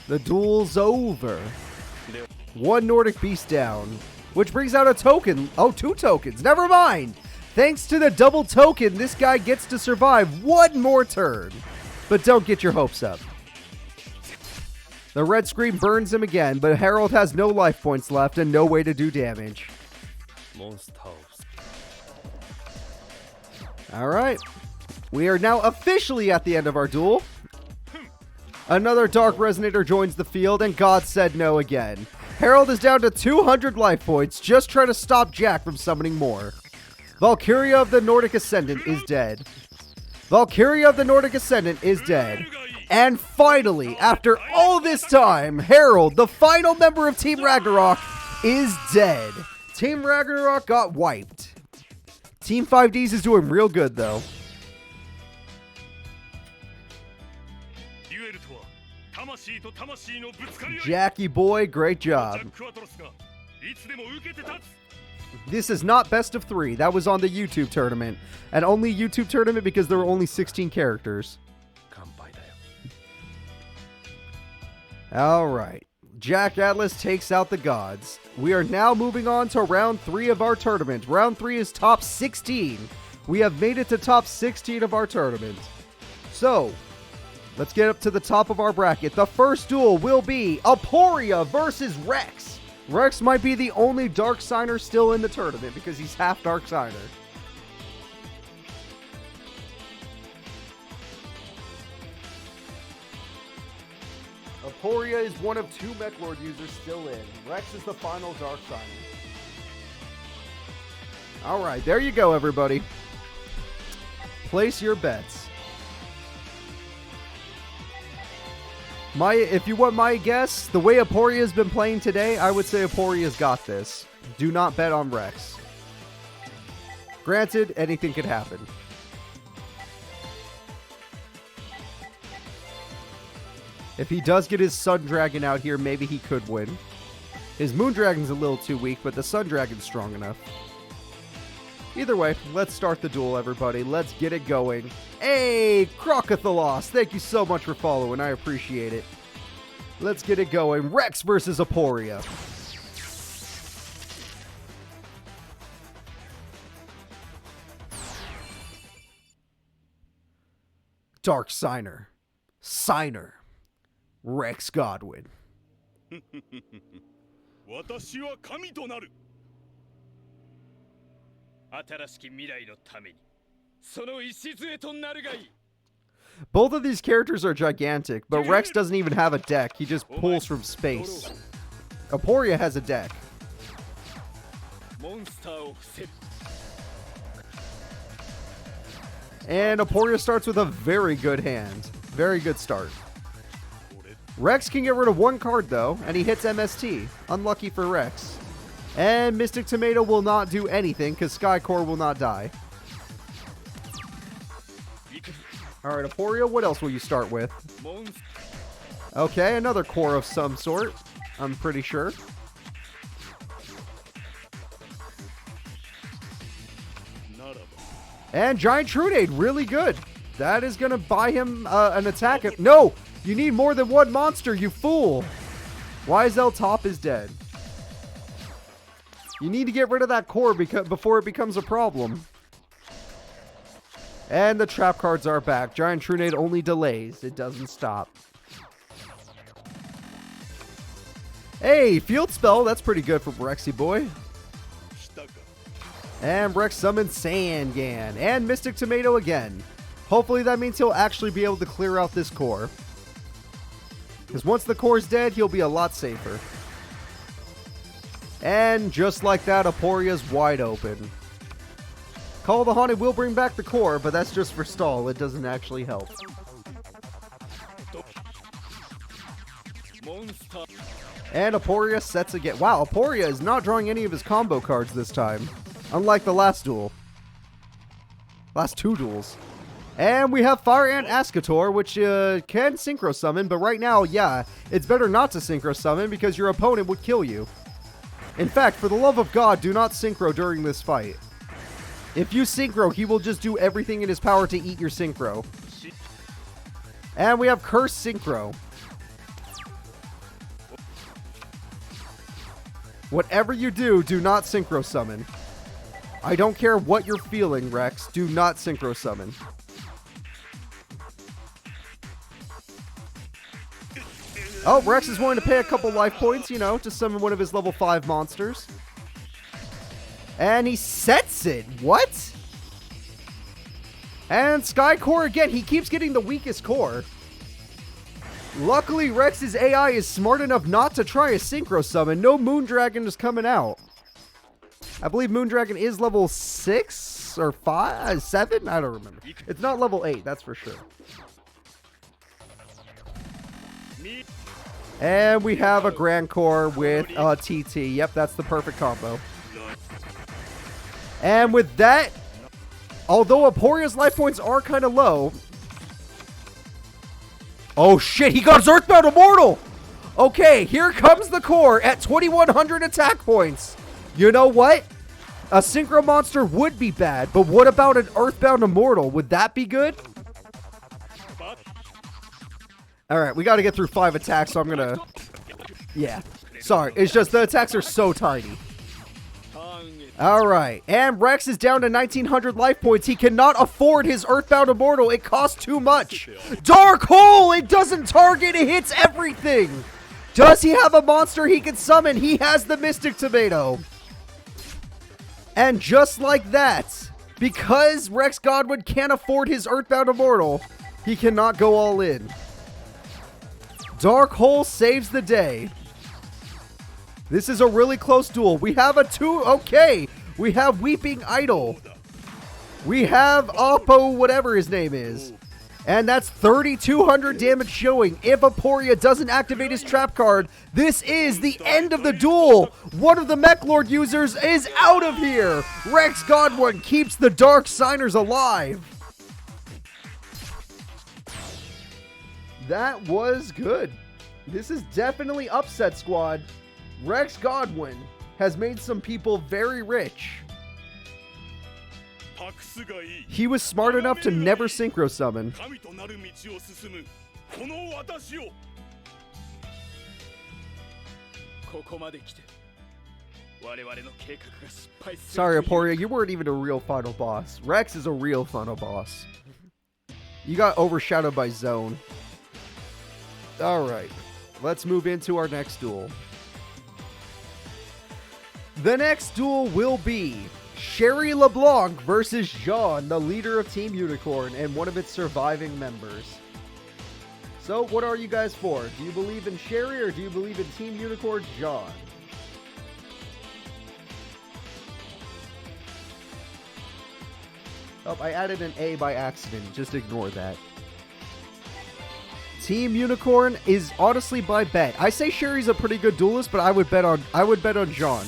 A: The duel's over. 1 Nordic Beast down. Which brings out a token. Oh, 2 tokens. Never mind. Thanks to the double token, this guy gets to survive 1 more turn. But don't get your hopes up. The red screen burns him again, but Harold has no life points left and no way to do damage. Alright. We are now officially at the end of our duel. Another Dark Resonator joins the field, and God said no again. Harold is down to 200 life points, just trying to stop Jack from summoning more. Valkyria of the Nordic Ascendant is dead. Valkyria of the Nordic Ascendant is dead. And finally, after all this time, Harold, the final member of Team Ragnarok, is dead. Team Ragnarok got wiped. Team 5D's is doing real good, though. Jackie boy, great job. This is not best of 3. That was on the YouTube tournament. And only YouTube tournament because there were only 16 characters. Alright. Jack Atlas takes out the gods. We are now moving on to round 3 of our tournament. Round 3 is top 16. We have made it to top 16 of our tournament. So, let's get up to the top of our bracket. The first duel will be Aporia versus Rex. Rex might be the only Dark Signer still in the tournament because he's half Dark Signer. Aporia is one of 2 Mechlord users still in. Rex is the final Dark Signer. Alright, there you go, everybody. Place your bets. If you want my guess, the way Aporia has been playing today, I would say Aporia's got this. Do not bet on Rex. Granted, anything could happen. If he does get his Sun Dragon out here, maybe he could win. His Moon Dragon's a little too weak, but the Sun Dragon's strong enough. Either way, let's start the duel, everybody. Let's get it going. Hey, Crocothalos, thank you so much for following. I appreciate it. Let's get it going. Rex versus Aporia. Dark Signer. Signer. Rex Godwin.
B: 私は神となる。新しき未来のために、その礎となるがいい。
A: Both of these characters are gigantic, but Rex doesn't even have a deck. He just pulls from space. Aporia has a deck. And Aporia starts with a very good hand. Very good start. Rex can get rid of 1 card, though, and he hits MST. Unlucky for Rex. And Mystic Tomato will not do anything, because Skycore will not die. Alright, Aporia, what else will you start with? Okay, another core of some sort. I'm pretty sure. And Giant Trunade, really good. That is going to buy him an attack. No! You need more than 1 monster, you fool! YZL Top is dead. You need to get rid of that core before it becomes a problem. And the trap cards are back. Giant Trunade only delays. It doesn't stop. Hey, Field Spell. That's pretty good from Rexy Boy. And Rex summons Sangan. And Mystic Tomato again. Hopefully that means he'll actually be able to clear out this core. Because once the core's dead, he'll be a lot safer. And just like that, Aporia's wide open. Call the Haunted will bring back the core, but that's just for stall. It doesn't actually help. And Aporia sets again. Wow, Aporia is not drawing any of his combo cards this time. Unlike the last duel. Last 2 duels. And we have Fire Ant Ascator, which can Synchro Summon, but right now, yeah, it's better not to Synchro Summon because your opponent would kill you. In fact, for the love of God, do not Synchro during this fight. If you Synchro, he will just do everything in his power to eat your Synchro. And we have Curse Synchro. Whatever you do, do not Synchro Summon. I don't care what you're feeling, Rex. Do not Synchro Summon. Oh, Rex is willing to pay a couple life points, you know, to summon one of his level 5 monsters. And he sets it. What? And Skycore again. He keeps getting the weakest core. Luckily, Rex's AI is smart enough not to try a Synchro Summon. No Moondragon is coming out. I believe Moondragon is level 6 or 5, 7? I don't remember. It's not level 8, that's for sure. And we have a Grand Core with TT. Yep, that's the perfect combo. And with that, although Aporia's life points are kind of low. Oh shit, he got his Earthbound Immortal! Okay, here comes the core at 2100 attack points. You know what? A Synchro Monster would be bad, but what about an Earthbound Immortal? Would that be good? Alright, we gotta get through 5 attacks, so I'm gonna... Yeah. Sorry, it's just the attacks are so tiny. Alright, and Rex is down to 1900 life points. He cannot afford his Earthbound Immortal. It costs too much. Dark Hole! It doesn't target, it hits everything! Does he have a monster he can summon? He has the Mystic Tomato. And just like that, because Rex Godwin can't afford his Earthbound Immortal, he cannot go all in. Dark Hole saves the day. This is a really close duel. We have a 2... Okay. We have Weeping Idol. We have Oppo, whatever his name is. And that's 3,200 damage showing. If Aporia doesn't activate his trap card, this is the end of the duel. One of the Mech Lord users is out of here. Rex Godwin keeps the Dark Signers alive. That was good. This is definitely upset squad. Rex Godwin has made some people very rich. He was smart enough to never synchro summon. Sorry, Aporia, you weren't even a real final boss. Rex is a real final boss. You got overshadowed by Zone. Alright, let's move into our next duel. The next duel will be Sherry LeBlanc versus Jean, the leader of Team Unicorn and one of its surviving members. So, what are you guys for? Do you believe in Sherry or do you believe in Team Unicorn's Jean? Oh, I added an A by accident. Just ignore that. Team Unicorn is honestly my bet. I say Sherry's a pretty good duelist, but I would bet on Jean.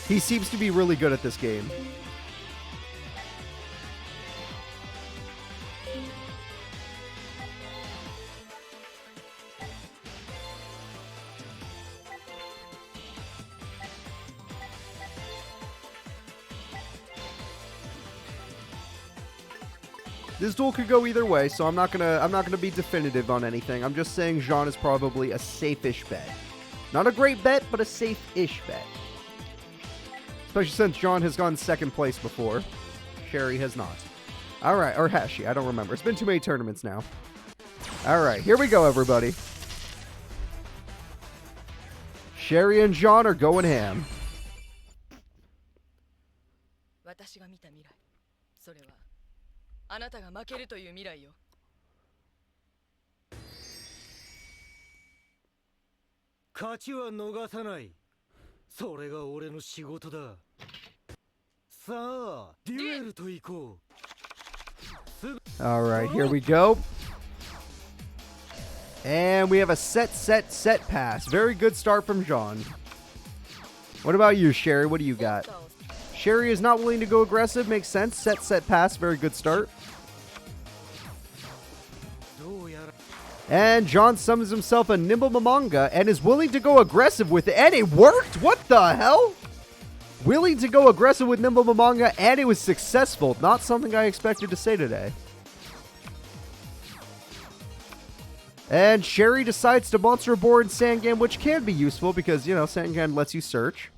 A: He seems to be really good at this game. This duel could go either way, so I'm not gonna be definitive on anything. I'm just saying Jean is probably a safe-ish bet. Not a great bet, but a safe-ish bet. Especially since Jean has gone second place before. Sherry has not. Alright, or has she? I don't remember. It's been too many tournaments now. Alright, here we go, everybody. Sherry and Jean are going ham. Alright, here we go. And we have a set pass. Very good start from Jean. What about you, Sherry? What do you got? Sherry is not willing to go aggressive. Makes sense. Set pass. Very good start. And Jean summons himself a Nimble Mamanga and is willing to go aggressive with it. And it worked? What the hell? Willing to go aggressive with Nimble Mamanga, and it was successful. Not something I expected to say today. And Sherry decides to monster board Sangan, which can be useful because, you know, Sangan lets you search.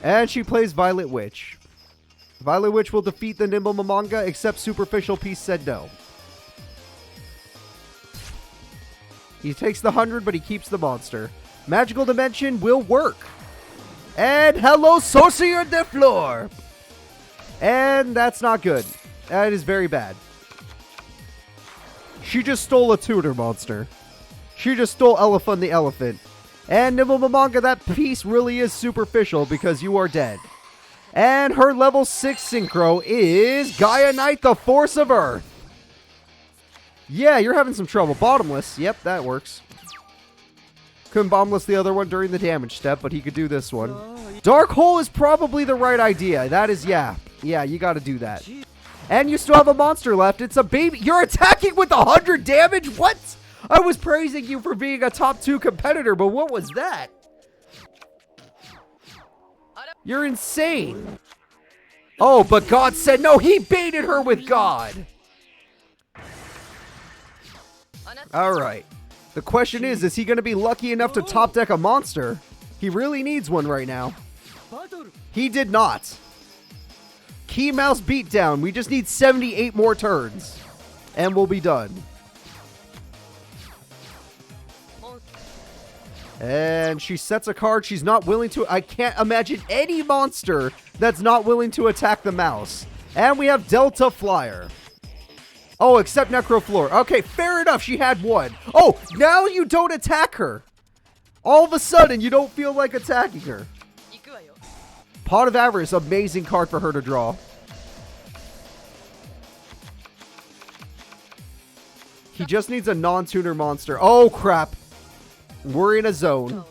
A: And she plays Violet Witch. Violet Witch will defeat the Nimble Mamanga, except Superficial Piece said no. He takes the 100, but he keeps the monster. Magical Dimension will work. And hello, Sorcerer de Fleur. And that's not good. That is very bad. She just stole a tutor monster. She just stole Elephant the Elephant. And Nimble Mamanga, that piece really is superficial because you are dead. And her level 6 synchro is Gaia Knight, the Force of Earth. Yeah, you're having some trouble. Bottomless. Yep, that works. Couldn't bottomless the other one during the damage step, but he could do this one. Dark Hole is probably the right idea. That is, yeah. Yeah, you gotta do that. And you still have a monster left. It's a baby. You're attacking with 100 damage? What? I was praising you for being a top 2 competitor, but what was that? You're insane. Oh, but God said no. He baited her with God. All right. The question is he going to be lucky enough to top deck a monster? He really needs one right now. He did not. Key mouse beatdown. We just need 78 more turns. And we'll be done. And she sets a card she's not willing to... I can't imagine any monster that's not willing to attack the mouse. And we have Delta Flyer. Oh, except Necroflora. Okay, fair enough. She had one. Oh, now you don't attack her. All of a sudden, you don't feel like attacking her. Pot of Avarice, amazing card for her to draw. He just needs a non-tuner monster. Oh, crap. We're in a zone.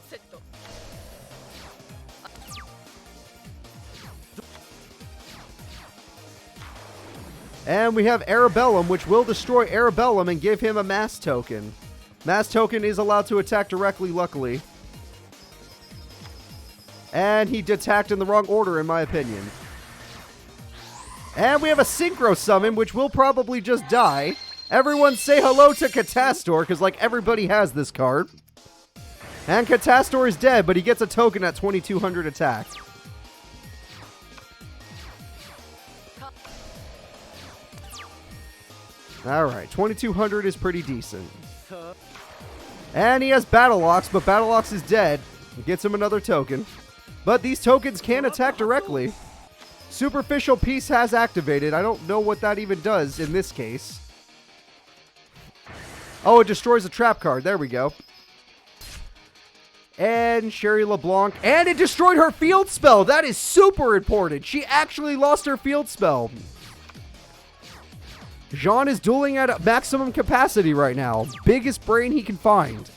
A: And we have Arabellum, which will destroy Arabellum and give him a mass token. Mass token is allowed to attack directly, luckily. And he attacked in the wrong order, in my opinion. And we have a Synchro Summon, which will probably just die. Everyone say hello to Catastor, because like everybody has this card. And Catastor is dead, but he gets a token at 2200 attack. Alright, 2200 is pretty decent. And he has Battle Ox, but Battle Ox is dead. It gets him another token. But these tokens can attack directly. Superficial Peace has activated. I don't know what that even does in this case. Oh, it destroys a trap card. There we go. And Sherry LeBlanc. And it destroyed her field spell. That is super important. She actually lost her field spell. Jean is dueling at maximum capacity right now. Biggest brain he can find.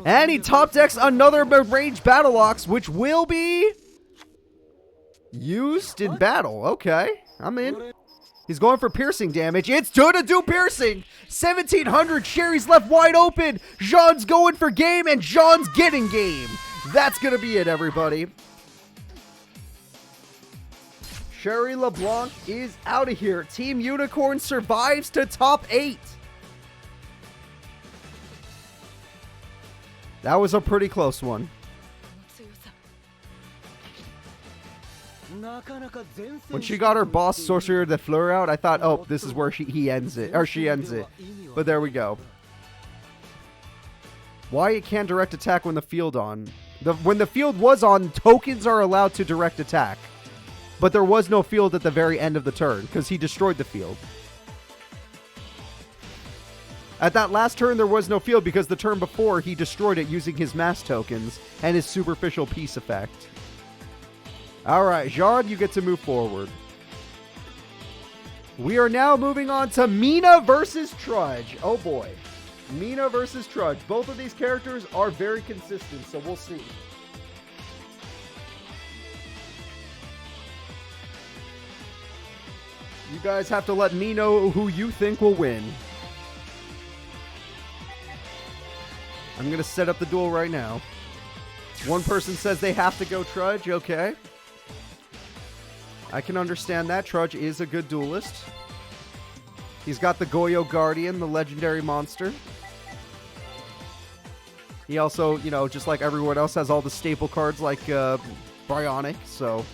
A: And he top decks another mid-range Battle Ox, which will be used in battle. Okay, I'm in. He's going for piercing damage. It's gonna do piercing. 1700. Sherry's left wide open. Jean's going for game, and Jean's getting game. That's gonna be it, everybody. Sherry LeBlanc is out of here. Team Unicorn survives to top 8. That was a pretty close one. When she got her boss Sorcerer de Fleur out, I thought, oh, this is where he ends it. Or she ends it. But there we go. Why it can't direct attack when the field on? When the field was on, tokens are allowed to direct attack. But there was no field at the very end of the turn, because he destroyed the field. At that last turn, there was no field, because the turn before, he destroyed it using his mass tokens and his Superficial Peace effect. Alright, Jean, you get to move forward. We are now moving on to Mina versus Trudge. Oh boy. Mina versus Trudge. Both of these characters are very consistent, so we'll see. You guys have to let me know who you think will win. I'm going to set up the duel right now. One person says they have to go Trudge. Okay. I can understand that. Trudge is a good duelist. He's got the Goyo Guardian, the legendary monster. He also, you know, just like everyone else, has all the staple cards like Bionic, so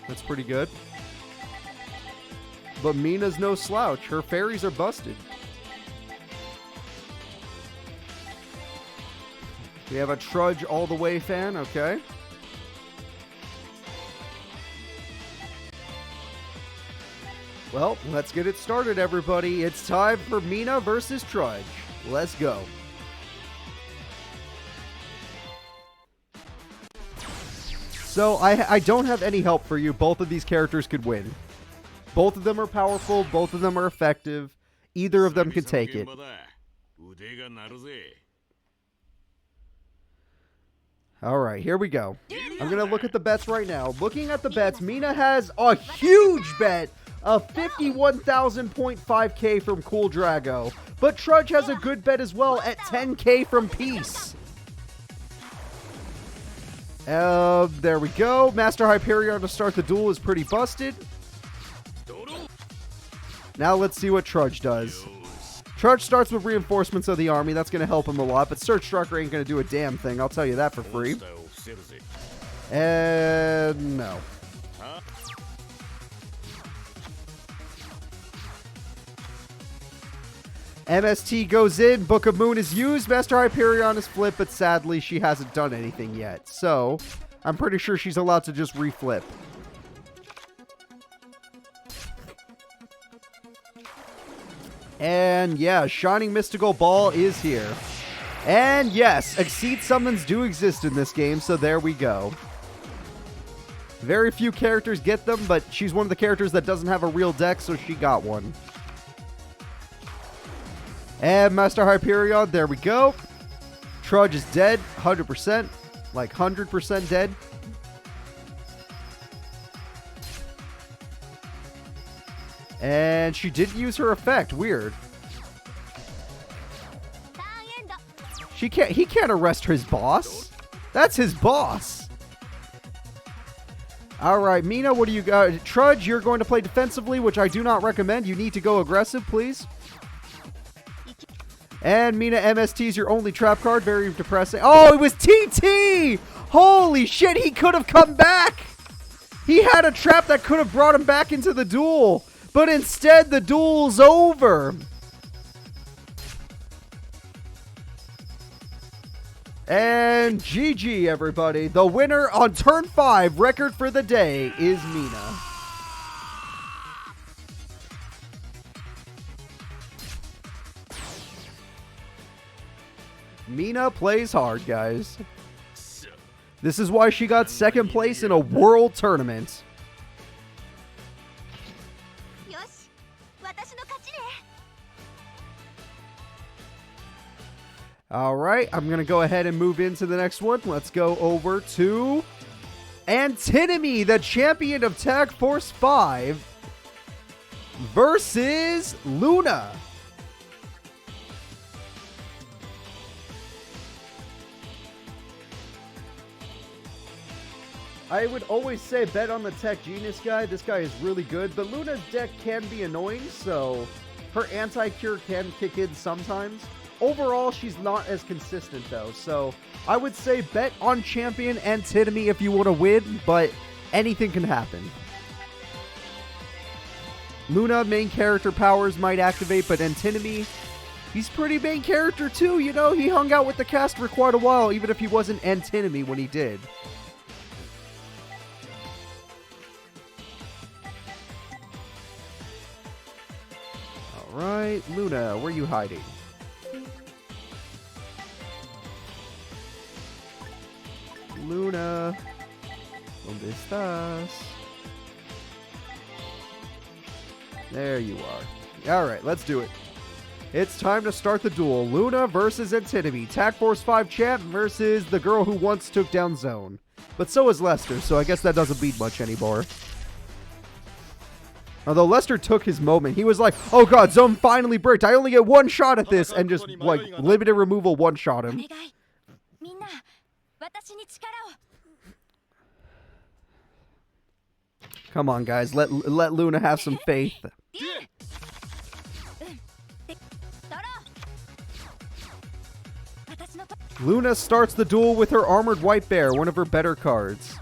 A: that's pretty good. But Mina's no slouch. Her fairies are busted. We have a Trudge all the way fan, okay. Well, let's get it started, everybody. It's time for Mina versus Trudge. Let's go. So, I don't have any help for you. Both of these characters could win. Both of them are powerful. Both of them are effective. Either of them can take it. Alright, here we go. I'm going to look at the bets right now. Looking at the bets, Mina has a huge bet of 51,000.5k from Cool Drago. But Trudge has a good bet as well at 10k from Peace. There we go. Master Hyperion to start the duel is pretty busted. Now let's see what Trudge does. Trudge starts with reinforcements of the army. That's going to help him a lot, but Surge Striker ain't going to do a damn thing. I'll tell you that for free. And no. MST goes in, Book of Moon is used, Master Hyperion is flipped, but sadly she hasn't done anything yet. So, I'm pretty sure she's allowed to just reflip. And yeah, Shining Mystical Ball is here. And yes, Exceed Summons do exist in this game, so there we go. Very few characters get them, but she's one of the characters that doesn't have a real deck, so she got one. And Master Hyperion, there we go. Trudge is dead, 100%. Like 100% dead. And she didn't use her effect, weird. He can't arrest his boss. That's his boss. Alright, Mina, what do you got? Trudge, you're going to play defensively, which I do not recommend. You need to go aggressive, please. And Mina MST is your only trap card. Very depressing. Oh, it was TT! Holy shit, he could have come back! He had a trap that could have brought him back into the duel. But instead, the duel's over. And GG, everybody. The winner on turn 5, record for the day, is Mina. Mina plays hard, guys. This is why she got second place in a world tournament. Alright, I'm going to go ahead and move into the next one. Let's go over to Antinomy, the champion of Tag Force 5, versus Luna. I would always say bet on the Tech Genius guy. This guy is really good, but Luna's deck can be annoying, so her anti-cure can kick in sometimes. Overall, she's not as consistent, though, so I would say bet on champion Antinomy if you want to win, but anything can happen. Luna, main character powers might activate, but Antinomy, he's pretty main character, too, you know? He hung out with the cast for quite a while, even if he wasn't Antinomy when he did. Alright, Luna, where are you hiding? Luna, ¿dónde estás? There you are. Alright, let's do it. It's time to start the duel. Luna versus Antinomy. Tag Force 5 champ versus the girl who once took down Zone. But so is Lester, so I guess that doesn't beat much anymore. Although Lester took his moment. He was like, oh god, Zone finally bricked. I only get one shot at this. And just, like, limited removal one-shot him. Come on, guys. Let Luna have some faith. Luna starts the duel with her Armored White Bear, one of her better cards.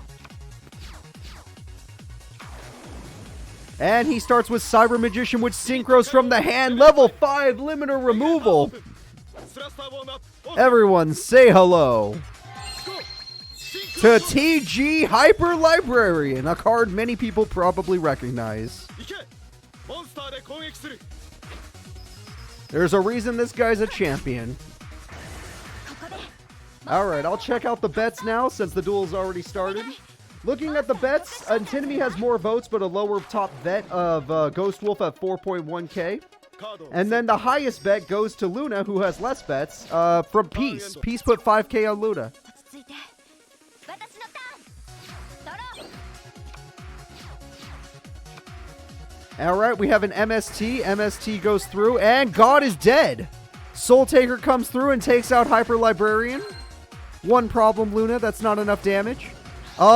A: And he starts with Cyber Magician, which synchros from the hand. Level 5 limiter removal. Everyone say hello to TG Hyper Librarian, a card many people probably recognize. There's a reason this guy's a champion. Alright, I'll check out the bets now since the duel's already started. Looking at the bets, Antinomy has more votes but a lower top bet of Ghost Wolf at 4.1k. And then the highest bet goes to Luna, who has less bets, from Peace. Peace put 5k on Luna. Alright, we have an MST. MST goes through, and God is dead. Soul Taker comes through and takes out Hyper Librarian. One problem, Luna. That's not enough damage.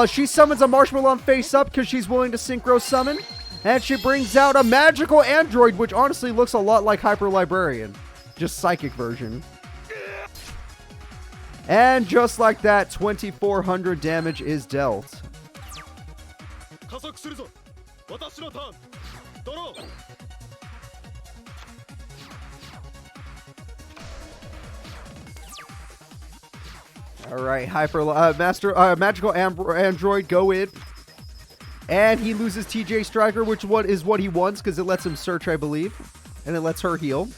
A: She summons a Marshmallow on face up because she's willing to synchro summon. And she brings out a magical android, which honestly looks a lot like Hyper Librarian. Just psychic version. And just like that, 2,400 damage is dealt. Alright, Magical Android, go in. And he loses TJ Striker, which is what he wants, because it lets him search, I believe. And it lets her heal.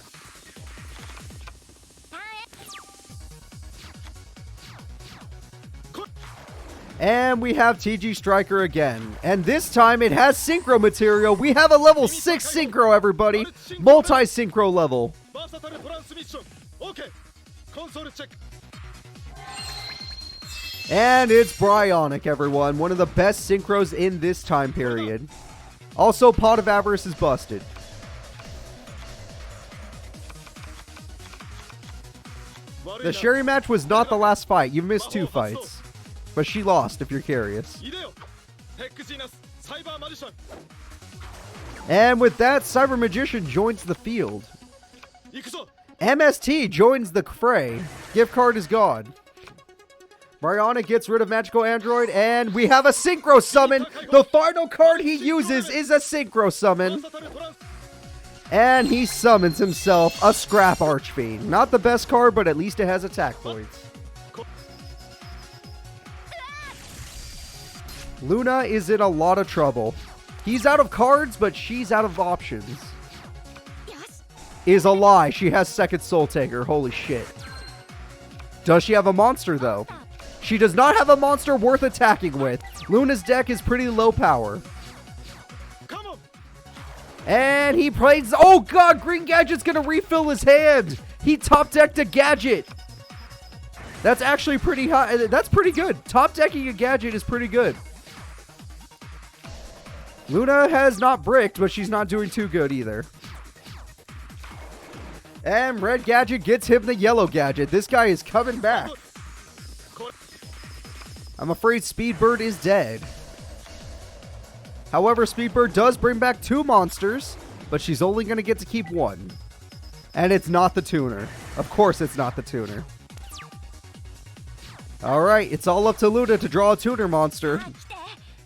A: And we have TG Striker again. And this time it has Synchro material. We have a level 6 Synchro, everybody. Multi-Synchro level. And it's Bryonic, everyone. One of the best Synchros in this time period. Also, Pot of Avarice is busted. The Sherry match was not the last fight. You missed 2 fights. But she lost, if you're curious. And with that, Cyber Magician joins the field. MST joins the fray. Gift card is gone. Bryonic gets rid of Magical Android, and we have a Synchro Summon. The final card he uses is a Synchro Summon. And he summons himself a Scrap Archfiend. Not the best card, but at least it has attack points. Luna is in a lot of trouble. He's out of cards, but she's out of options. Is a lie. She has second Soul Taker. Holy shit. Does she have a monster, though? She does not have a monster worth attacking with. Luna's deck is pretty low power. And he plays... Oh, God! Green Gadget's gonna refill his hand! He top-decked a Gadget! That's actually pretty high. That's pretty good. Top-decking a Gadget is pretty good. Luna has not bricked, but she's not doing too good either. And Red Gadget gets him the Yellow Gadget. This guy is coming back. I'm afraid Speedbird is dead. However, Speedbird does bring back 2 monsters, but she's only going to get to keep 1. And it's not the tuner. Of course it's not the tuner. Alright, it's all up to Luna to draw a tuner monster.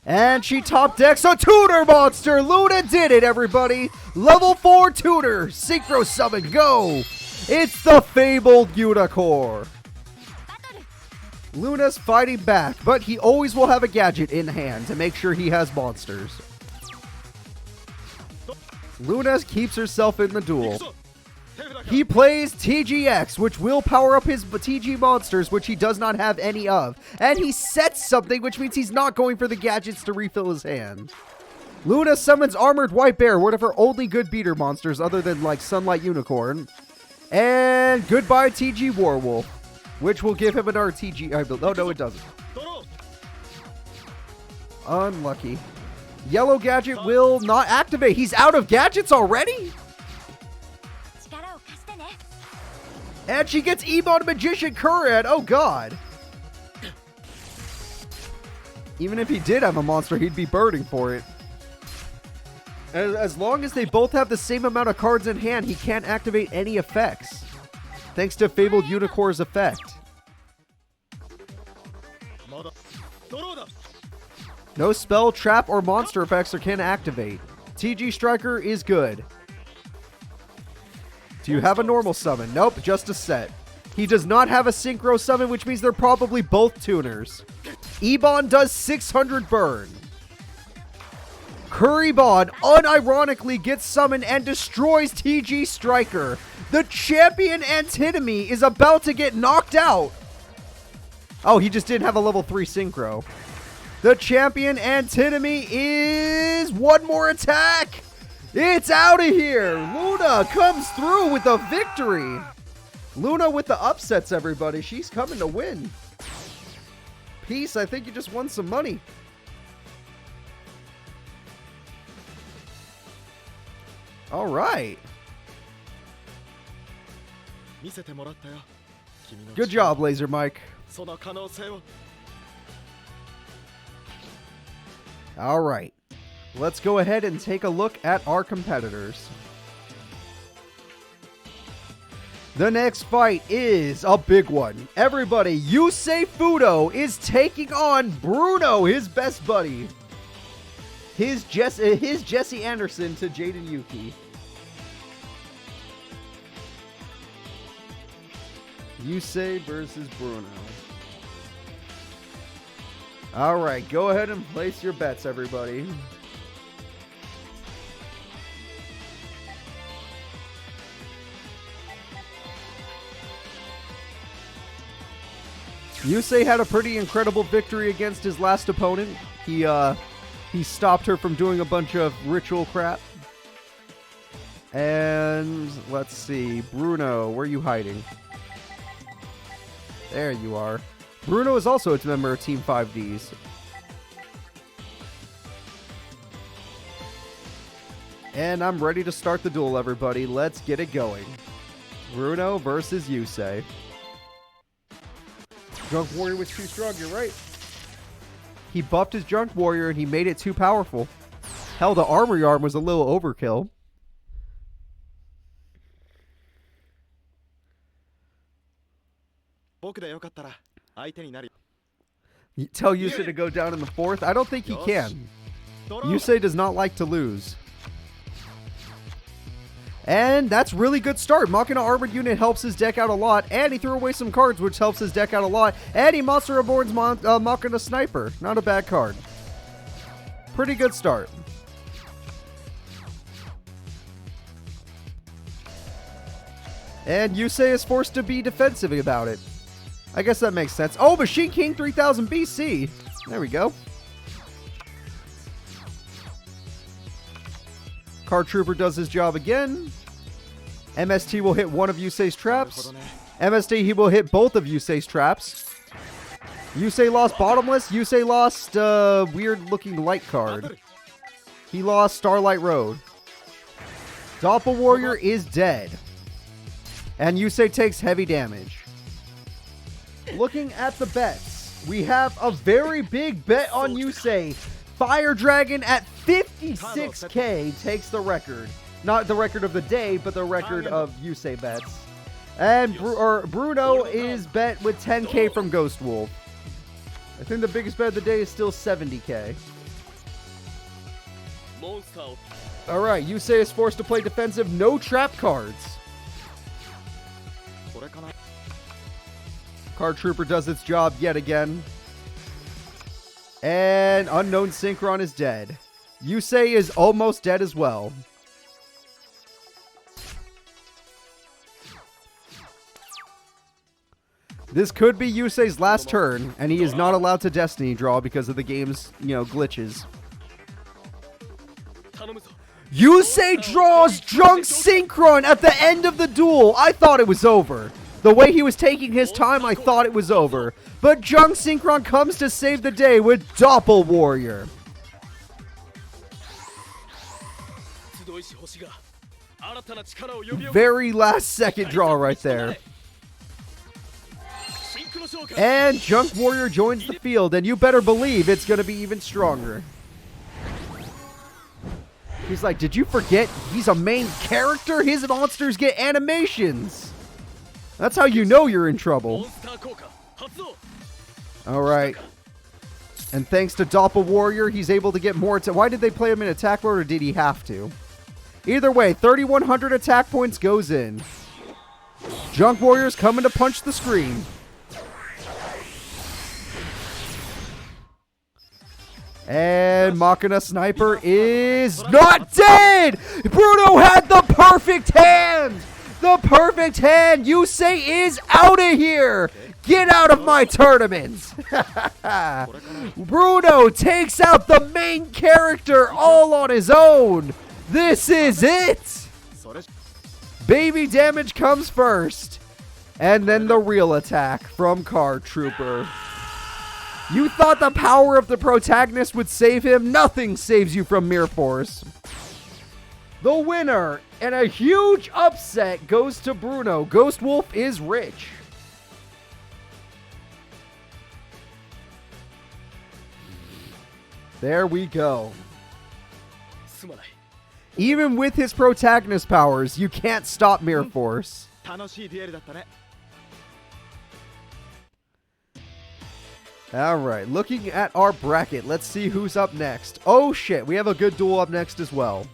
A: And she top decks a tuner monster! Luna did it, everybody! Level 4 tuner! Synchro Summon, go! It's the fabled Unicorn! Luna's fighting back, but he always will have a gadget in hand to make sure he has monsters. Luna keeps herself in the duel. He plays TGX, which will power up his TG monsters, which he does not have any of. And he sets something, which means he's not going for the gadgets to refill his hand. Luna summons Armored White Bear, one of her only good beater monsters other than, like, Sunlight Unicorn. And goodbye TG Warwolf, which will give him another TG... Oh, no, it doesn't. Unlucky. Yellow Gadget will not activate. He's out of gadgets already? And she gets Ebon Magician Curad. Oh, God. Even if he did have a monster, he'd be birding for it. As long as they both have the same amount of cards in hand, he can't activate any effects. Thanks to Fabled Unicorn's effect. No spell, trap, or monster effects can activate. TG Striker is good. Do you have a normal summon? Nope, just a set. He does not have a synchro summon, which means they're probably both tuners. Ebon does 600 burn. Currybon unironically gets summoned and destroys TG Striker. The champion Antinomy is about to get knocked out. Oh, he just didn't have a level 3 synchro. The champion Antinomy is one more attack. It's out of here! Luna comes through with a victory! Luna with the upsets, everybody. She's coming to win. Peace, I think you just won some money. Alright. Good job, Laser Mike.
C: その可能性を
A: All right. Let's go ahead and take a look at our competitors. The next fight is a big one. Everybody, Yusei Fudo is taking on Bruno, his best buddy. His Jesse Anderson to Jaden Yuki. Yusei versus Bruno. All right, go ahead and place your bets, everybody. Yusei had a pretty incredible victory against his last opponent. He stopped her from doing a bunch of ritual crap. And let's see, Bruno, where are you hiding? There you are. Bruno is also a member of Team 5D's. And I'm ready to start the duel, everybody. Let's get it going. Bruno versus Yusei. Drunk Warrior was too strong, you're right. He buffed his Drunk Warrior and he made it too powerful. Hell, the Armory Arm was a little overkill. You tell Yusei to go down in the fourth? I don't think he can. Yusei does not like to lose. And that's really good start. Machina Armored Unit helps his deck out a lot. And he threw away some cards, which helps his deck out a lot. And he Monster Reborn's Machina Sniper. Not a bad card. Pretty good start. And Yusei is forced to be defensive about it. I guess that makes sense. Oh, Machine King 3000 BC. There we go. Card Trooper does his job again. MST will hit one of Yusei's traps. MST, he will hit both of Yusei's traps. Yusei lost Bottomless. Yusei lost weird-looking light card. He lost Starlight Road. Doppel Warrior is dead. And Yusei takes heavy damage. Looking at the bets, we have a very big bet on Yusei. Fire Dragon at 56k takes the record. Not the record of the day, but the record of Yusei bets. And Bruno is bet with 10k from Ghost Wolf. I think the biggest bet of the day is still 70k. Alright, Yusei is forced to play defensive, no trap cards. Card Trooper does its job yet again. And Unknown Synchron is dead. Yusei is almost dead as well. This could be Yusei's last turn, and he is not allowed to Destiny draw because of the game's, glitches. Yusei draws Drunk Synchron at the end of the duel. I thought it was over. The way he was taking his time, I thought it was over. But Drunk Synchron comes to save the day with Doppel Warrior. Very last second draw right there. And Junk Warrior joins the field, and you better believe it's going to be even stronger. He's like, did you forget he's a main character? His monsters get animations. That's how you know you're in trouble. Alright. And thanks to Doppel Warrior, he's able to get more. Why did they play him in attack mode, or did he have to? Either way, 3,100 attack points goes in. Junk Warrior's coming to punch the screen. And Machina Sniper is not dead! Bruno had the perfect hand! The perfect hand! Yusei is out of here! Get out of my tournament! Bruno takes out the main character all on his own! This is it! Baby damage comes first. And then the real attack from Card Trooper. You thought the power of the protagonist would save him? Nothing saves you from mere force. The winner, and a huge upset, goes to Bruno. Ghost Wolf is rich. There we go.
B: すまない
A: Even with his protagonist powers, you can't stop Mirror Force.
C: 楽しいデュエルだったね。
A: Alright, looking at our bracket, let's see who's up next. Oh shit, we have a good duel up next as well.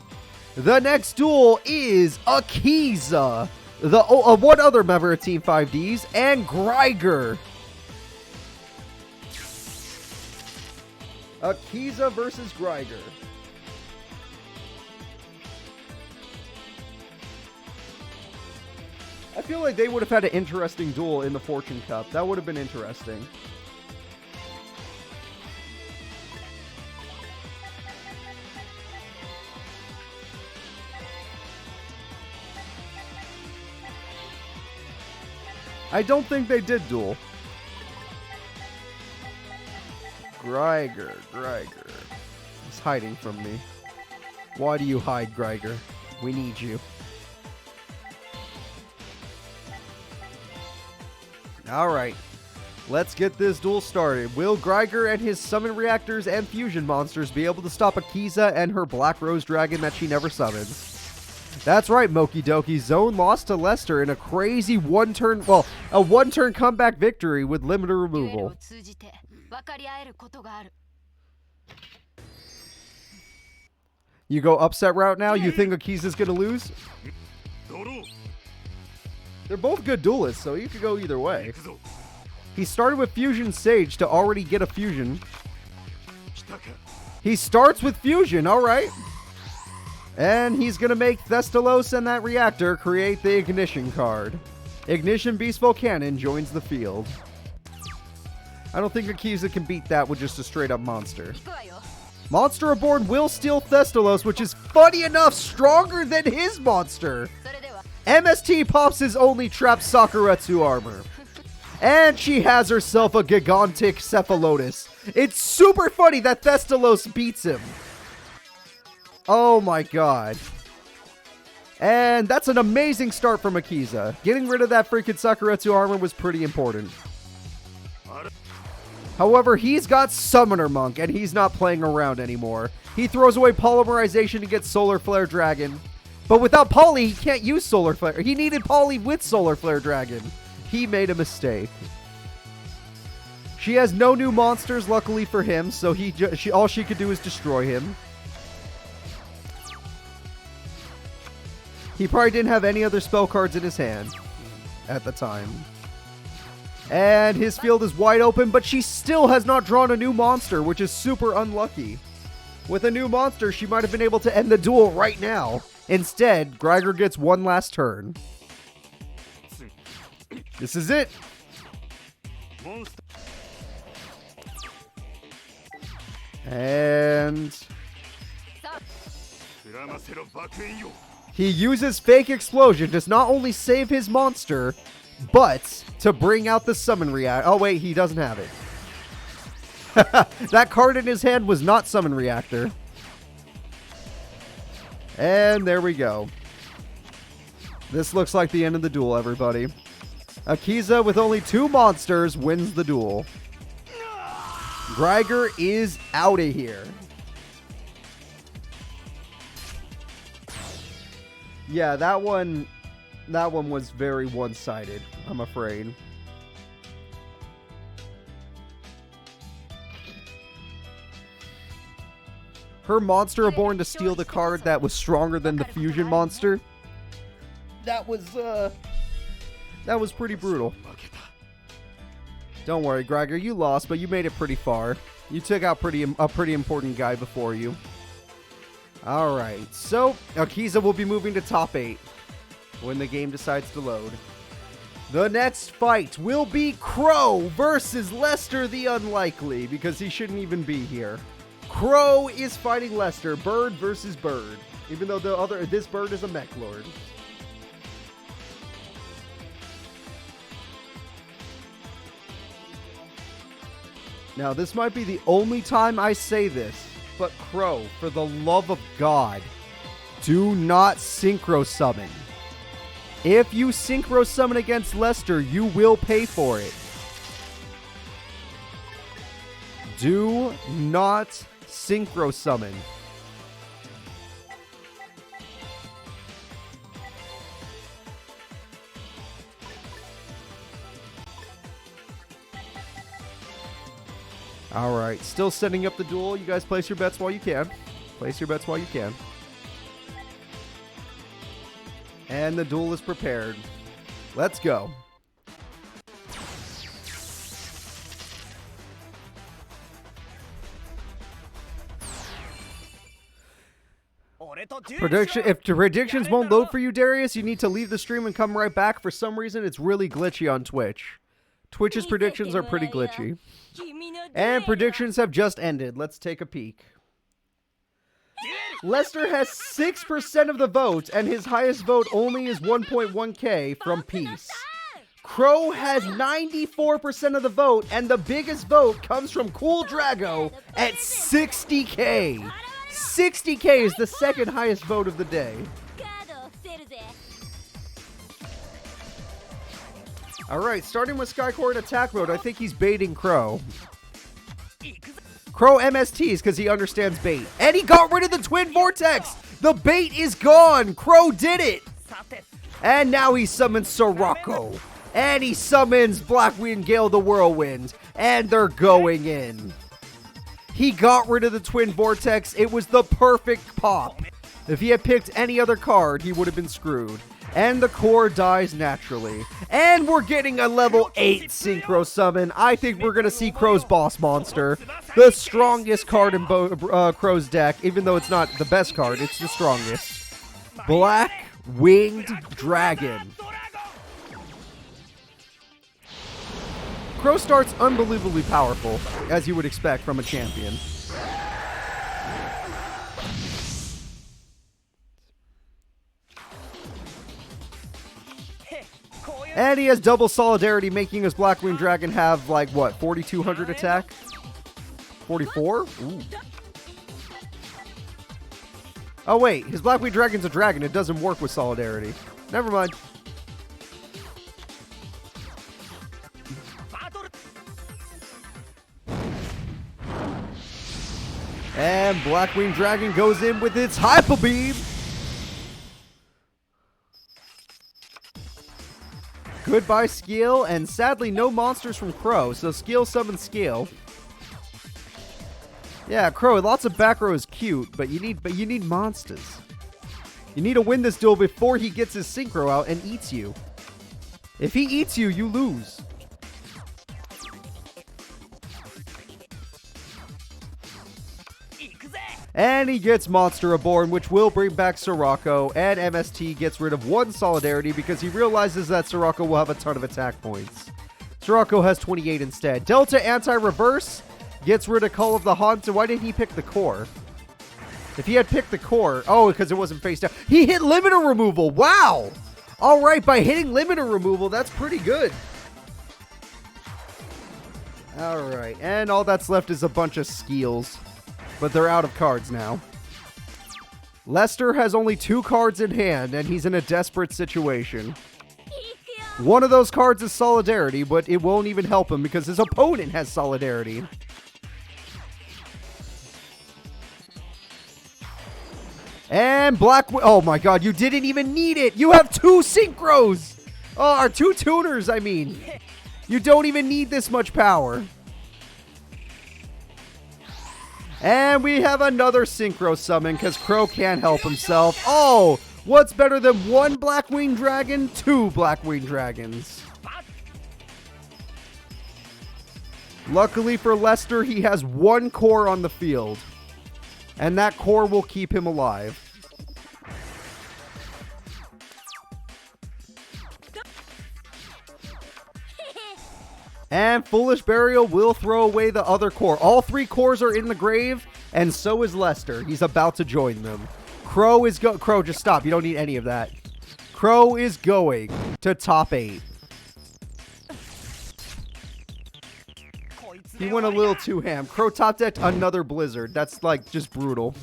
A: The next duel is Akiza, one other member of Team 5D's, and Gregor. Akiza versus Gregor. I feel like they would have had an interesting duel in the Fortune Cup. That would have been interesting. I don't think they did duel. Gregor. He's hiding from me. Why do you hide, Gregor? We need you. Alright. Let's get this duel started. Will Gregor and his summon reactors and fusion monsters be able to stop Akiza and her Black Rose Dragon that she never summons? That's right, Moki Doki. Zone lost to Leicester in a crazy one-turn comeback victory with limited removal. You go upset route now? You think Akiza's gonna lose? They're both good duelists, so you could go either way. He started with Fusion Sage to already get a fusion. He starts with Fusion, alright. And he's going to make Thestalos and that reactor create the Ignition card. Ignition Beast Volcanon joins the field. I don't think Akiza can beat that with just a straight up monster. Monster Reborn will steal Thestalos, which is funny enough stronger than his monster. MST pops his only trapped Sakuretsu armor. And she has herself a gigantic Cephalotus. It's super funny that Thestalos beats him. Oh my god. And that's an amazing start from Akiza. Getting rid of that freaking Sakuretsu armor was pretty important. However, he's got Summoner Monk, and he's not playing around anymore. He throws away Polymerization to get Solar Flare Dragon. But without Poly, he can't use Solar Flare. He needed Poly with Solar Flare Dragon. He made a mistake. She has no new monsters, luckily for him, so all she could do is destroy him. He probably didn't have any other spell cards in his hand at the time. And his field is wide open, but she still has not drawn a new monster, which is super unlucky. With a new monster, she might have been able to end the duel right now. Instead, Gregor gets one last turn. This is it. And he uses Fake Explosion to not only save his monster, but to bring out the Summon Reactor. Oh wait, he doesn't have it. That card in his hand was not Summon Reactor. And there we go. This looks like the end of the duel, everybody. Akiza, with only 2 monsters, wins the duel. Gregor is out of here. Yeah, that one was very one-sided, I'm afraid. Her monster reborn to steal the card that was stronger than the fusion monster. That was pretty brutal. Don't worry, Gregor, you lost, but you made it pretty far. You took out a pretty important guy before you. Alright, so Akiza will be moving to top 8 when the game decides to load. The next fight will be Crow versus Lester the Unlikely, because he shouldn't even be here. Crow is fighting Lester, bird versus bird, even though this bird is a mech lord. Now, this might be the only time I say this, but Crow, for the love of God, do not synchro summon. If you synchro summon against Lester, you will pay for it. Do not Synchro Summon. Alright, still setting up the duel. You guys place your bets while you can. Place your bets while you can. And the duel is prepared. Let's go. If the predictions won't load for you, Darius, you need to leave the stream and come right back. For some reason, it's really glitchy on Twitch. Twitch's predictions are pretty glitchy. And predictions have just ended. Let's take a peek. Lester has 6% of the vote, and his highest vote only is 1.1k from Peace. Crow has 94% of the vote, and the biggest vote comes from Cool Drago at 60k. 60k is the second highest vote of the day. Alright, starting with Skycore in attack mode, I think he's baiting Crow. Crow MSTs because he understands bait. And he got rid of the Twin Vortex! The bait is gone! Crow did it! And now he summons Sirocco. And he summons Blackwing Gale the Whirlwind. And they're going in. He got rid of the Twin Vortex. It was the perfect pop. If he had picked any other card, he would have been screwed. And the core dies naturally. And we're getting a level 8 Synchro Summon. I think we're going to see Crow's Boss Monster. The strongest card in Crow's deck. Even though it's not the best card, it's the strongest. Black Winged Dragon. Crow starts unbelievably powerful, as you would expect from a champion. And he has double Solidarity, making his Blackwing Dragon have, like, what, 4,200 attack? 44? Ooh. Oh, wait. His Blackwing Dragon's a dragon. It doesn't work with Solidarity. Never mind. And Blackwing Dragon goes in with its Hyper Beam. Goodbye, Scale, and sadly no monsters from Crow, so Scale summons Scale. Yeah, Crow, lots of back row is cute, but you need monsters. You need to win this duel before he gets his Synchro out and eats you. If he eats you, you lose. And he gets Monster Reborn, which will bring back Sirocco, and MST gets rid of one Solidarity because he realizes that Sirocco will have a ton of attack points. Sirocco has 28 instead. Delta Anti-Reverse gets rid of Call of the Hunt, and why didn't he pick the core? If he had picked the core, oh, because it wasn't face down. He hit Limiter Removal, wow! Alright, by hitting Limiter Removal, that's pretty good. Alright, and all that's left is a bunch of Skeels. But they're out of cards now. Lester has only 2 cards in hand, and he's in a desperate situation. One of those cards is Solidarity, but it won't even help him because his opponent has Solidarity. And oh my god, you didn't even need it! You have 2 Synchros! Oh, or 2 tuners, I mean. You don't even need this much power. And we have another Synchro Summon because Crow can't help himself. Oh, what's better than 1 Blackwing Dragon? 2 Blackwing Dragons. Luckily for Lester, he has 1 core on the field. And that core will keep him alive. And Foolish Burial will throw away the other core. All 3 cores are in the grave, and so is Lester. He's about to join them. Crow, just stop. You don't need any of that. Crow is going to top 8. He went a little too ham. Crow top decked another Blizzard. That's, like, just brutal.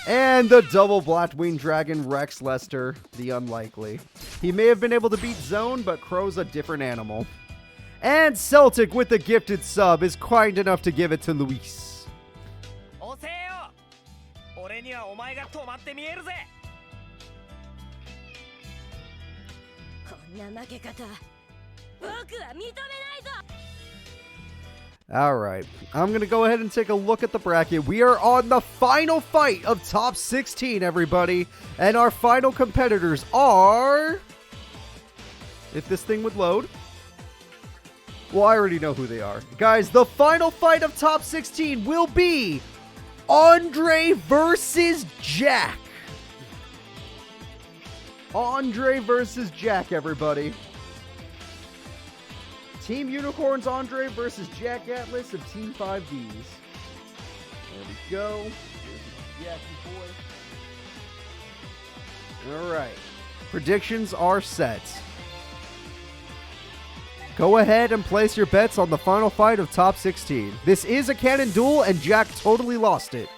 A: And the double Blackwing Dragon wrecks Lester, the unlikely. He may have been able to beat Zone, but Crow's a different animal. And Celtic with the gifted sub is kind enough to give it to Luis. Alright, I'm going to go ahead and take a look at the bracket. We are on the final fight of top 16, everybody. And our final competitors are... If this thing would load. Well, I already know who they are. Guys, the final fight of top 16 will be Andre versus Jack. Andre versus Jack, everybody. Team Unicorns Andre versus Jack Atlas of Team 5D's. There we go. Here's my Jackie boy. Alright. Predictions are set. Go ahead and place your bets on the final fight of top 16. This is a canon duel, and Jack totally lost it.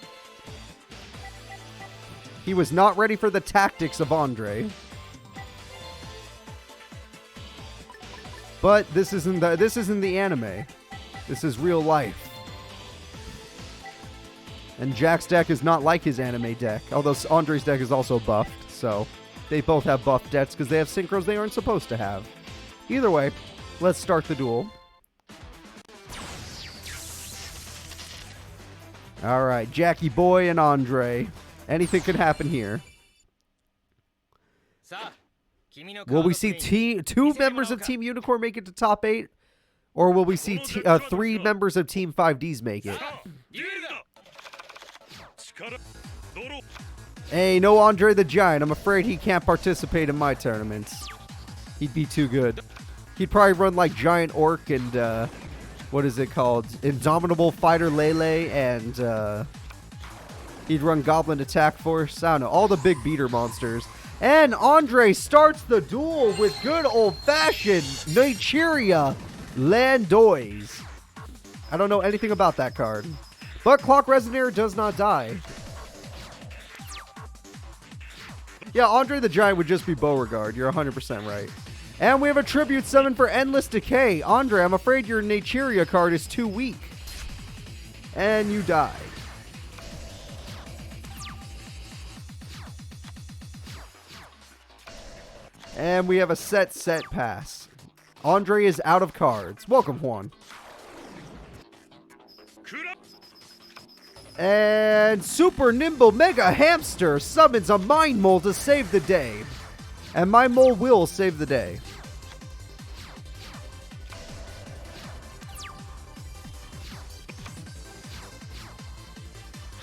A: He was not ready for the tactics of Andre. But this isn't the anime. This is real life. And Jack's deck is not like his anime deck, although Andre's deck is also buffed, so they both have buffed decks because they have synchros they aren't supposed to have. Either way, let's start the duel. Alright, Jackie boy and Andre. Anything could happen here. Will we see two members of Team Unicorn make it to top 8? Or will we see 3 members of Team 5D's make it? Hey, no Andre the Giant. I'm afraid he can't participate in my tournaments. He'd be too good. He'd probably run like Giant Orc and, what is it called? Indomitable Fighter Lele, and, he'd run Goblin Attack Force. I don't know. All the big beater monsters. And Andre starts the duel with good old-fashioned Nichiria Landois. I don't know anything about that card. But Clock Resonator does not die. Yeah, Andre the Giant would just be Beauregard. You're 100% right. And we have a Tribute Summon for Endless Decay. Andre, I'm afraid your Nichiria card is too weak. And you die. And we have a set pass. Andre is out of cards. Welcome, Juan. And Super Nimble Mega Hamster summons a Mind Mole to save the day. And my mole will save the day.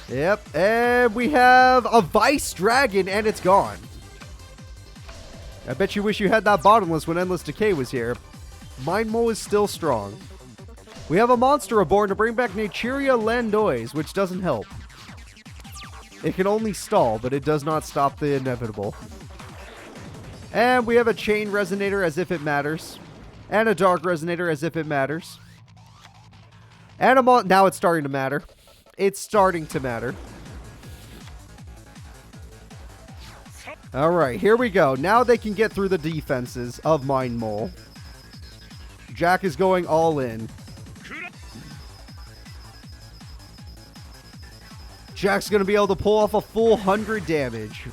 A: Yep, and we have a Vice Dragon, and it's gone. I bet you wish you had that Bottomless when Endless Decay was here. Mind Mole is still strong. We have a Monster Reborn to bring back Nichiria Landois, which doesn't help. It can only stall, but it does not stop the inevitable. And we have a Chain Resonator as if it matters. And a Dark Resonator as if it matters. And a now it's starting to matter. It's starting to matter. Alright, here we go. Now they can get through the defenses of Mind Mole. Jack is going all in. Jack's going to be able to pull off a full 100 damage.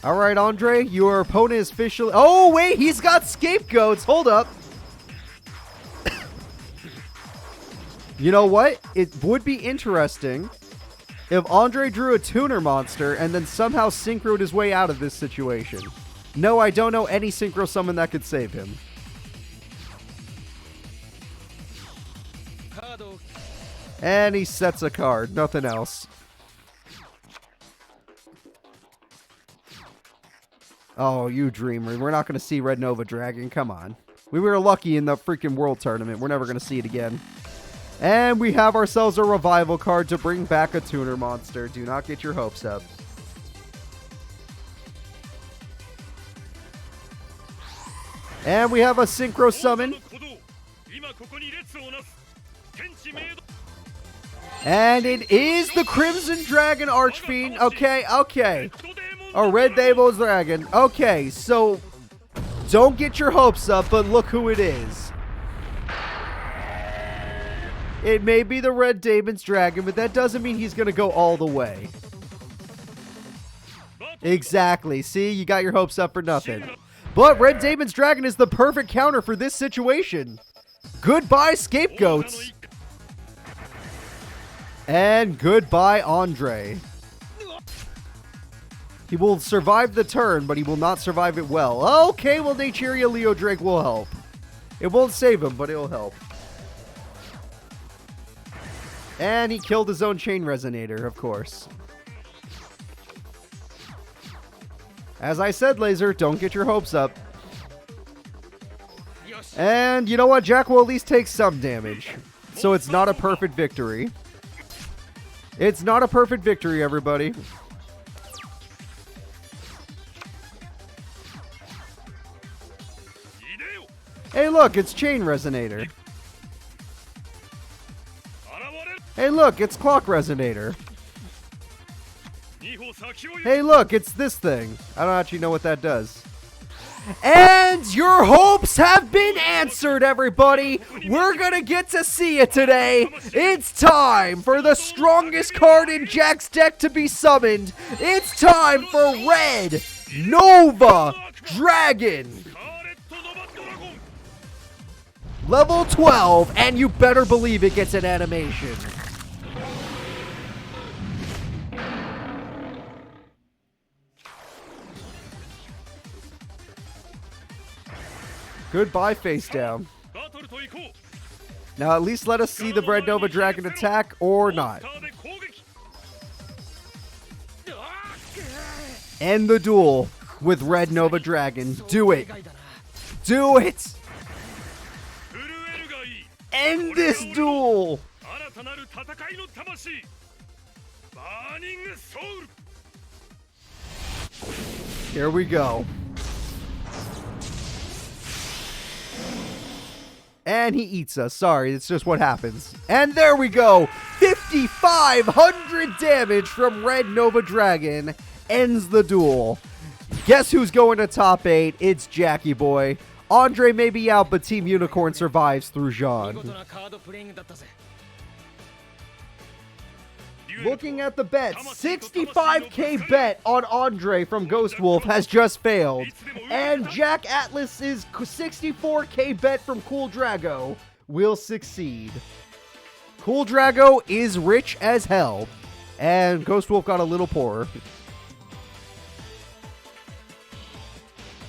A: Alright, Andre, your opponent is officially... Oh, wait, he's got Scapegoats. Hold up. You know what? It would be interesting if Andre drew a tuner monster and then somehow synchroed his way out of this situation. No, I don't know any synchro summon that could save him. And he sets a card. Nothing else. Oh, you dreamer. We're not going to see Red Nova Dragon. Come on. We were lucky in the freaking World Tournament. We're never going to see it again. And we have ourselves a revival card to bring back a tuner monster. Do not get your hopes up. And we have a synchro summon. And it is the Crimson Dragon Archfiend. Okay, okay. A Red Devil's Dragon. Okay, so don't get your hopes up, but look who it is. It may be the Red Damon's Dragon, but that doesn't mean he's going to go all the way. Exactly. See, you got your hopes up for nothing. But Red Damon's Dragon is the perfect counter for this situation. Goodbye, Scapegoats. And goodbye, Andre. He will survive the turn, but he will not survive it well. Okay, well, Naturia Leo Drake will help. It won't save him, but it'll help. And he killed his own Chain Resonator, of course. As I said, Laser, don't get your hopes up. And you know what? Jack will at least take some damage. So it's not a perfect victory. It's not a perfect victory, everybody. Hey, look, it's Chain Resonator. Hey, look, it's Clock Resonator. Hey, look, it's this thing. I don't actually know what that does. And your hopes have been answered, everybody. We're gonna get to see it today. It's time for the strongest card in Jack's deck to be summoned. It's time for Red Nova Dragon. Level 12, and you better believe it gets an animation. Goodbye, face down. Now at least let us see the Red Nova Dragon attack or not. End the duel with Red Nova Dragon. Do it. Do it. End this duel. Here we go. And he eats us. Sorry, it's just what happens. And there we go. 5,500 damage from Red Nova Dragon. Ends the duel. Guess who's going to top 8? It's Jackie Boy. Andre may be out, but Team Unicorn survives through Jean. Looking at the bet, 65k bet on Andre from Ghost Wolf has just failed. And Jack Atlas's 64k bet from Cool Drago will succeed. Cool Drago is rich as hell. And Ghost Wolf got a little poorer.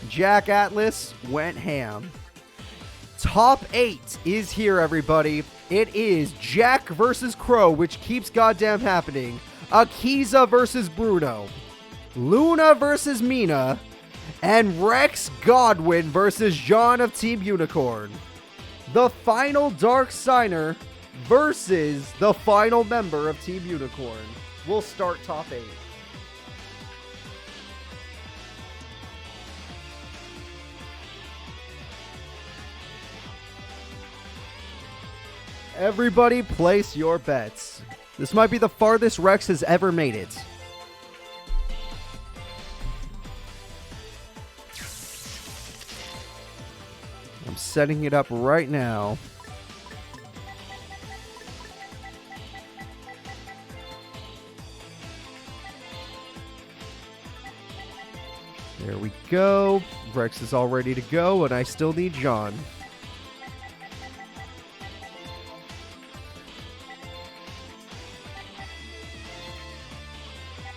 A: Jack Atlas went ham. Top 8 is here, everybody. It is Jack versus Crow, which keeps goddamn happening. Akiza versus Bruno. Luna versus Mina. And Rex Godwin versus John of Team Unicorn. The final Dark Signer versus the final member of Team Unicorn. We'll start top 8. Everybody place your bets. This might be the farthest Rex has ever made it. I'm setting it up right now. There we go. Rex is all ready to go, and I still need John.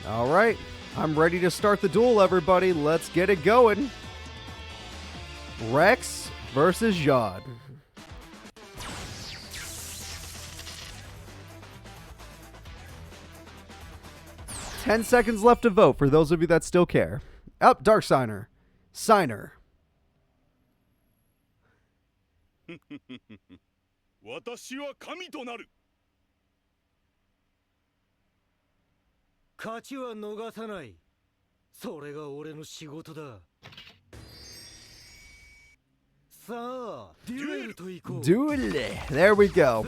A: All right, I'm ready to start the duel, everybody. Let's get it going. Rex versus Jod. Ten seconds left to vote for those of you that still care. Up, Dark Signer. Signer.
B: 私は神となる。勝ちは逃さない。それが俺の仕事だ。さあ、デュエルと行こう。
A: Duel. There we go.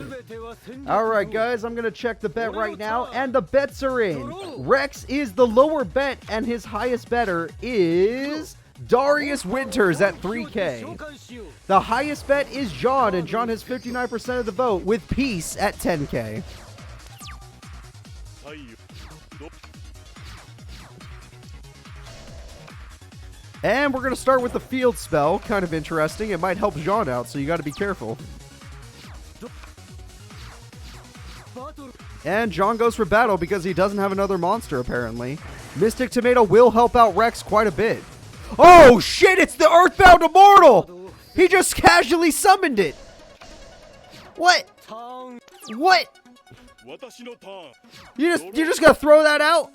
A: All right, guys, I'm going to check the bet right now, and the bets are in. Rex is the lower bet, and his highest better is Darius Winters at 3K. The highest bet is John, and John has 59% of the vote, with Peace at 10K. And we're going to start with the field spell. Kind of interesting. It might help John out, so you got to be careful. And John goes for battle because he doesn't have another monster, apparently. Mystic Tomato will help out Rex quite a bit. Oh, shit! It's the Earthbound Immortal! He just casually summoned it! What? What? You just gonna throw that out?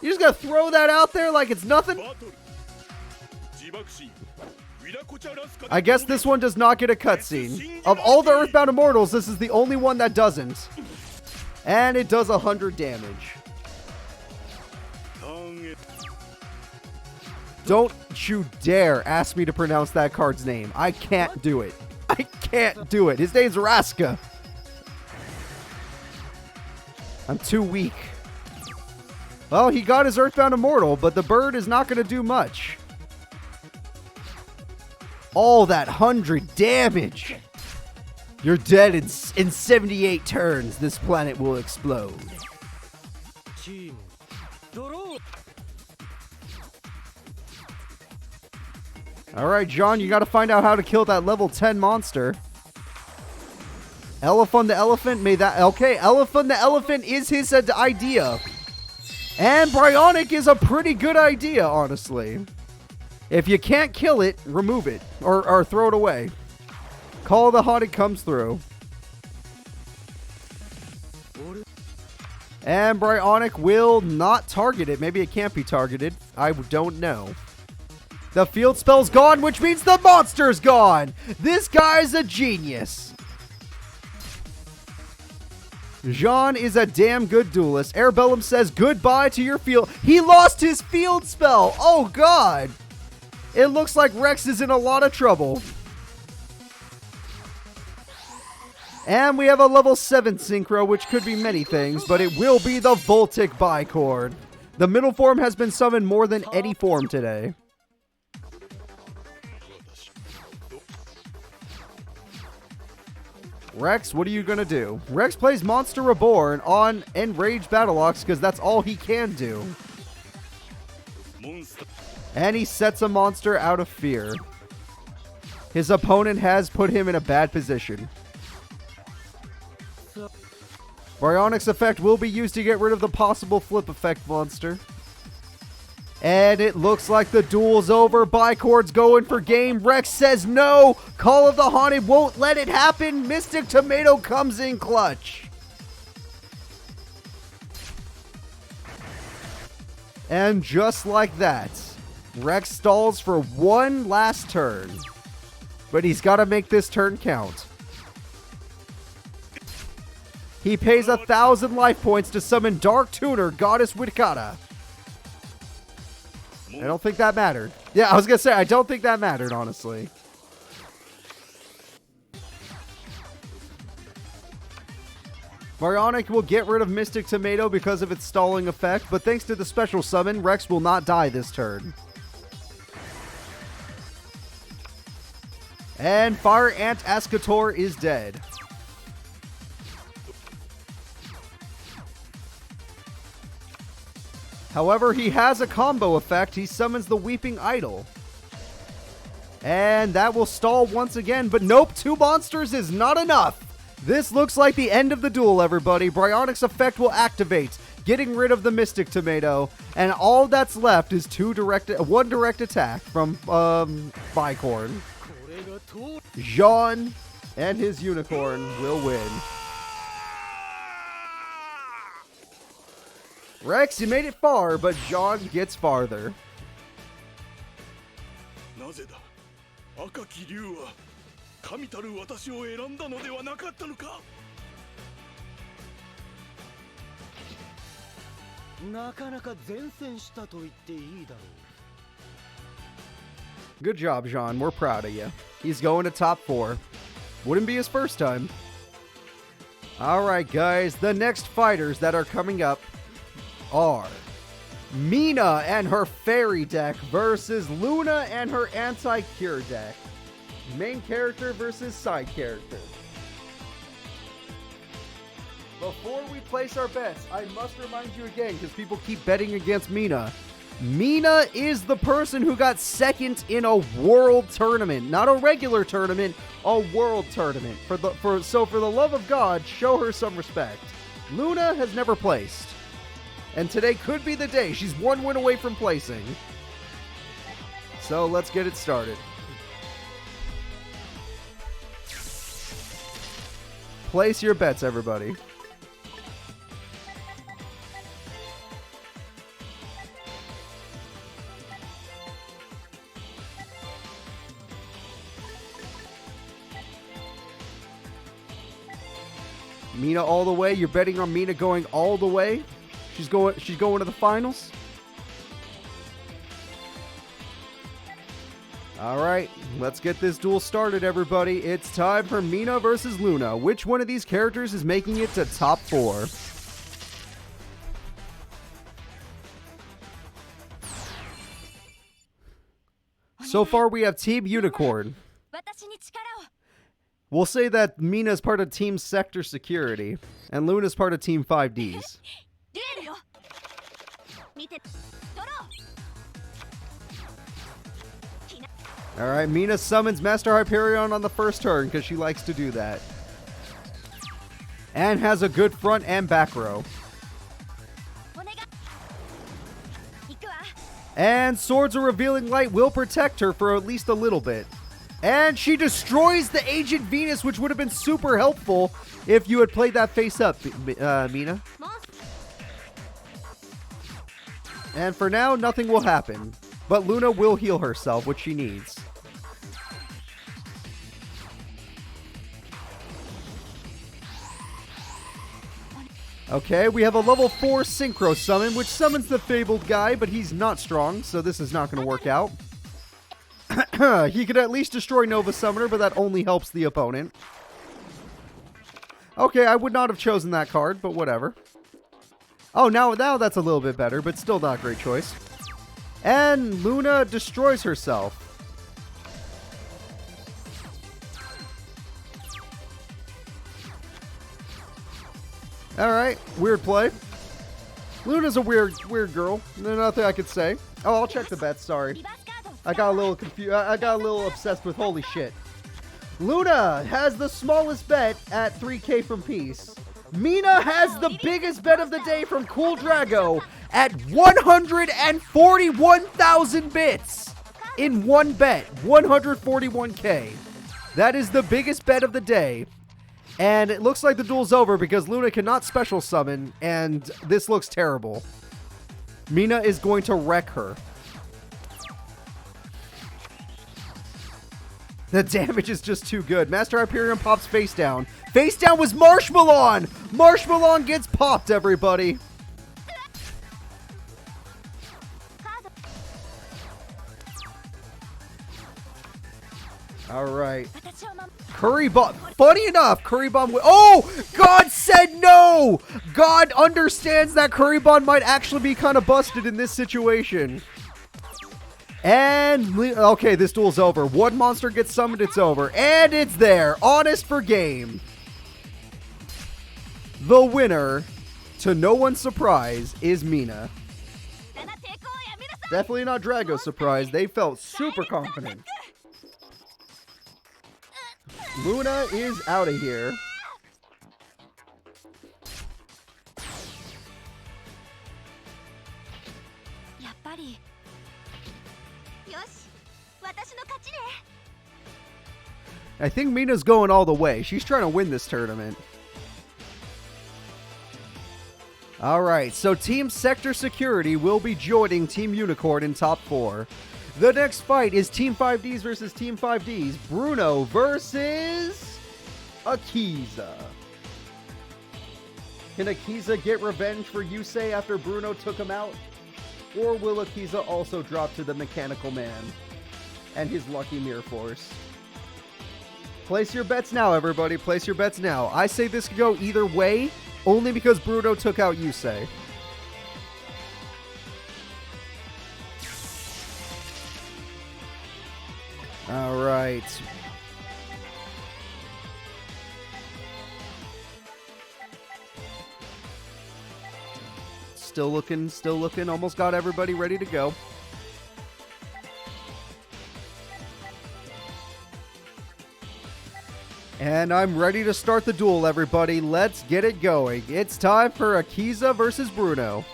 A: You just gonna throw that out there like it's nothing? I guess this one does not get a cutscene. Of all the Earthbound Immortals, this is the only one that doesn't. And it does 100 damage. Don't you dare ask me to pronounce that card's name. I can't do it. I can't do it. His name's Raska. I'm too weak. Well, he got his Earthbound Immortal, but the bird is not going to do much. All that 100 damage. You're dead in 78 turns. This planet will explode. Alright, John, you gotta find out how to kill that level 10 monster. Elephant the Elephant, okay, Elephant the Elephant is his idea. And Bryonic is a pretty good idea, honestly. If you can't kill it, remove it. Or throw it away. Call of the Haunted comes through. And Bryonic will not target it. Maybe it can't be targeted. I don't know. The field spell's gone, which means the monster's gone. This guy's a genius. Jean is a damn good duelist. Airbellum says goodbye to your field. He lost his field spell. Oh, God. It looks like Rex is in a lot of trouble. And we have a level 7 Synchro, which could be many things, but it will be the Voltic Bicord. The middle form has been summoned more than any form today. Rex, what are you going to do? Rex plays Monster Reborn on Enraged Battleox because that's all he can do. And he sets a monster out of fear. His opponent has put him in a bad position. Bryonic's effect will be used to get rid of the possible flip effect monster. And it looks like the duel's over. Bicord's going for game. Rex says no. Call of the Haunted won't let it happen. Mystic Tomato comes in clutch. And just like that, Rex stalls for one last turn. But he's got to make this turn count. He pays 1,000 life points to summon Dark Tuner, Goddess Witkata. I don't think that mattered. Yeah, I was going to say, I don't think that mattered, honestly. Bryonic will get rid of Mystic Tomato because of its stalling effect, but thanks to the special summon, Rex will not die this turn. And Fire Ant Ascator is dead. However, he has a combo effect. He summons the Weeping Idol. And that will stall once again, but nope, 2 monsters is not enough. This looks like the end of the duel, everybody. Bryonic's effect will activate, getting rid of the Mystic Tomato, and all that's left is one direct attack from Bicorn. Jean and his unicorn will win. Rex, you made it far, but Jean gets farther. Good job, Jean. We're proud of you. He's going to top 4. Wouldn't be his first time. Alright, guys. The next fighters that are coming up are Mina and her fairy deck versus Luna and her anti-cure deck. Main character versus side character. Before we place our bets, I must remind you again, because people keep betting against Mina. Mina is the person who got second in a world tournament. Not a regular tournament, a world tournament. So for the love of God, show her some respect. Luna has never placed. And today could be the day. She's one win away from placing. So let's get it started. Place your bets, everybody. Mina all the way. You're betting on Mina going all the way. She's going to the finals. All right, let's get this duel started, everybody. It's time for Mina versus Luna. Which one of these characters is making it to top 4? So far, we have Team Unicorn. We'll say that Mina is part of Team Sector Security, and Luna is part of Team 5D's. Alright, Mina summons Master Hyperion on the first turn, because she likes to do that. And has a good front and back row. And Swords of Revealing Light will protect her for at least a little bit. And she destroys the Agent Venus, which would have been super helpful if you had played that face up, Mina. And for now, nothing will happen. But Luna will heal herself, which she needs. Okay, we have a level 4 Synchro Summon, which summons the Fabled guy, but he's not strong, so this is not going to work out. He could at least destroy Nova Summoner, but that only helps the opponent. Okay, I would not have chosen that card, but whatever. Oh, now that's a little bit better, but still not a great choice. And Luna destroys herself. Alright, weird play. Luna's a weird girl. There's nothing I could say. Oh, I'll check the bets, sorry. I got a little confused. I got a little obsessed with holy shit. Luna has the smallest bet at 3K from Peace. Mina has the biggest bet of the day from Cool Drago at 141,000 bits in one bet. 141K. That is the biggest bet of the day. And it looks like the duel's over because Luna cannot special summon, and this looks terrible. Mina is going to wreck her. The damage is just too good. Master Hyperion pops face down. Face down was Marshmallow! Marshmallow gets popped, everybody. All right. Curry Bomb. Funny enough, Curry Bomb. Oh! God said no! God understands that Curry Bomb might actually be kind of busted in this situation. And, okay, this duel's over. One monster gets summoned, it's over. And it's there. Honest for game. The winner, to no one's surprise, is Mina. Definitely not Drago's surprise. They felt super confident. Luna is out of here. I think Mina's going all the way. She's trying to win this tournament. Alright, so Team Sector Security will be joining Team Unicorn in top 4. The next fight is Team 5D's versus Team 5D's. Bruno versus Akiza. Can Akiza get revenge for Yusei after Bruno took him out? Or will Akiza also drop to the Mechanical Man and his lucky Mirror Force? Place your bets now, everybody. Place your bets now. I say this could go either way, only because Bruno took out Yusei. All right. Still looking, still looking. Almost got everybody ready to go. And I'm ready to start the duel, everybody. Let's get it going. It's time for Akiza versus Bruno.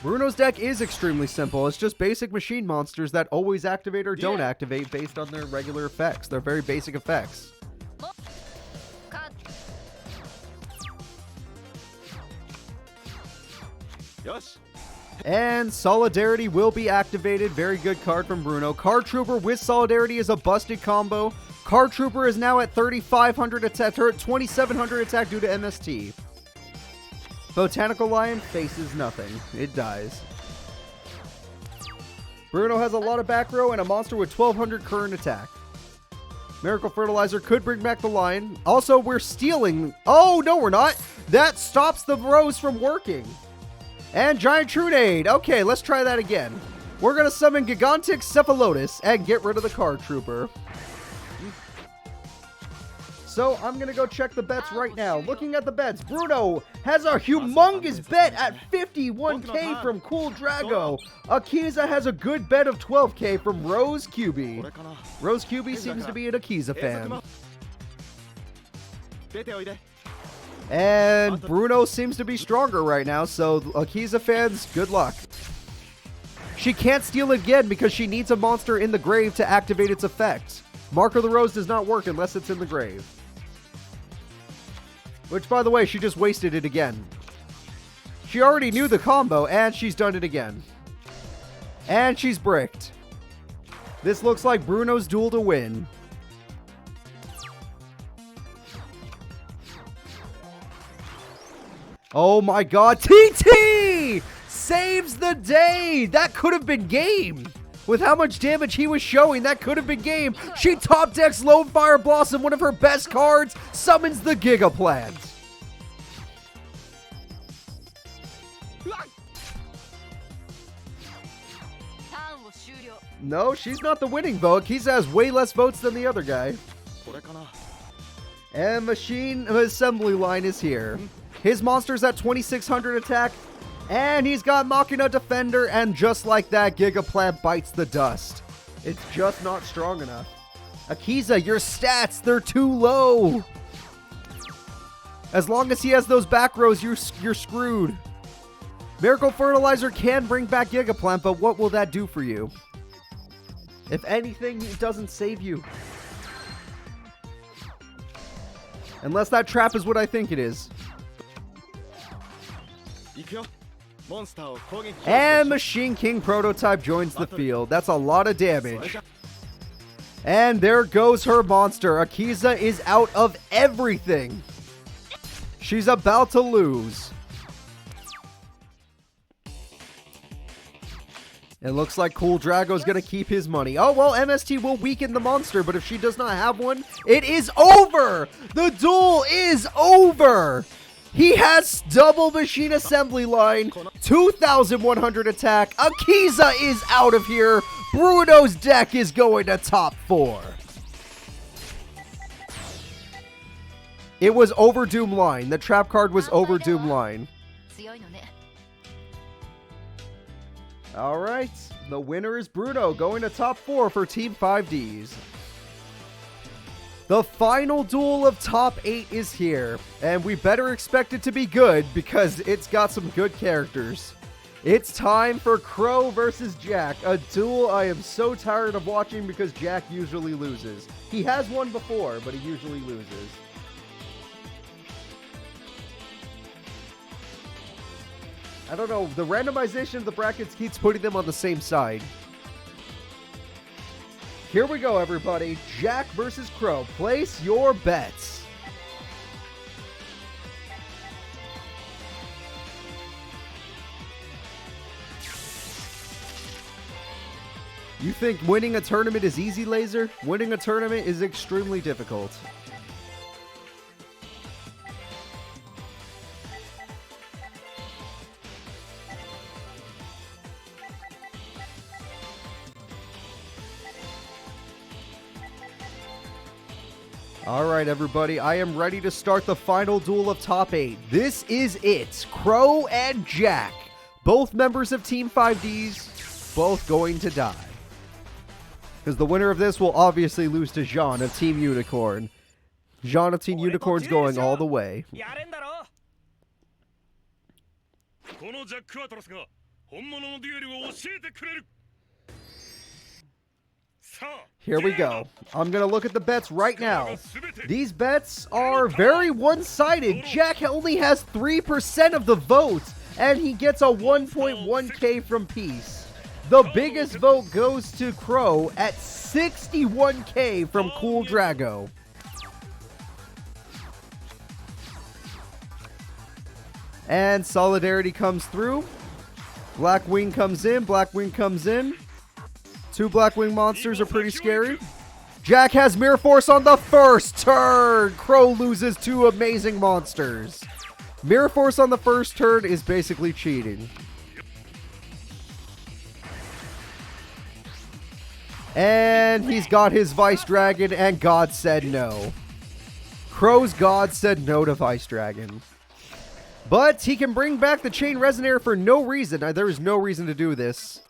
A: Bruno's deck is extremely simple. It's just basic machine monsters that always activate or don't activate based on their regular effects. They're very basic effects. And Solidarity will be activated. Very good card from Bruno. Card Trooper with Solidarity is a busted combo. Card Trooper is now at 3,500 attack, or 2,700 attack due to MST. Botanical Lion faces nothing. It dies. Bruno has a lot of back row and a monster with 1,200 current attack. Miracle Fertilizer could bring back the lion. Also, we're stealing. Oh, no, we're not. That stops the rows from working. And Giant Trunade. Okay, let's try that again. We're going to summon Gigantic Cephalotus and get rid of the Card Trooper. So I'm going to go check the bets right now. Looking at the bets, Bruno has a humongous bet at 51k from Cool Drago. Akiza has a good bet of 12k from Rose QB. Rose QB seems to be an Akiza fan. And Bruno seems to be stronger right now, so Akiza fans, good luck. She can't steal again because she needs a monster in the grave to activate its effect. Mark of the Rose does not work unless it's in the grave. Which, by the way, she just wasted it again. She already knew the combo, and she's done it again. And she's bricked. This looks like Bruno's duel to win. Oh my god, TT! Saves the day! That could have been game! With how much damage he was showing, that could have been game. She top decks Lone Fire Blossom, one of her best cards, summons the Giga Plant. No, she's not the winning vote. Akiza has way less votes than the other guy. And Machine Assembly Line is here. His monster's at 2,600 attack. And he's got Machina Defender, and just like that, Giga Plant bites the dust. It's just not strong enough. Akiza, your stats, they're too low. As long as he has those back rows, you're screwed. Miracle Fertilizer can bring back Giga Plant, but what will that do for you? If anything, it doesn't save you. Unless that trap is what I think it is. And Machine King Prototype joins the field. That's a lot of damage. And there goes her monster. Akiza is out of everything. She's about to lose. It looks like Cool Drago's gonna keep his money. Oh, well, MST will weaken the monster, but if she does not have one, it is over! The duel is over! He has double Machine Assembly Line, 2,100 attack. Akiza is out of here. Bruno's deck is going to top 4. It was Overdoom Line. The trap card was Overdoom Line. All right, the winner is Bruno, going to top 4 for Team 5D's. The final duel of top 8 is here, and we better expect it to be good because it's got some good characters. It's time for Crow versus Jack, a duel I am so tired of watching because Jack usually loses. He has won before, but he usually loses. I don't know, the randomization of the brackets keeps putting them on the same side. Here we go, everybody. Jack versus Crow. Place your bets. You think winning a tournament is easy, Laser? Winning a tournament is extremely difficult. Alright everybody, I am ready to start the final duel of top 8. This is it. Crow and Jack. Both members of Team 5D's, both going to die. Because the winner of this will obviously lose to Jean of Team Unicorn. Jean of Team Unicorn's going all the way. Here we go. I'm going to look at the bets right now. These bets are very one-sided. Jack only has 3% of the votes, and he gets a 1.1k from Peace. The biggest vote goes to Crow at 61k from Cool Drago. And Solidarity comes through. Blackwing comes in. Blackwing comes in. 2 Blackwing monsters are pretty scary. Jack has Mirror Force on the first turn. Crow loses 2 amazing monsters. Mirror Force on the first turn is basically cheating. And he's got his Vice Dragon, and God said no. Crow's God said no to Vice Dragon. But he can bring back the Chain Resonator for no reason. There is no reason to do this.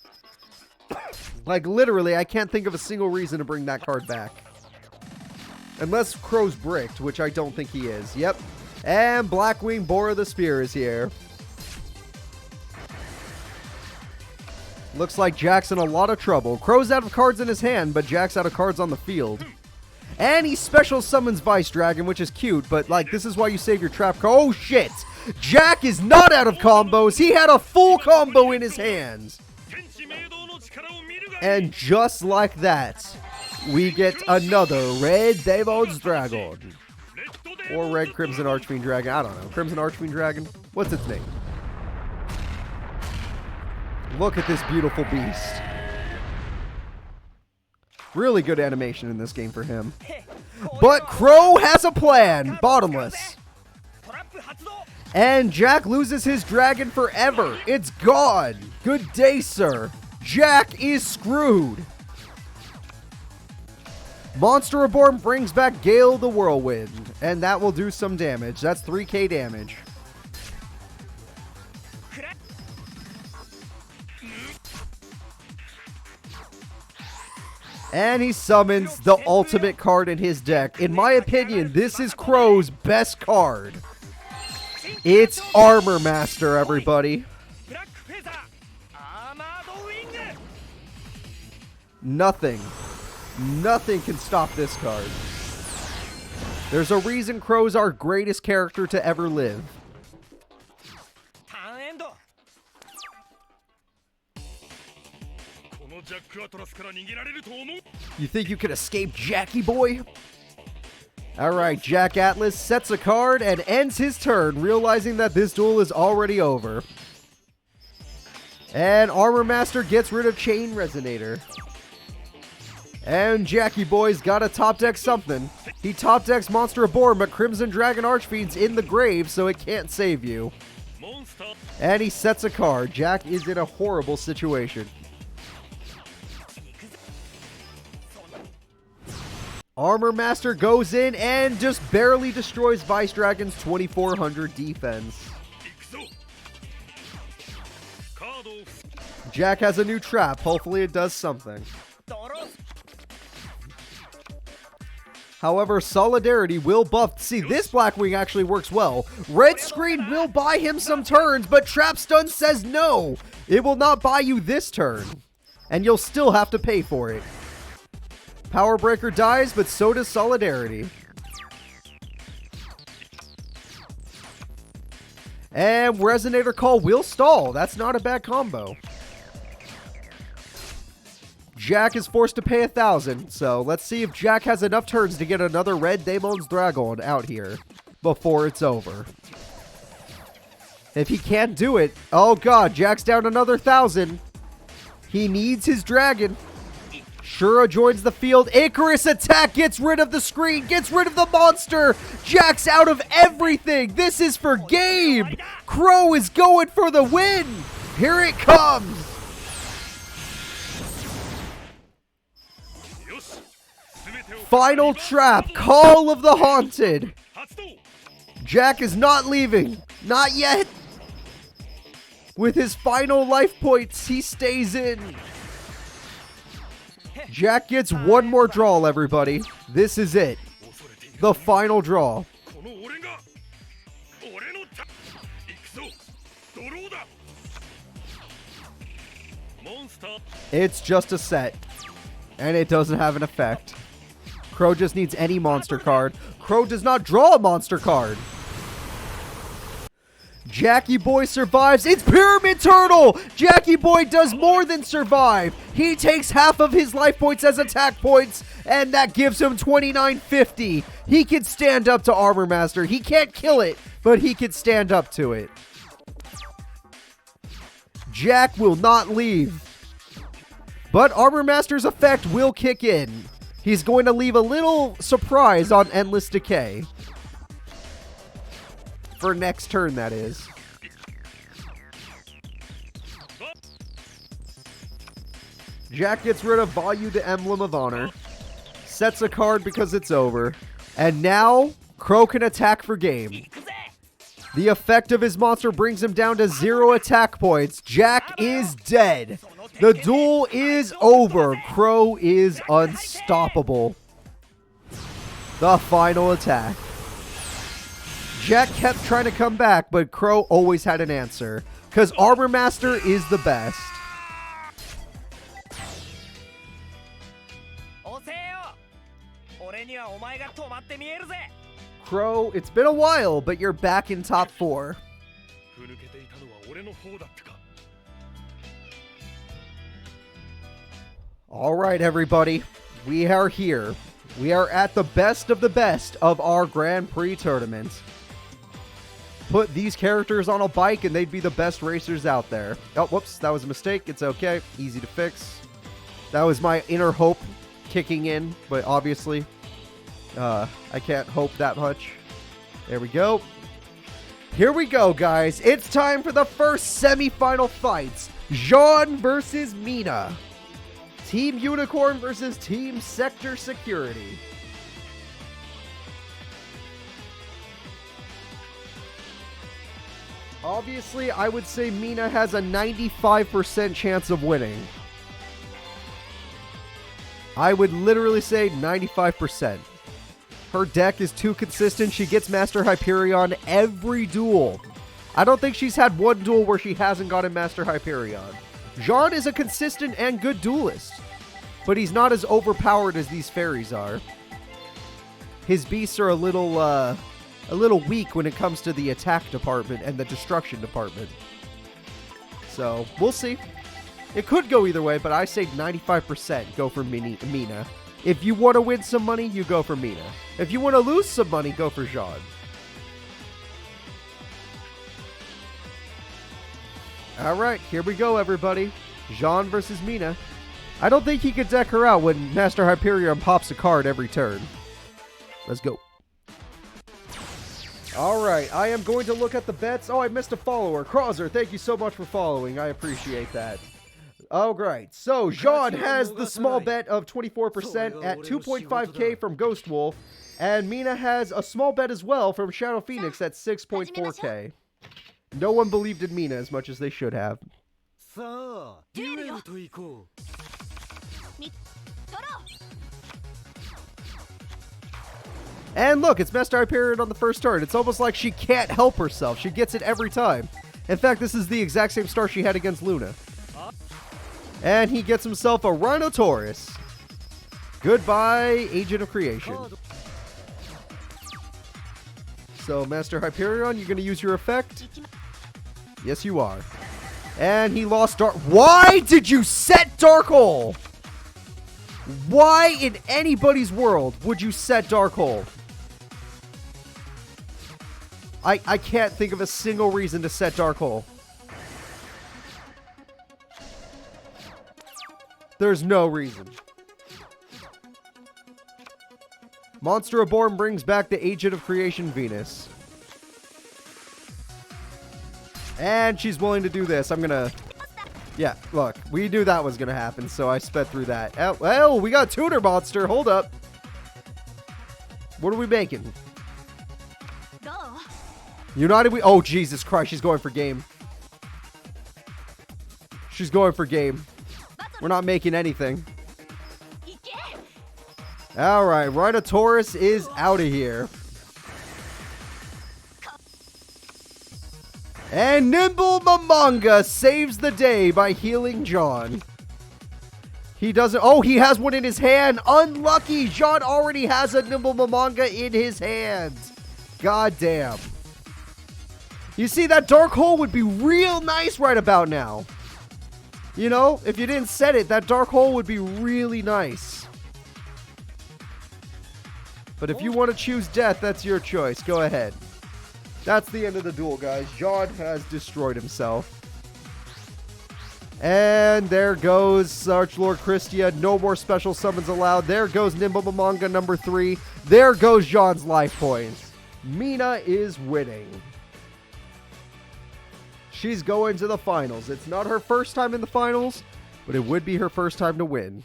A: Like, literally, I can't think of a single reason to bring that card back. Unless Crow's bricked, which I don't think he is. Yep. And Blackwing Bora the Spear is here. Looks like Jack's in a lot of trouble. Crow's out of cards in his hand, but Jack's out of cards on the field. And he special summons Vice Dragon, which is cute, but, like, this is why you save your trap card. Oh, shit! Jack is not out of combos. He had a full combo in his hands. And just like that, we get another Red Demon's Dragon. Or Red Crimson Archfiend Dragon. I don't know. Crimson Archfiend Dragon? What's its name? Look at this beautiful beast. Really good animation in this game for him. But Crow has a plan. Bottomless. And Jack loses his dragon forever. It's gone. Good day, sir. Jack is screwed. Monster Reborn brings back Gale the Whirlwind, and that will do some damage. That's 3k damage. And he summons the ultimate card in his deck. In my opinion, this is Crow's best card. It's Armor Master, everybody. Nothing can stop this card. There's a reason Crow's our greatest character to ever live. You think you can escape Jackie boy? Alright, Jack Atlas sets a card and ends his turn, realizing that this duel is already over. And Armor Master gets rid of Chain Resonator. And Jackie Boy's gotta top deck something. He top decks Monster Reborn, but Crimson Dragon Archfiend's in the grave, so it can't save you. And he sets a card. Jack is in a horrible situation. Armor Master goes in and just barely destroys Vice Dragon's 2400 defense. Jack has a new trap. Hopefully it does something. However, Solidarity will buff. See, this Blackwing actually works well. Red Screen will buy him some turns, but Trap Stun says no. It will not buy you this turn. And you'll still have to pay for it. Power Breaker dies, but so does Solidarity. And Resonator Call will stall. That's not a bad combo. Jack is forced to pay 1,000, so let's see if Jack has enough turns to get another Red Demon's Dragon out here before it's over. If he can't do it, oh god, Jack's down another 1,000. He needs his dragon. Shura joins the field. Icarus attack gets rid of the screen, gets rid of the monster. Jack's out of everything. This is for game. Crow is going for the win. Here it comes. Final trap. Call of the Haunted. Jack is not leaving. Not yet. With his final life points, he stays in. Jack gets one more draw, everybody. This is it. The final draw. It's just a set. And it doesn't have an effect. Crow just needs any monster card. Crow does not draw a monster card. Jackie Boy survives. It's Pyramid Turtle! Jackie Boy does more than survive. He takes half of his life points as attack points, and that gives him 2950. He can stand up to Armor Master. He can't kill it, but he can stand up to it. Jack will not leave. But Armor Master's effect will kick in. He's going to leave a little surprise on Endless Decay. For next turn, that is. Jack gets rid of Value the Emblem of Honor. Sets a card because it's over. And now, Crow can attack for game. The effect of his monster brings him down to 0 attack points. Jack is dead. The duel is over. Crow is unstoppable. The final attack. Jack kept trying to come back, but Crow always had an answer. Because Armor Master is the best. Crow, it's been a while, but you're back in top 4. Alright, everybody. We are here. We are at the best of our Grand Prix tournament. Put these characters on a bike and they'd be the best racers out there. Oh, whoops, that was a mistake. It's okay. Easy to fix. That was my inner hope kicking in, but obviously, I can't hope that much. There we go. Here we go, guys. It's time for the first semi-final fights. Jean versus Mina. Team Unicorn versus Team Sector Security. Obviously, I would say Mina has a 95% chance of winning. I would literally say 95%. Her deck is too consistent. She gets Master Hyperion every duel. I don't think she's had one duel where she hasn't gotten Master Hyperion. Jean is a consistent and good duelist, but he's not as overpowered as these fairies are. His beasts are a little weak when it comes to the attack department and the destruction department. So, we'll see. It could go either way, but I say 95% go for Mina. If you want to win some money, you go for Mina. If you want to lose some money, go for Jean. Alright, here we go, everybody. Jean versus Mina. I don't think he could deck her out when Master Hyperion pops a card every turn. Let's go. Alright, I am going to look at the bets. Oh, I missed a follower. Crosser, thank you so much for following. I appreciate that. Alright, so Jean has the small bet of 24% at 2.5k from Ghost Wolf. And Mina has a small bet as well from Shadow Phoenix at 6.4k. No one believed in Mina as much as they should have. And look, it's Master Hyperion on the first turn. It's almost like she can't help herself. She gets it every time. In fact, this is the exact same start she had against Luna. And he gets himself a Rhinotaurus. Goodbye, Agent of Creation. So, Master Hyperion, you're going to use your effect? Yes, you are. And he lost Dark... Why did you set Dark Hole? Why in anybody's world would you set Dark Hole? I can't think of a single reason to set Dark Hole. There's no reason. Monster Reborn brings back the Agent of Creation Venus. And she's willing to do this. I'm gonna... Yeah, look. We knew that was gonna happen, so I sped through that. Oh, well, we got Tutor Monster. Hold up. What are we making? United we... Oh, Jesus Christ. She's going for game. She's going for game. We're not making anything. Alright, Rhinotaurus is out of here. And Nimble Mamanga saves the day by healing John. He doesn't... Oh, he has one in his hand. Unlucky. John already has a Nimble Mamanga in his hand. God damn. You see, that dark hole would be real nice right about now. You know, if you didn't set it, that dark hole would be really nice. But if you want to choose death, that's your choice. Go ahead. That's the end of the duel, guys. John has destroyed himself. And there goes Archlord Christia. No more special summons allowed. There goes Nimble Mamanga number 3. There goes John's life points. Mina is winning. She's going to the finals. It's not her first time in the finals, but it would be her first time to win.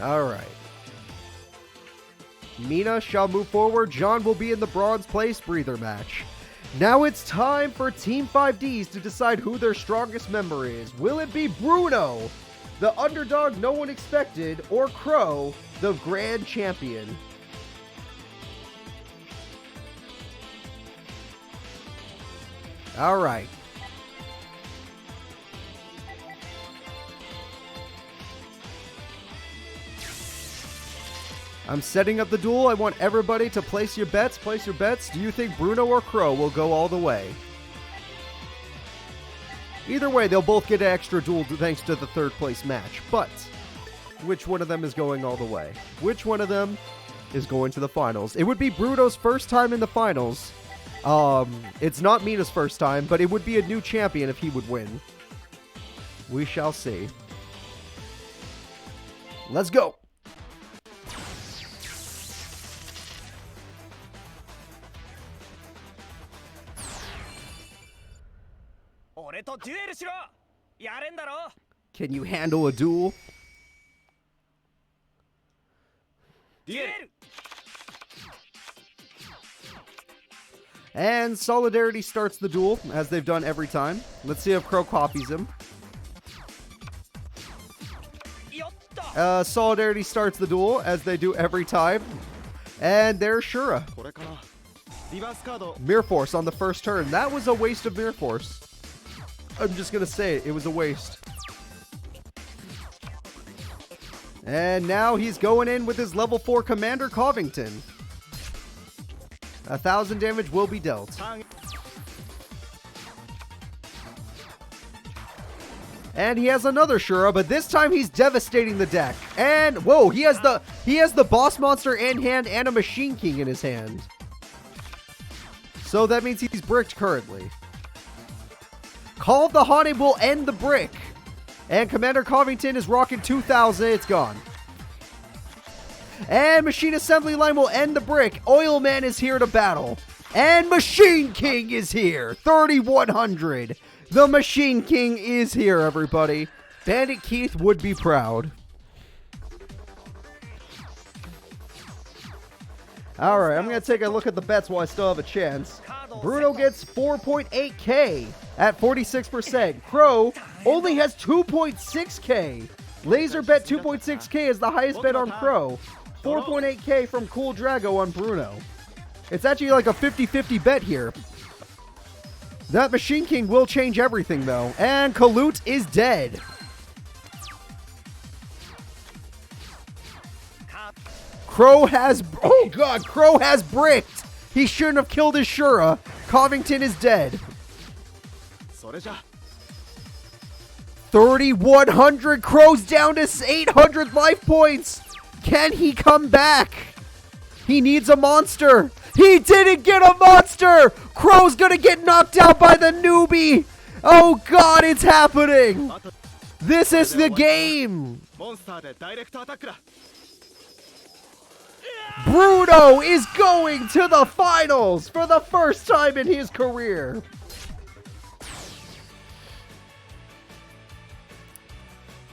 A: All right. Mina shall move forward. John will be in the bronze place breather match. Now it's time for Team 5D's to decide who their strongest member is. Will it be Bruno, the underdog no one expected, or Crow, the grand champion? All right. I'm setting up the duel. I want everybody to place your bets. Place your bets. Do you think Bruno or Crow will go all the way? Either way, they'll both get an extra duel thanks to the third place match. But which one of them is going all the way? Which one of them is going to the finals? It would be Bruno's first time in the finals. It's not Mina's first time, but it would be a new champion if he would win. We shall see. Let's go. Can you handle a duel? And Solidarity starts the duel, as they've done every time. Let's see if Crow copies him. Solidarity starts the duel, as they do every time. And there's Shura. Mirror Force on the first turn. That was a waste of Mirror Force. I'm just going to say it. It was a waste. And now he's going in with his level 4 Commander Covington. 1,000 damage will be dealt. And he has another Shura, but this time he's devastating the deck. And whoa, he has the boss monster in hand and a Machine King in his hand. So that means he's bricked currently. Call of the Haunted will end the brick. And Commander Covington is rocking 2,000. It's gone. And Machine Assembly Line will end the brick. Oil Man is here to battle. And Machine King is here. 3,100. The Machine King is here, everybody. Bandit Keith would be proud. Alright, I'm going to take a look at the bets while I still have a chance. Bruno gets 4.8k at 46%. Crow only has 2.6k. Laser bet 2.6k is the highest bet on Crow. 4.8k from Cool Drago on Bruno. It's actually like a 50-50 bet here. That Machine King will change everything, though. And Kalut is dead. Crow has... Oh, God. Crow has bricked. He shouldn't have killed his Shura. Covington is dead. 3,100. Crow's down to 800 life points. Can he come back? He needs a monster. He didn't get a monster. Crow's gonna get knocked out by the newbie. Oh God, it's happening. This is the game. Bruno is going to the finals for the first time in his career.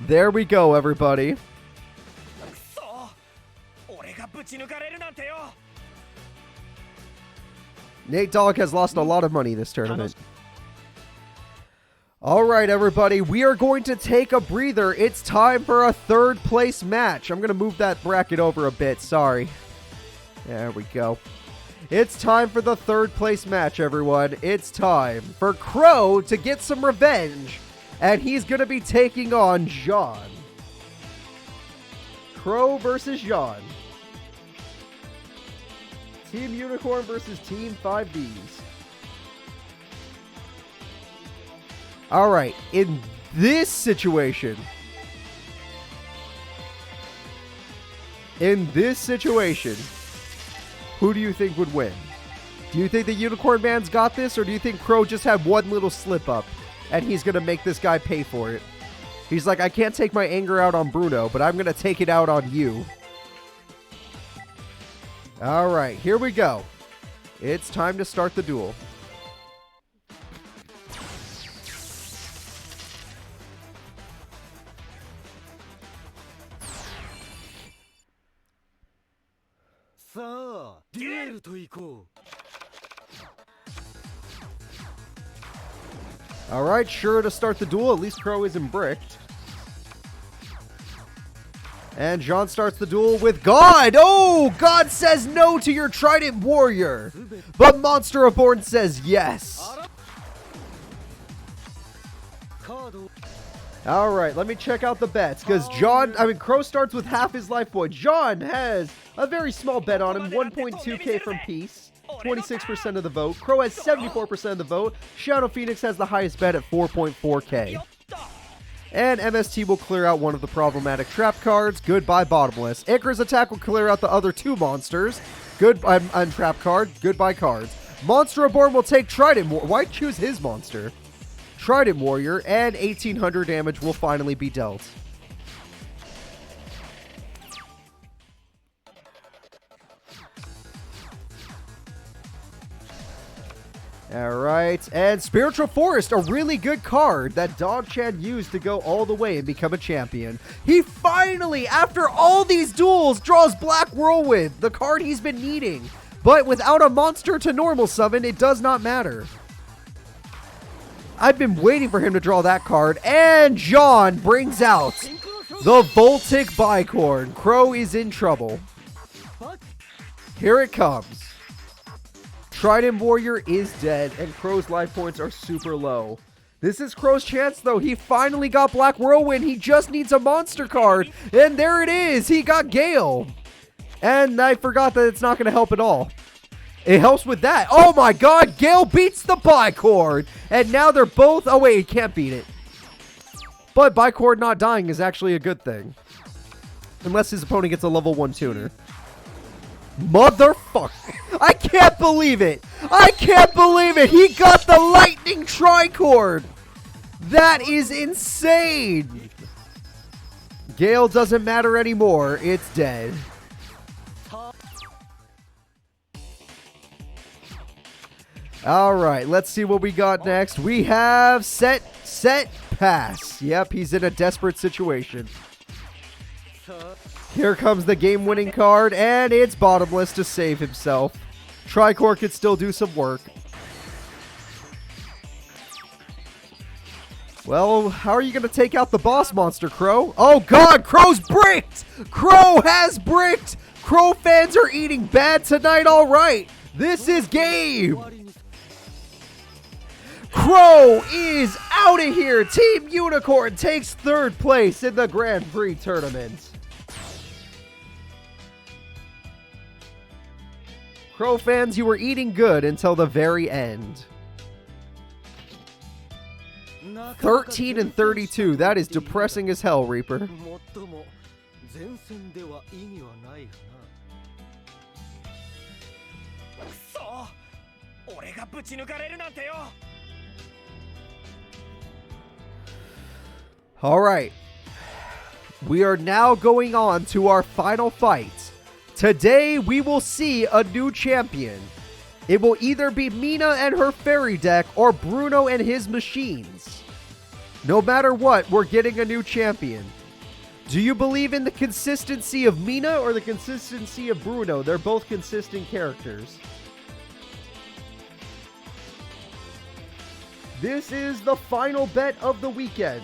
A: There we go, everybody. Nate Dogg has lost a lot of money this tournament. Alright, everybody, we are going to take a breather. It's time for a third place match. I'm going to move that bracket over a bit, sorry. There we go. It's time for the third place match, everyone. It's time for Crow to get some revenge, and he's going to be taking on Jean. Crow versus Jean. Team Unicorn versus Team 5D's. Alright, in this situation, who do you think would win? Do you think the Unicorn Man's got this, or do you think Crow just had one little slip up and he's going to make this guy pay for it? He's like, I can't take my anger out on Bruno, but I'm going to take it out on you. Alright, here we go. It's time to start the duel. Alright, sure to start the duel. At least Crow isn't bricked. And Jean starts the duel with God. Oh, God says no to your Trident Warrior. But Monster Reborn says yes. Alright, let me check out the bets. Because Crow starts with half his life point. Jean has a very small bet on him. 1.2k from Peace. 26% of the vote. Crow has 74% of the vote. Shadow Phoenix has the highest bet at 4.4k. And MST will clear out one of the problematic trap cards. Goodbye, Bottomless. Icarus Attack will clear out the other two monsters. Goodbye, trap card. Goodbye, cards. Monster Reborn will take Trident Warrior. Why choose his monster? Trident Warrior, and 1800 damage will finally be dealt. Alright, and Spiritual Forest, a really good card that Dogchan used to go all the way and become a champion. He finally, after all these duels, draws Black Whirlwind, the card he's been needing. But without a monster to normal summon, it does not matter. I've been waiting for him to draw that card, and Jean brings out the Voltic Bicorn. Crow is in trouble. Here it comes. Trident Warrior is dead, and Crow's life points are super low. This is Crow's chance, though. He finally got Black Whirlwind. He just needs a monster card, and there it is. He got Gale. And I forgot that it's not going to help at all. It helps with that. Oh my god, Gale beats the Bicorn. And now they're both... Oh wait, he can't beat it. But Bicorn not dying is actually a good thing. Unless his opponent gets a level 1 tuner. Motherfucker. I can't believe it. I can't believe it. He got the Lightning Tricord. That is insane. Gale doesn't matter anymore. It's dead. Alright, let's see what we got next. We have set, pass. Yep, he's in a desperate situation. Here comes the game-winning card, and it's Bottomless to save himself. Tricor could still do some work. Well, how are you going to take out the boss monster, Crow? Oh god, Crow's bricked! Crow has bricked! Crow fans are eating bad tonight, alright. This is game! Crow is out of here! Team Unicorn takes third place in the Grand Prix tournament. Crow fans, you were eating good until the very end. 13 and 32. That is depressing as hell, Reaper. Alright. We are now going on to our final fight. Today, we will see a new champion. It will either be Mina and her fairy deck or Bruno and his machines. No matter what, we're getting a new champion. Do you believe in the consistency of Mina or the consistency of Bruno? They're both consistent characters. This is the final bet of the weekend.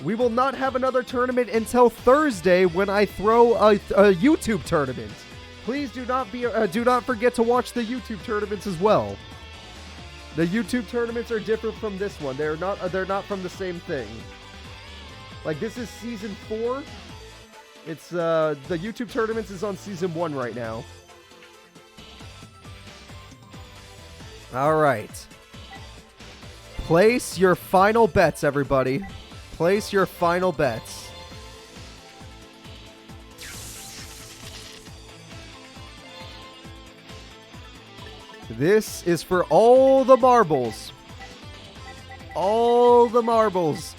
A: We will not have another tournament until Thursday when I throw a YouTube tournament. Please do not forget to watch the YouTube tournaments as well. The YouTube tournaments are different from this one. They're not from the same thing. Like, this is season 4. It's the YouTube tournaments is on season 1 right now. All right. Place your final bets, everybody. Place your final bets. This is for all the marbles. All the marbles.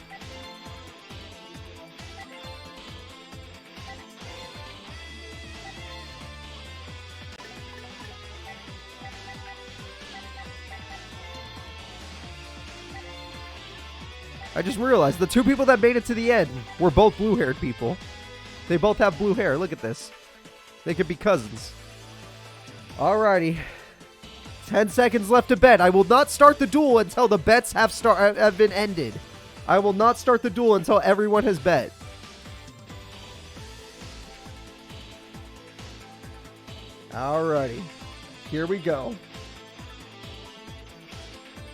A: I just realized the two people that made it to the end were both blue-haired people. They both have blue hair. Look at this. They could be cousins. Alrighty. 10 seconds left to bet. I will not start the duel until the bets have been ended. I will not start the duel until everyone has bet. Alrighty. Here we go.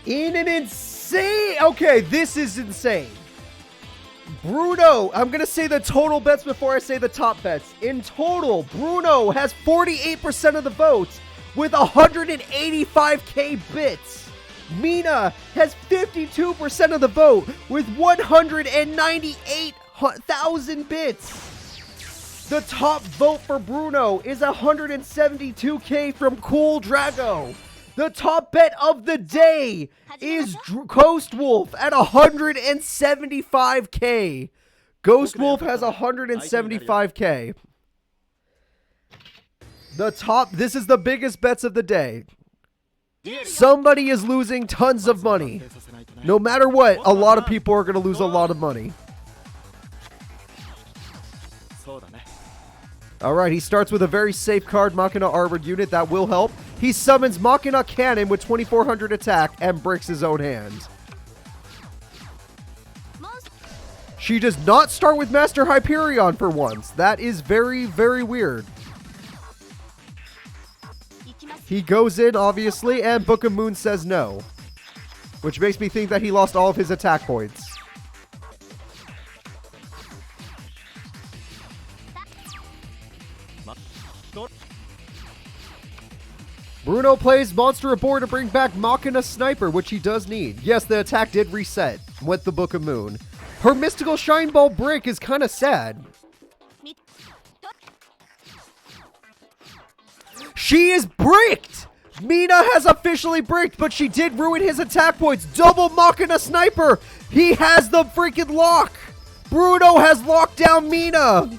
A: In an insane... Okay, this is insane. Bruno, I'm going to say the total bets before I say the top bets. In total, Bruno has 48% of the votes with 185k bits. Mina has 52% of the vote with 198,000 bits. The top vote for Bruno is 172k from Cool Drago. The top bet of the day is Ghost Wolf at 175k. Ghost Wolf has 175k. This is the biggest bets of the day. Somebody is losing tons of money. No matter what, a lot of people are going to lose a lot of money. Alright, he starts with a very safe card, Machina Armored Unit. That will help. He summons Machina Cannon with 2400 attack and bricks his own hand. She does not start with Master Hyperion for once. That is very, very weird. He goes in, obviously, and Book of Moon says no. Which makes me think that he lost all of his attack points. Bruno plays Monster Aboard to bring back Machina Sniper, which he does need. Yes, the attack did reset with the Book of Moon. Her Mystical Shine Ball brick is kind of sad. She is bricked! Mina has officially bricked, but she did ruin his attack points. Double Machina Sniper! He has the freaking lock! Bruno has locked down Mina!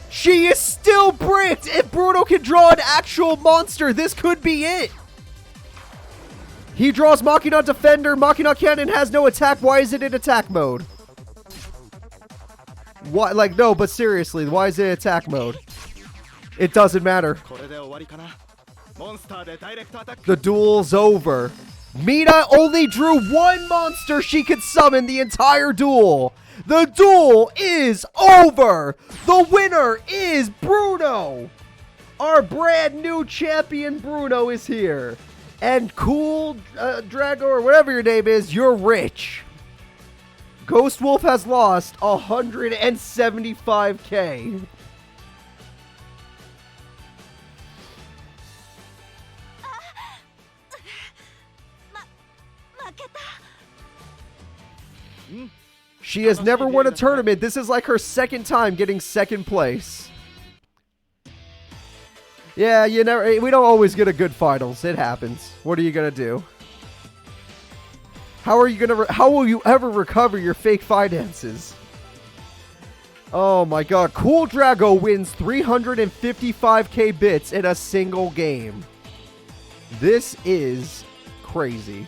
A: She is still bricked! If Bruno can draw an actual monster, this could be it! He draws Machina Defender. Machina Cannon has no attack. Why is it in attack mode? Why? Like, no, but seriously, why is it in attack mode? It doesn't matter. The duel's over. Mina only drew one monster she could summon the entire duel. The duel is over. The winner is Bruno. Our brand new champion Bruno is here. And Cool Drago, or whatever your name is, you're rich. Ghost Wolf has lost 175k. She has never won a tournament. This is like her second time getting second place. Yeah, we don't always get a good finals. It happens. What are you gonna do? How will you ever recover your fake finances? Oh my god. Cool Drago wins 355k bits in a single game. This is crazy.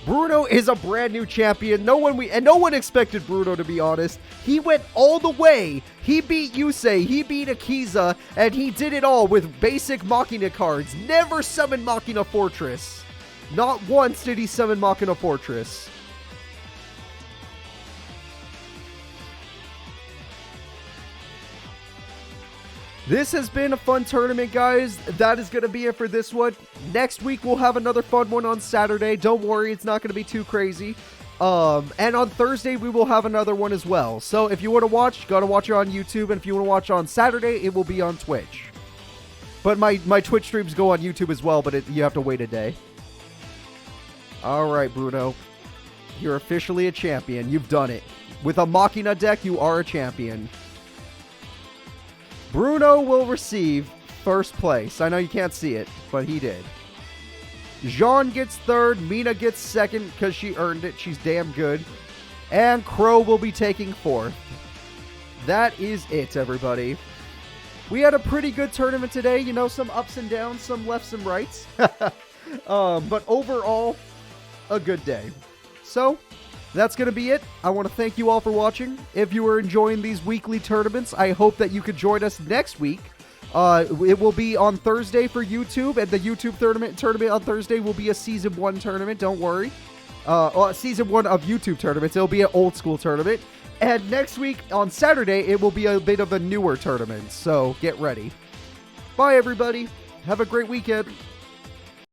A: Bruno is a brand new champion. No one expected Bruno, to be honest. He went all the way. He beat Yusei, he beat Akiza, and he did it all with basic Machina cards. Never summoned Machina Fortress. Not once did he summon Machina Fortress. This has been a fun tournament, guys. That is going to be it for this one. Next week, we'll have another fun one on Saturday. Don't worry, it's not going to be too crazy. And on Thursday, we will have another one as well. So if you want to watch, go to watch it on YouTube. And if you want to watch on Saturday, it will be on Twitch. But my Twitch streams go on YouTube as well, but you have to wait a day. All right, Bruno. You're officially a champion. You've done it. With a Machina deck, you are a champion. Bruno will receive first place. I know you can't see it, but he did. Jean gets third. Mina gets second because she earned it. She's damn good. And Crow will be taking fourth. That is it, everybody. We had a pretty good tournament today. You know, some ups and downs, some lefts and rights. But overall, a good day. So, that's going to be it. I want to thank you all for watching. If you are enjoying these weekly tournaments, I hope that you could join us next week. It will be on Thursday for YouTube, and the YouTube tournament on Thursday will be a Season 1 tournament, don't worry. Season 1 of YouTube tournaments. It'll be an old school tournament. And next week, on Saturday, it will be a bit of a newer tournament, so get ready. Bye, everybody. Have a great weekend.